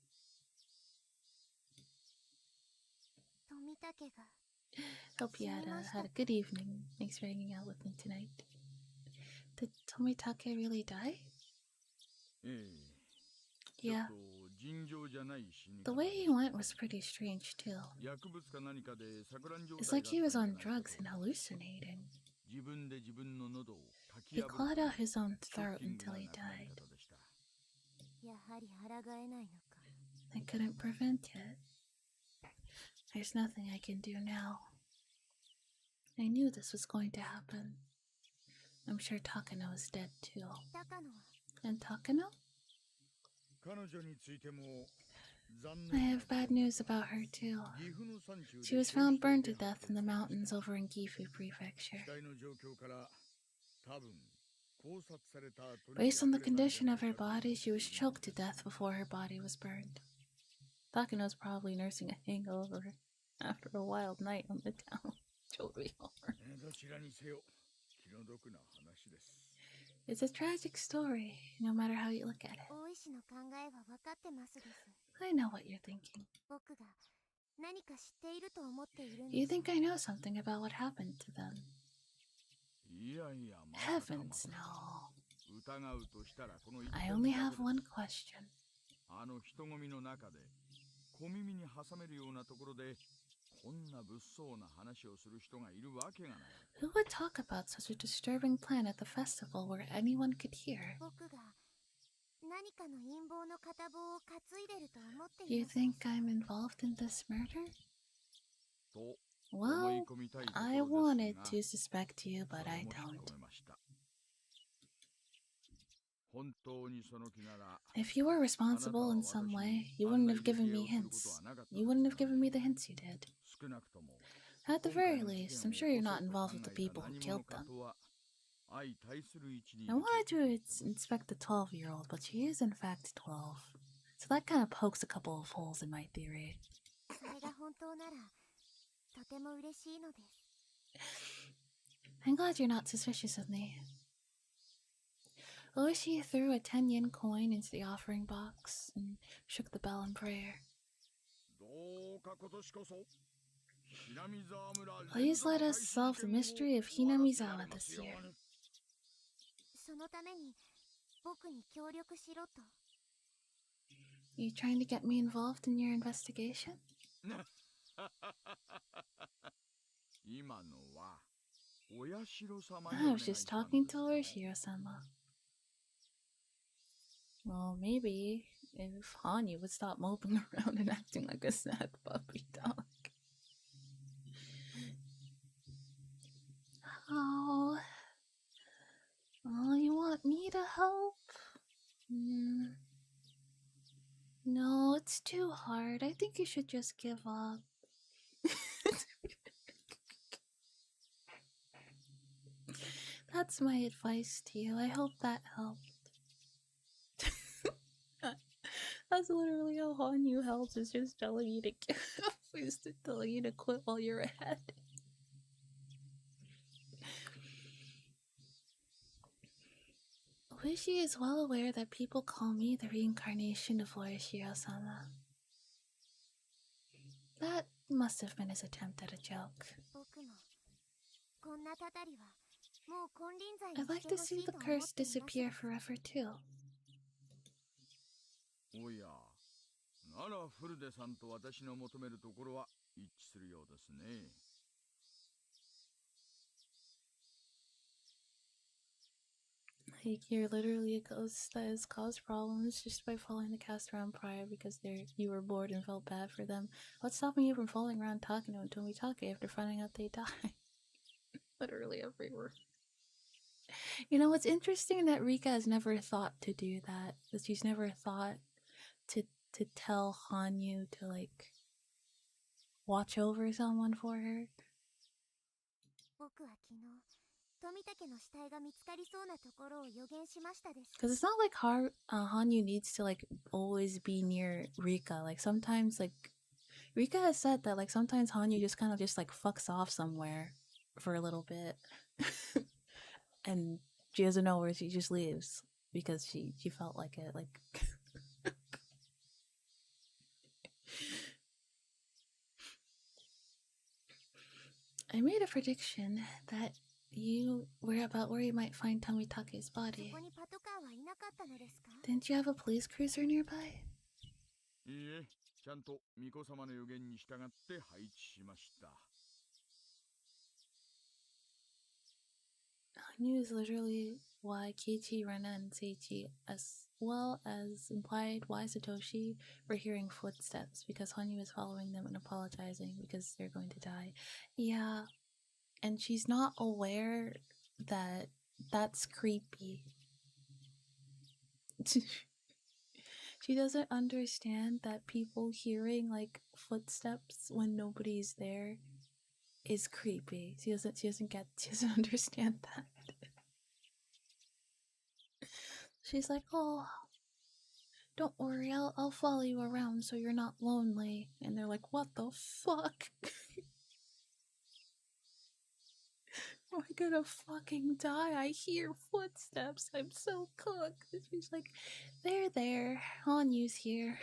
Hope you had a good evening. Thanks for hanging out with me tonight. Did Tomitake really die? Yeah. The way he went was pretty strange too. It's like he was on drugs and hallucinating. He clawed out his own throat until he died. I couldn't prevent it. There's nothing I can do now. I knew this was going to happen. I'm sure Takano is dead too. And Takano? I have bad news about her too. She was found burned to death in the mountains over in Gifu Prefecture. Based on the condition of her body, she was choked to death before her body was burned. Takano's probably nursing a hangover after a wild night on the town. It's a tragic story, no matter how you look at it. I know what you're thinking. You think I know something about what happened to them? Heavens, no. I only have one question. Who would talk about such a disturbing plan at the festival where anyone could hear? You think I'm involved in this murder? Well, I wanted to suspect you, but I don't. If you were responsible in some way, you wouldn't have given me hints. You wouldn't have given me the hints you did. At the very least, I'm sure you're not involved with the people who killed them. I wanted to inspect the 12-year-old, but she is in fact 12. So that kind of pokes a couple of holes in my theory. I'm glad you're not suspicious of me. Orochi threw a 10-yen coin into the offering box and shook the bell in prayer. Please let us solve the mystery of Hinamizawa this year. You trying to get me involved in your investigation? I was just talking to Orishiro-sama. Well, maybe if Hanyu would stop moping around and acting like a sad puppy dog. Oh, you want me to help? No, it's too hard. I think you should just give up. That's my advice to you. I hope that helped. That's literally how Hanyu helps, is just telling you to give up. Is telling you to quit while you're ahead. Wishi is well aware that people call me the reincarnation of Orishiro-sama. That must have been his attempt at a joke. I'd like to see the curse disappear forever too. Like, you're literally a ghost that has caused problems just by following the cast around prior because you were bored and felt bad for them. What's stopping you from following around talking to Tomitake after finding out they died? Literally everywhere. You know, what's interesting that Rika has never thought to do that. That she's never thought to tell Hanyu to, like, watch over someone for her. Because it's not like Hanyu needs to, like, always be near Rika. Like, sometimes, like, Rika has said that, like, sometimes Hanyu just kind of just, like, fucks off somewhere for a little bit. And she doesn't know where she just leaves because she felt like it, like... I made a prediction that you were about where you might find Tomitake's body. Didn't you have a police cruiser nearby? Hanyu is literally why Keiichi, Rena, and Seiichi, as well as implied why Satoshi, were hearing footsteps, because Hanyu is following them and apologizing because they're going to die. Yeah, and she's not aware that that's creepy. She doesn't understand that people hearing, like, footsteps when nobody's there is creepy. She doesn't understand that. She's like, oh, don't worry, I'll follow you around so you're not lonely. And they're like, what the fuck? Am I gonna fucking die? I hear footsteps. I'm so cooked. And she's like, they're there. Hanyu's here.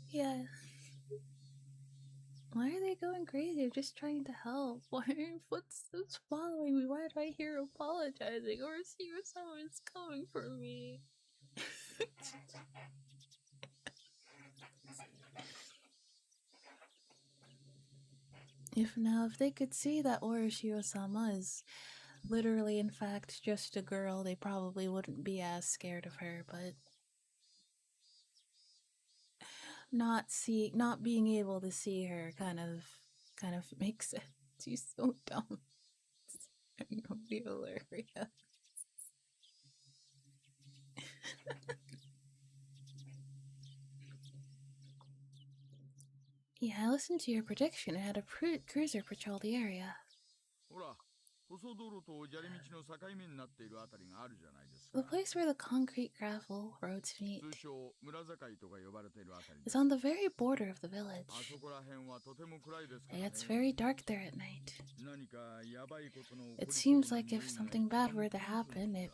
Yeah. Why are they going crazy? I'm just trying to help. Why are your footsteps following me? Why do I hear apologizing? Or see if someone's coming for me? If they could see that Orishio-sama is literally, in fact, just a girl, they probably wouldn't be as scared of her, but not being able to see her kind of makes sense. She's so dumb. It's gonna be hilarious. Yeah, I listened to your prediction. It had a cruiser patrol the area. The place where the concrete gravel roads meet is on the very border of the village. It gets very dark there at night. It seems like if something bad were to happen, it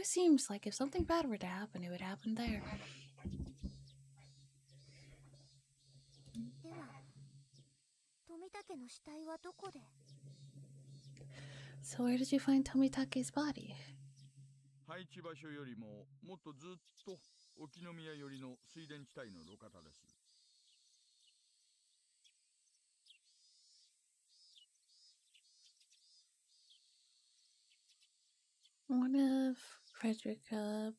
seems like if something bad were to happen, it would happen there. So where did you find Tomitake's body? One of Frederica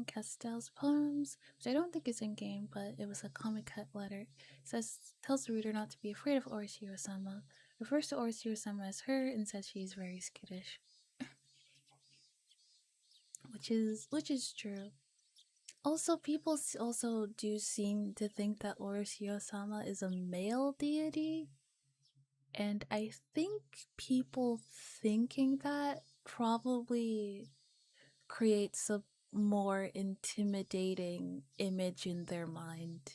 Castell's poems, which I don't think is in game, but it was a comic cut letter, tells the reader not to be afraid of Orishio-sama, refers to Orishio-sama as her, and says she's very skittish. which is true. Also, people also do seem to think that Orishio-sama is a male deity, and I think people thinking that probably creates a more intimidating image in their mind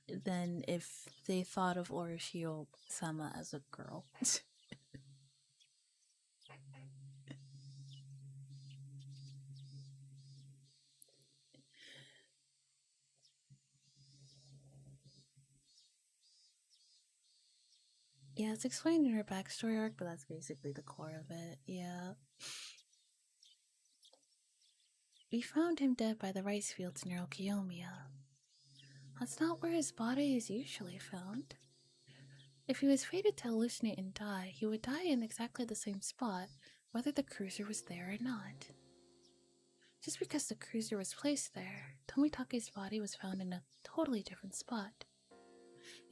than if they thought of Orishio-sama as a girl. Yeah, it's explained in her backstory arc, but that's basically the core of it, yeah. We found him dead by the rice fields near Okiyomiya. That's not where his body is usually found. If he was fated to hallucinate and die, he would die in exactly the same spot, whether the cruiser was there or not. Just because the cruiser was placed there, Tomitake's body was found in a totally different spot.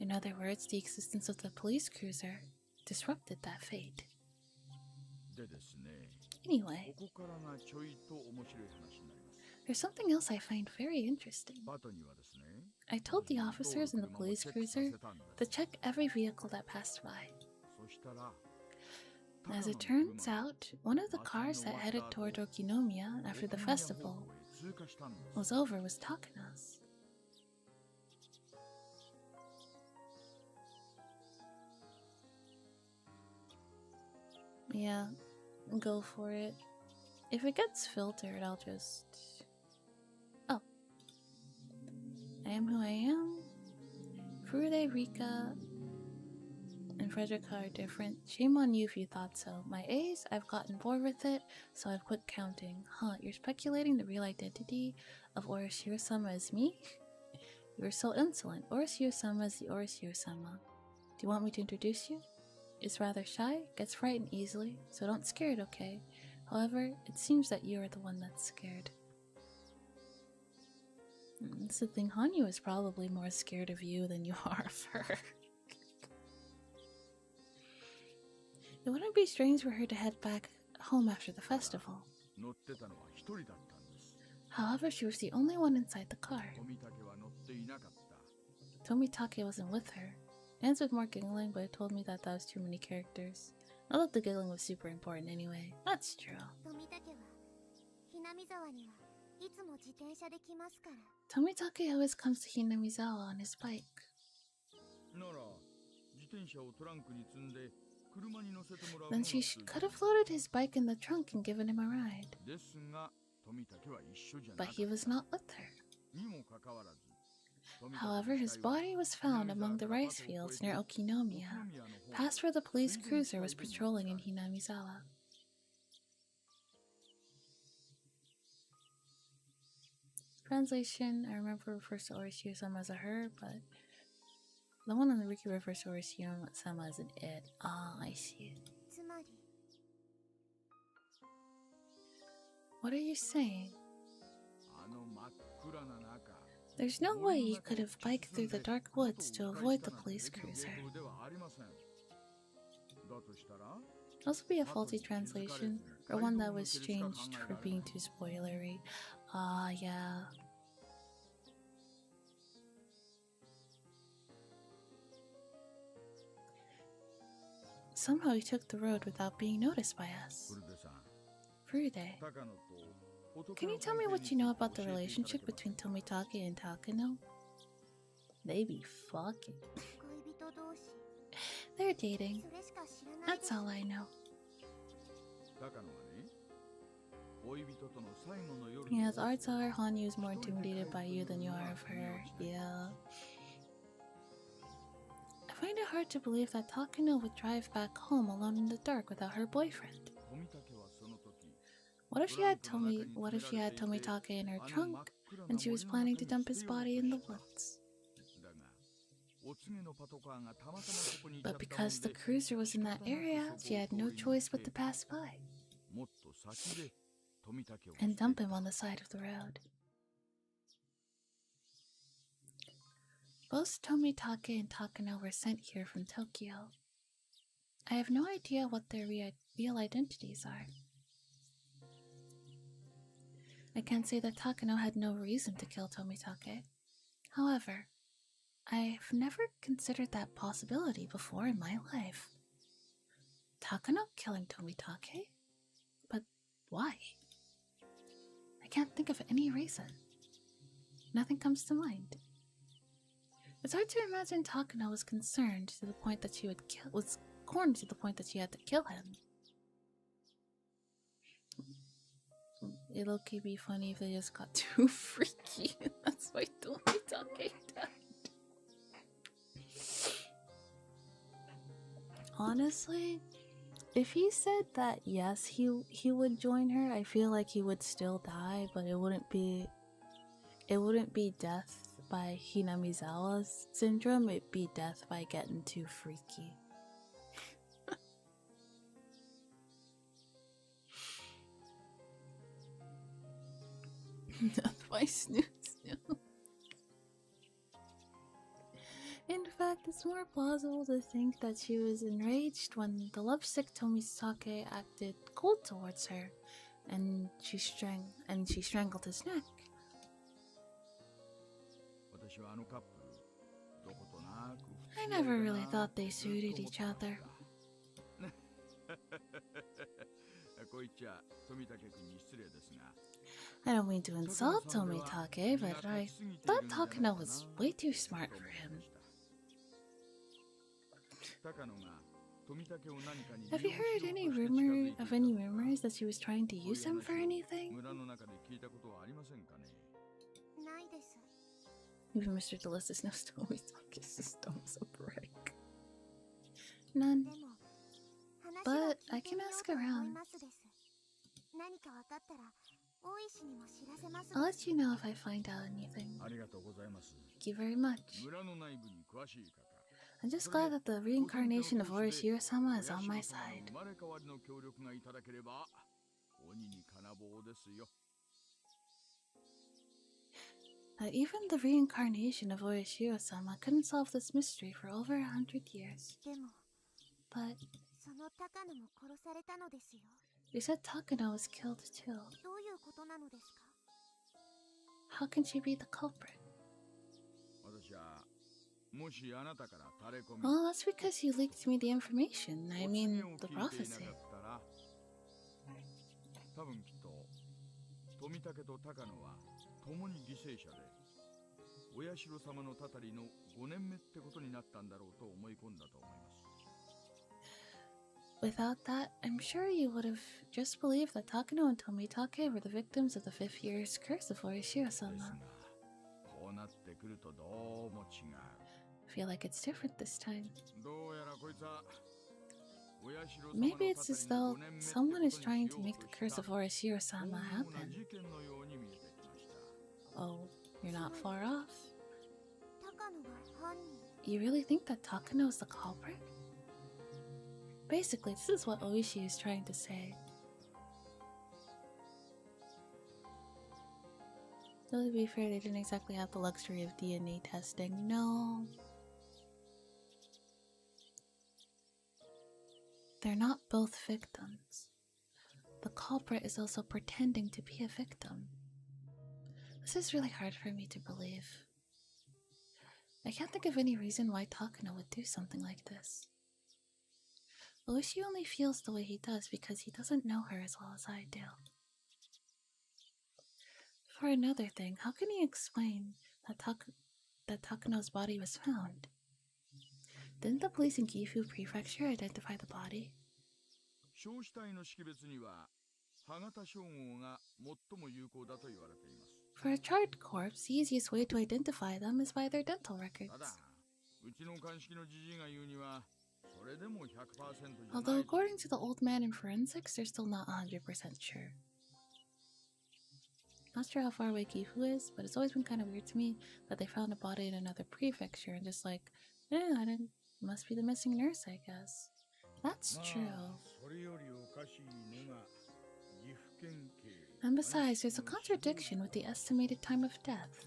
In other words, the existence of the police cruiser disrupted that fate. Anyway, there's something else I find very interesting. I told the officers in the police cruiser to check every vehicle that passed by. As it turns out, one of the cars that headed toward Okinomiya after the festival was over was Takanos. Yeah, go for it. If it gets filtered, I'll just... Oh. I am who I am. Furude, Rika, and Frederica are different. Shame on you if you thought so. My A's, I've gotten bored with it, so I've quit counting. Huh, you're speculating the real identity of Orishio-sama is me? You are so insolent. Orishio-sama is the Orishio-sama. Do you want me to introduce you? Is rather shy, gets frightened easily, so don't scare it, okay? However, it seems that you are the one that's scared. That's the thing, Hanyu is probably more scared of you than you are of her. It wouldn't be strange for her to head back home after the festival. However, she was the only one inside the car. Tomitake wasn't with her. It ends with more giggling, but it told me that was too many characters. Not that the giggling was super important anyway. That's true. Tomitake always comes to Hinamizawa on his bike. Then she could have loaded his bike in the trunk and given him a ride. But he was not with her. However, his body was found among the rice fields near Okinomiya, past where the police cruiser was patrolling in Hinamizawa. Translation, I remember refers to Orishio-sama as a her, but the one on the wiki refers to Orishio-sama as an it. Ah, I see. What are you saying? There's no way you could have biked through the dark woods to avoid the police cruiser. Also be a faulty translation, or one that was changed for being too spoilery. Ah, yeah. Somehow he took the road without being noticed by us. Furude, can you tell me what you know about the relationship between Tomitake and Takano? They be fucking. They're dating. That's all I know. Yeah, the odds are Hanyu is more intimidated by you than you are of her. Yeah. I find it hard to believe that Takano would drive back home alone in the dark without her boyfriend. What if she had Tomitake in her trunk and she was planning to dump his body in the woods? But because the cruiser was in that area, she had no choice but to pass by and dump him on the side of the road. Both Tomitake and Takano were sent here from Tokyo. I have no idea what their real identities are. I can't say that Takano had no reason to kill Tomitake. However, I've never considered that possibility before in my life. Takano killing Tomitake? But why? I can't think of any reason. Nothing comes to mind. It's hard to imagine Takano was concerned to the point that she had to kill him. It'll be funny if they just got too freaky. That's why Tomitake died. Honestly, if he said that yes, he would join her, I feel like he would still die, but it wouldn't be death by Hinamizawa's syndrome, it'd be death by getting too freaky. Death by snooze. In fact, it's more plausible to think that she was enraged when the lovesick Tomisake acted cold towards her, and she strangled his neck. I never really thought they suited each other. I don't mean to insult Tomitake, but I thought Takano was way too smart for him. Have you heard any rumors that she was trying to use him for anything? Even Mr. Delicious knows Tomitake's system's a brick. None. But I can ask around. I'll let you know if I find out anything. Thank you very much. I'm just glad that the reincarnation of Orishiro-sama is on my side. Even the reincarnation of Orishiro-sama couldn't solve this mystery for over 100 years. But you said Takano was killed too. How can she be the culprit? Well, that's because you leaked me the information. I mean, the prophecy. Without that, I'm sure you would have just believed that Takano and Tomitake were the victims of the 5th year's curse of Orishiro-sama. I feel like it's different this time. Maybe it's as though someone is trying to make the curse of Orishiro-sama happen. Oh, you're not far off. You really think that Takano is the culprit? Basically, this is what Oishi is trying to say. Though to be fair, they didn't exactly have the luxury of DNA testing. No. They're not both victims. The culprit is also pretending to be a victim. This is really hard for me to believe. I can't think of any reason why Takano would do something like this. Oishi only feels the way he does because he doesn't know her as well as I do. For another thing, how can he explain that Takano's body was found? Didn't the police in Gifu Prefecture identify the body? For a charred corpse, the easiest way to identify them is by their dental records. Although according to the old man in forensics, they're still not 100% sure. Not sure how far away Gifu is, but it's always been kind of weird to me that they found a body in another prefecture and just like, must be the missing nurse, I guess. That's true. And besides, there's a contradiction with the estimated time of death.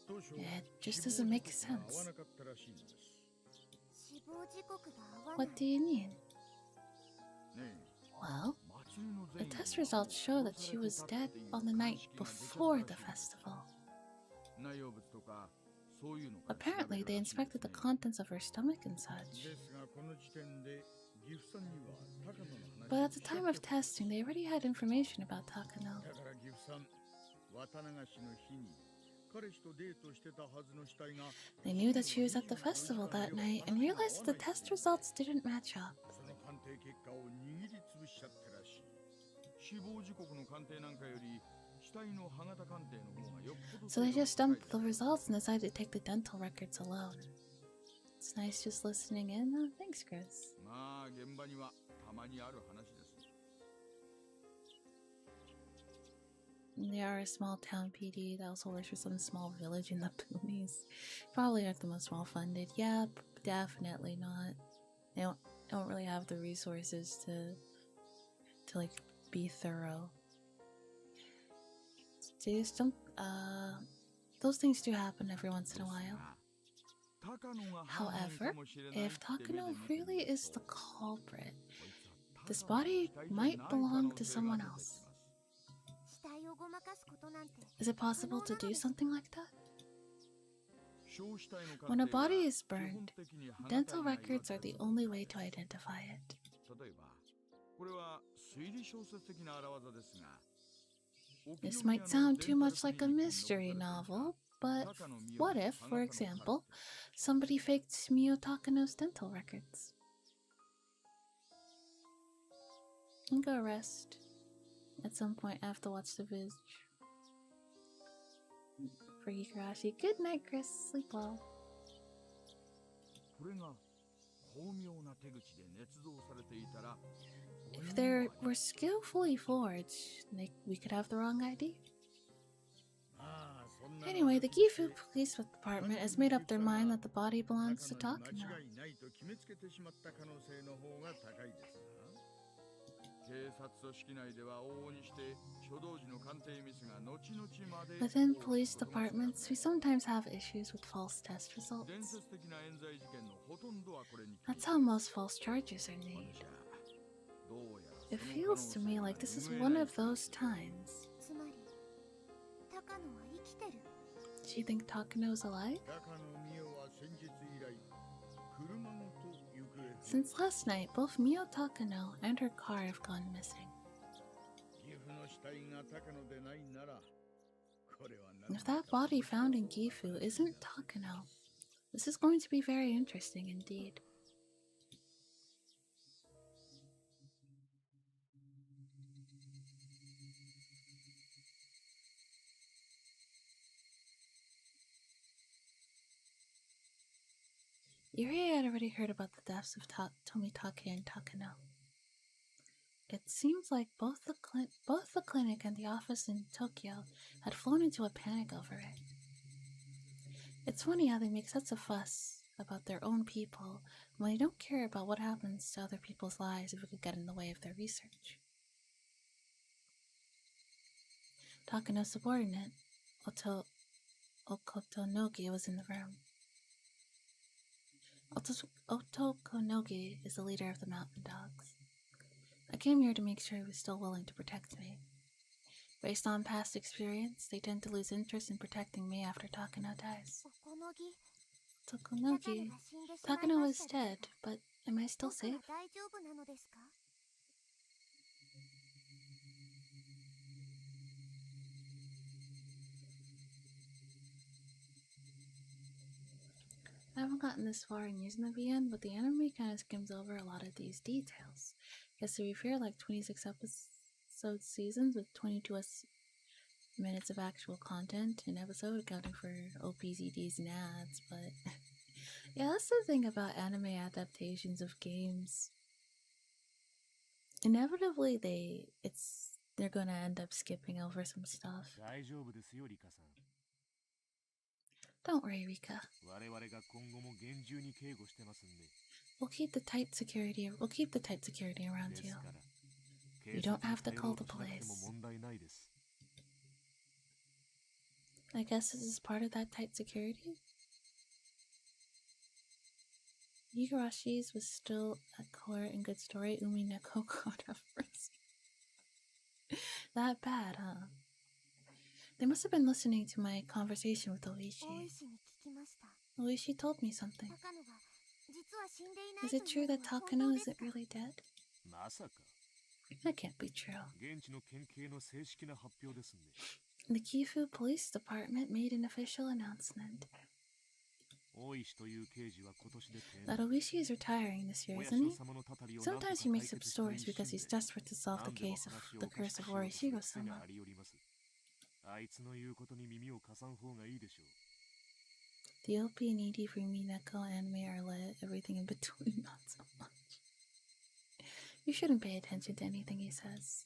It just doesn't make sense. What do you mean? Well, the test results show that she was dead on the night before the festival. Apparently, they inspected the contents of her stomach and such. But at the time of testing, they already had information about Takano. They knew that she was at the festival that night and realized that the test results didn't match up. So they just dumped the results and decided to take the dental records alone. It's nice just listening in. Oh, thanks, Chris. They are a small town PD that also works for some small village in the boonies. Probably aren't the most well funded. Yeah, definitely not. They don't really have the resources to like be thorough. They just don't, those things do happen every once in a while. However, if Takano really is the culprit, this body might belong to someone else. Is it possible to do something like that? When a body is burned, dental records are the only way to identify it. This might sound too much like a mystery novel, but what if, for example, somebody faked Mio Takano's dental records? And go rest. At some point, I have to watch the Viz. For Higurashi. Good night, Chris. Sleep well. If they were skillfully forged, we could have the wrong ID. Anyway, the Gifu Police Department has made up their mind that the body belongs to Takano. Within police departments, we sometimes have issues with false test results. That's how most false charges are made. It feels to me like this is one of those times. Do you think Takano's alive? Since last night, both Mio Takano and her car have gone missing. If that body found in Gifu isn't Takano, this is going to be very interesting indeed. Yuri had already heard about the deaths of Tomitake and Takano. it seems like both the clinic and the office in Tokyo had flown into a panic over it. It's funny how they make such a fuss about their own people when they don't care about what happens to other people's lives if it could get in the way of their research. Takano's subordinate, Okotonogi, was in the room. Otokonogi is the leader of the mountain dogs. I came here to make sure he was still willing to protect me. Based on past experience, they tend to lose interest in protecting me after Takano dies. Tokonogi. Takano is dead, but am I still safe? I haven't gotten this far in Yuzumabi yet, but the anime kind of skims over a lot of these details. Because to be fair, like 26 episode seasons with 22 minutes of actual content an episode, accounting for OPZDs and ads, but yeah, that's the thing about anime adaptations of games. Inevitably, they're gonna end up skipping over some stuff. Don't worry, Rika. We'll keep the tight security around you. You don't have to call the police. I guess this is part of that tight security? Higurashi's was still at court in good story. Umineko, God have mercy. That bad, huh? They must have been listening to my conversation with Oishi. Oishi told me something. Is it true that Takano isn't really dead? That can't be true. The Kifu Police Department made an official announcement that Oishi is retiring this year, isn't he? Sometimes he makes up stories because he's desperate to solve the case of the curse of Orishiro-sama. The OP and ED for Minako anime are lit, everything in between not so much. You shouldn't pay attention to anything he says.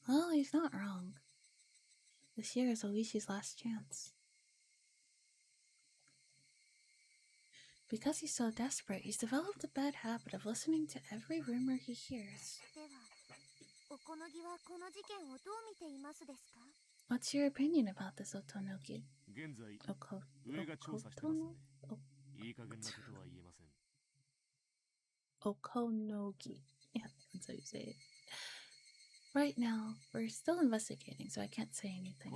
Well, he's not wrong. This year is Oishi's last chance. Because he's so desperate, he's developed a bad habit of listening to every rumor he hears. What's your opinion about this, Otonogi? Okonogi. Yeah, that's how you say it. Right now, we're still investigating, so I can't say anything.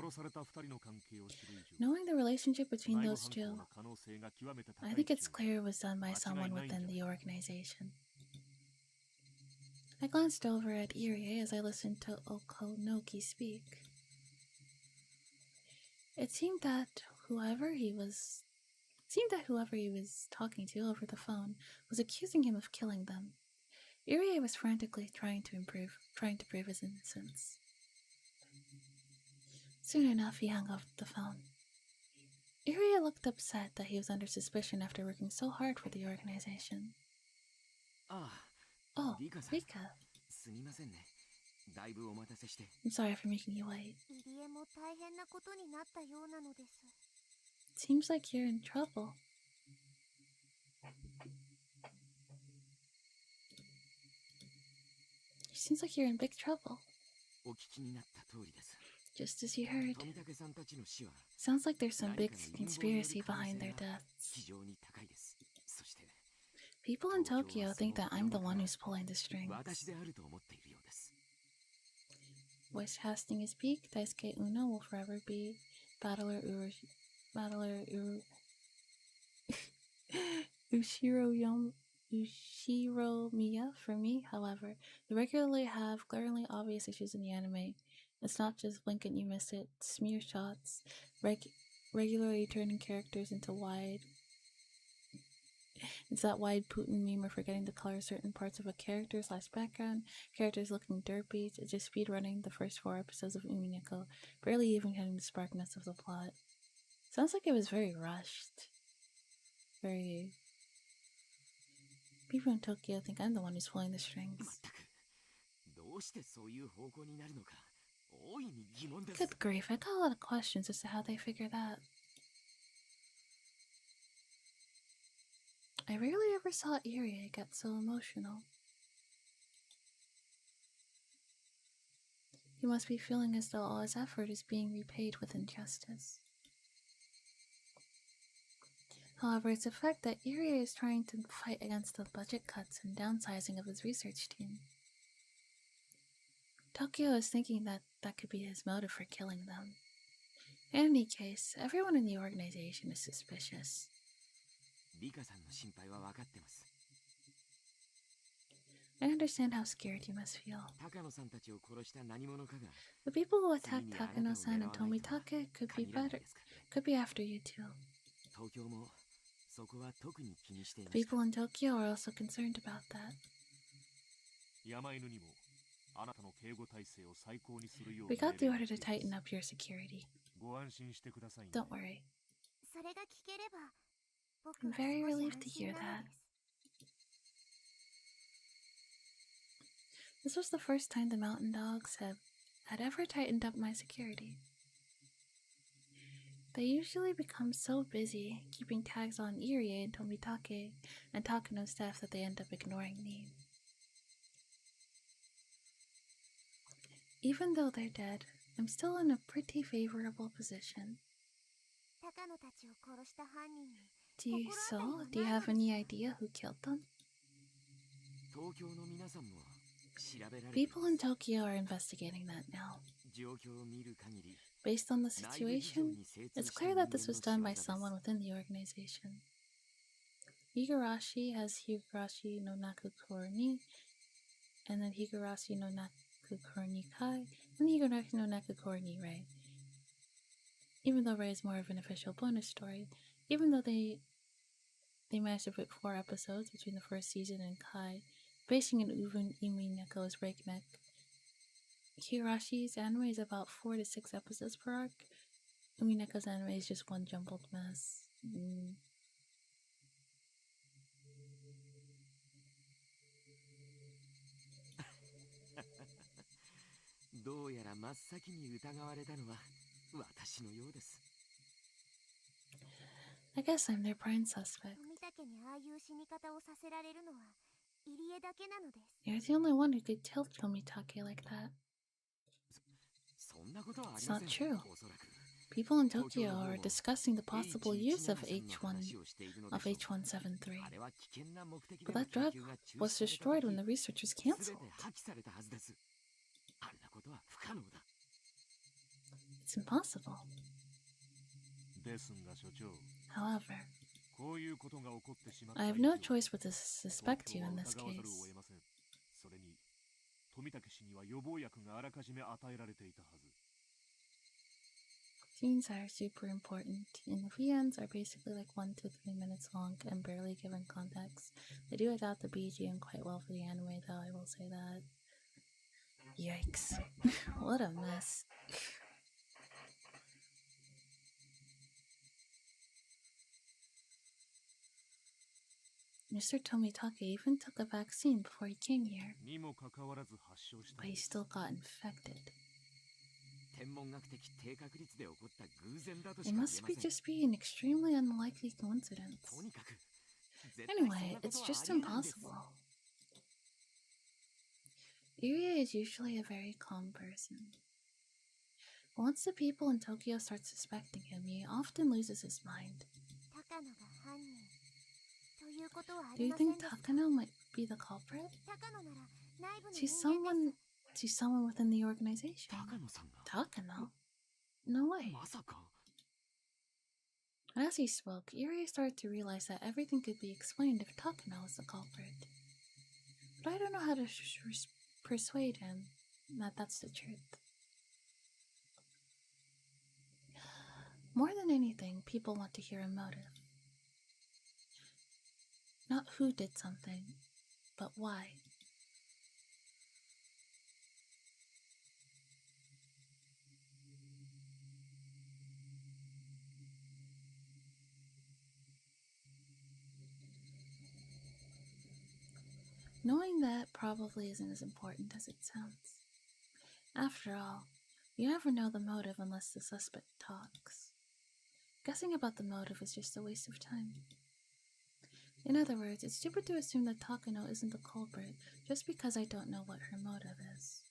Knowing the relationship between those two, I think it's clear it was done by someone within the organization. I glanced over at Irie as I listened to Okonogi speak. It seemed that whoever he was talking to over the phone was accusing him of killing them. Irie was frantically trying to prove his innocence. Soon enough, he hung up the phone. Irie looked upset that he was under suspicion after working so hard for the organization. Oh, Rika. I'm sorry for making you wait. Seems like you're in trouble. Seems like you're in big trouble. Just as you heard. Sounds like there's some big conspiracy behind their deaths. People in Tokyo think that I'm the one who's pulling the strings. Voice casting is peak. Daisuke Uno will forever be Battler Ushiro Miya for me. However, they regularly have glaringly obvious issues in the anime. It's not just blink and you miss it, smear shots, regularly turning characters into wide. It's that wide Putin meme of forgetting to color certain parts of a character/background, characters looking derpy, just speedrunning the first 4 episodes of Umineko, barely even getting the sparkness of the plot. Sounds like it was very rushed. People in Tokyo think I'm the one who's pulling the strings. Good grief, I got a lot of questions as to how they figure that. I rarely ever saw Irie get so emotional. He must be feeling as though all his effort is being repaid with injustice. However, it's a fact that Irie is trying to fight against the budget cuts and downsizing of his research team. Tokyo is thinking that that could be his motive for killing them. In any case, everyone in the organization is suspicious. I understand how scared you must feel. The people who attacked Takano-san and Tomitake could be after you too. The people in Tokyo are also concerned about that. We got the order to tighten up your security. Don't worry. I'm very relieved to hear that. This was the first time the mountain dogs had ever tightened up my security. They usually become so busy keeping tags on Irie and Tomitake and Takano's staff that they end up ignoring me. Even though they're dead, I'm still in a pretty favorable position. Do you have any idea who killed them? People in Tokyo are investigating that now. Based on the situation, it's clear that this was done by someone within the organization. Higurashi has Higurashi no Nukkunuku ni, and then Higurashi no Nukkunuku ni kai, and Higurashi no Nukkunuku ni rei. Even though Rei is more of an official bonus story, even though they managed to put 4 episodes between the first season and Kai, basing in Umineko's breakneck. Higurashi's anime is about 4 to 6 episodes per arc. Umineko's anime is just one jumbled mess. I guess I'm their prime suspect. You're the only one who could kill Tomitake like that. It's not true. People in Tokyo are discussing the possible use of H173. But that drug was destroyed when the research was cancelled. It's impossible. However, I have no choice but to suspect you in this case. Scenes are super important, and the VNs are basically like 1 to 3 minutes long and barely given context. They do adapt the BGM quite well for the anime, though, I will say that. Yikes. What a mess. Mr. Tomitake even took a vaccine before he came here, but he still got infected. It must just be an extremely unlikely coincidence. Anyway, it's just impossible. Irie is usually a very calm person. But once the people in Tokyo start suspecting him, he often loses his mind. Do you think Takano might be the culprit? She's someone within the organization. Takano? No way. And as he spoke, Irie started to realize that everything could be explained if Takano was the culprit. But I don't know how to persuade him that that's the truth. More than anything, people want to hear a motive. Not who did something, but why. Knowing that probably isn't as important as it sounds. After all, you never know the motive unless the suspect talks. Guessing about the motive is just a waste of time. In other words, it's stupid to assume that Takano isn't the culprit just because I don't know what her motive is.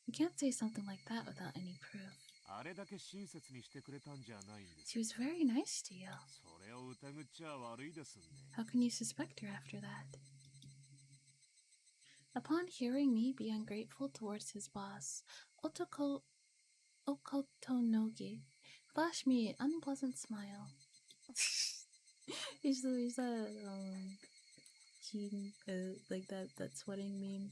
You can't say something like that without any proof. She was very nice to you. How can you suspect her after that? Upon hearing me be ungrateful towards his boss, Okotonogi flashed me an unpleasant smile. He's that like that sweating meme.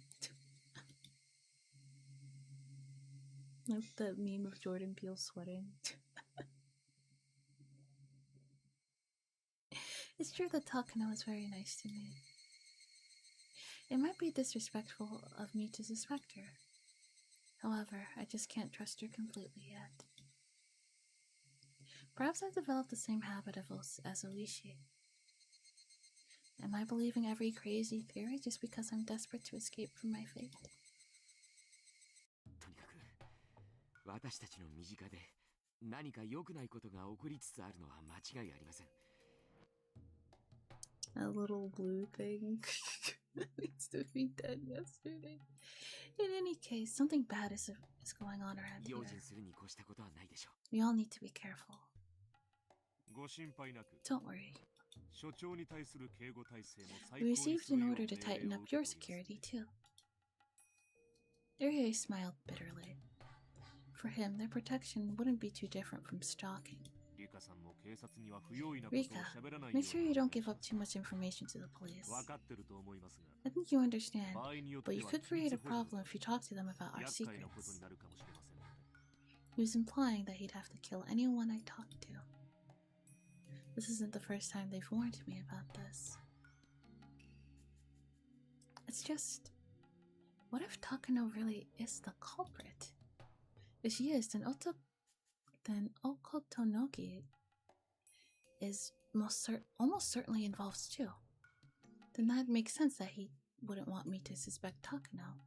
Like that meme of Jordan Peele sweating. It's true that Takano was very nice to me. It might be disrespectful of me to suspect her. However, I just can't trust her completely yet. Perhaps I've developed the same habit as Oishi. Am I believing every crazy theory just because I'm desperate to escape from my fate? A little blue thing needs to be done yesterday. In any case, something bad is going on around here. We all need to be careful. Don't worry. We received an order to tighten up your security too. Irie smiled bitterly. For him, their protection wouldn't be too different from stalking. Rika, make sure you don't give up too much information to the police. I think you understand, but you could create a problem if you talk to them about our secrets. He was implying that he'd have to kill anyone I talked to. This isn't the first time they've warned me about this. It's just, what if Takano really is the culprit? If she is, then Okotonogi is almost certainly involved too. Then that makes sense that he wouldn't want me to suspect Takano.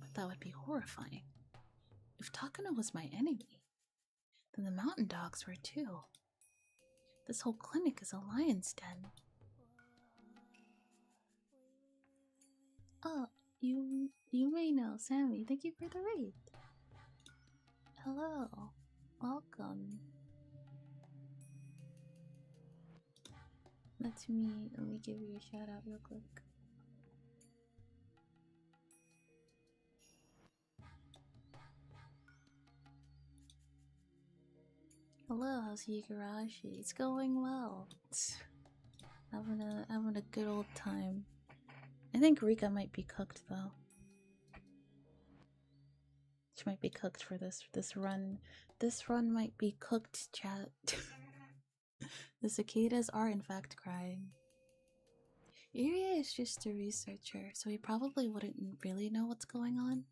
But that would be horrifying. If Takano was my enemy, then the mountain dogs were too. This whole clinic is a lion's den. Oh, you may know Sammy. Thank you for the raid. Hello. Welcome. Let me give you a shout out real quick. Hello, how's Higurashi? It's going well. Having a good old time. I think Rika might be cooked though. She might be cooked for this run. This run might be cooked, chat. The cicadas are in fact crying. Irie is just a researcher, so he probably wouldn't really know what's going on.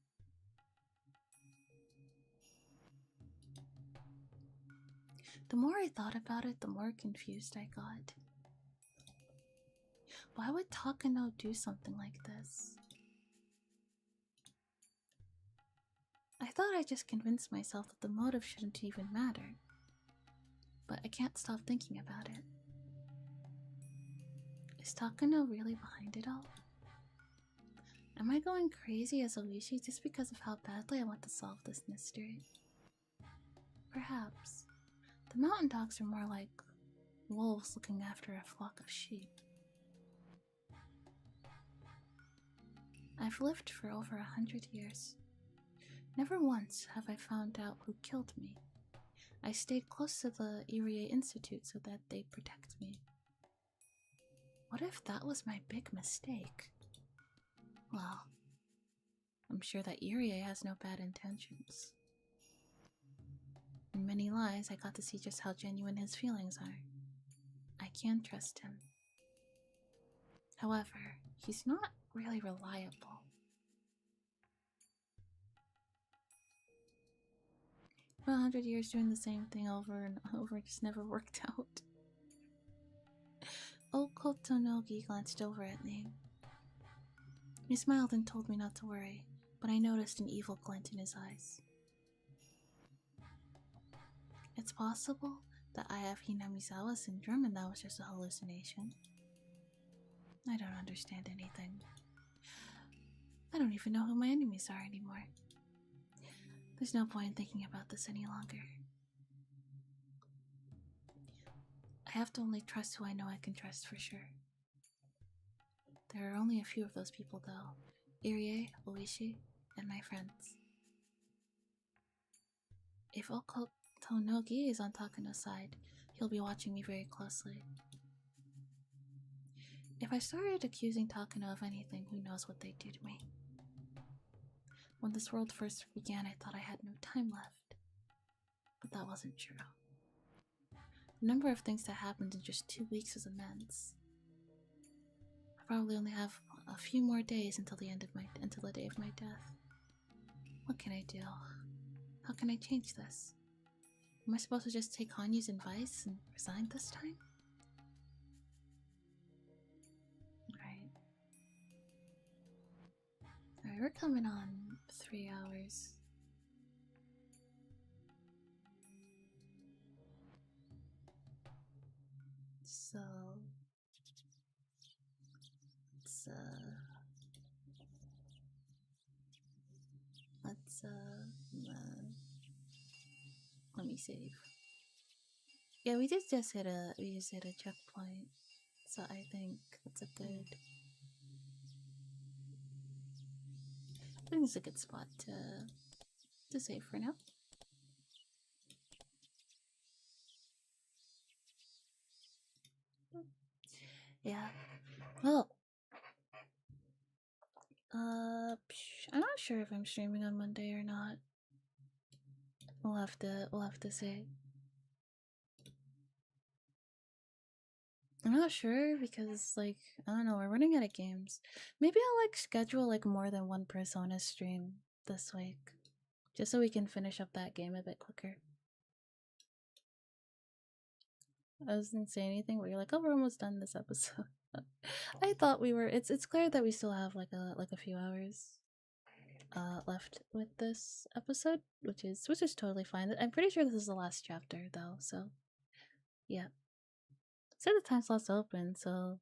The more I thought about it, the more confused I got. Why would Takano do something like this? I thought I just convinced myself that the motive shouldn't even matter. But I can't stop thinking about it. Is Takano really behind it all? Am I going crazy as Oishi just because of how badly I want to solve this mystery? Perhaps. The mountain dogs are more like wolves looking after a flock of sheep. I've lived for over 100 years. Never once have I found out who killed me. I stayed close to the Irie Institute so that they'd protect me. What if that was my big mistake? Well, I'm sure that Irie has no bad intentions. In many lies, I got to see just how genuine his feelings are. I can trust him. However, he's not really reliable. spent 100 years doing the same thing over and over, it just never worked out. Old Kotonogi glanced over at me. He smiled and told me not to worry, but I noticed an evil glint in his eyes. It's possible that I have Hinamizawa syndrome and that was just a hallucination. I don't understand anything. I don't even know who my enemies are anymore. There's no point in thinking about this any longer. I have to only trust who I know I can trust for sure. There are only a few of those people though. Irie, Oishi, and my friends. If Okotonogi is on Takano's side, he'll be watching me very closely. If I started accusing Takano of anything, who knows what they'd do to me. When this world first began, I thought I had no time left. But that wasn't true. The number of things that happened in just 2 weeks was immense. I probably only have a few more days until the day of my death. What can I do? How can I change this? Am I supposed to just take Hanyu's advice and resign this time? Alright, we're coming on 3 hours. So let's let me save. Yeah, we just hit a checkpoint, so I think that's a good. I think it's a good spot to save for now. Yeah. Well, I'm not sure if I'm streaming on Monday or not. We'll have to see. I'm not sure because, like, I don't know, we're running out of games. Maybe I'll, like, schedule, like, more than one Persona stream this week. Just so we can finish up that game a bit quicker. I wasn't saying anything, but you're like, oh, we're almost done this episode. I thought we were. It's clear that we still have, like, a few hours left with this episode, which is totally fine. I'm pretty sure this is the last chapter, though, so yeah. So the time slot's open, so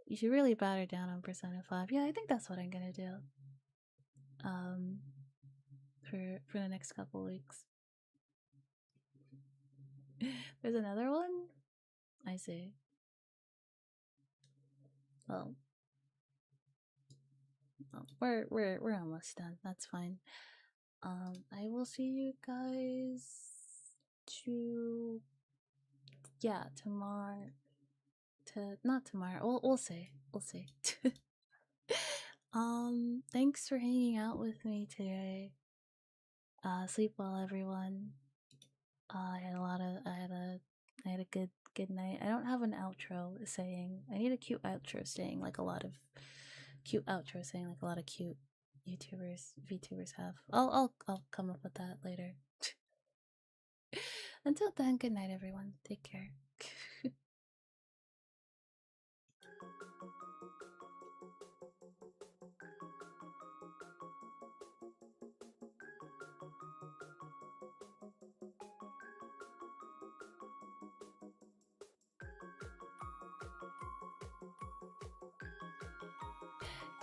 you should really batter down on Persona 5. Yeah, I think that's what I'm gonna do. For the next couple weeks. There's another one? I see. Well, we're almost done. That's fine. I will see you guys tomorrow. Not tomorrow. We'll see. Thanks for hanging out with me today. Sleep well, everyone. I had a good night. I don't have an outro saying. I need a cute outro saying like a lot of cute YouTubers, VTubers have. I'll come up with that later. Until then, good night, everyone. Take care.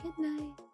Good night.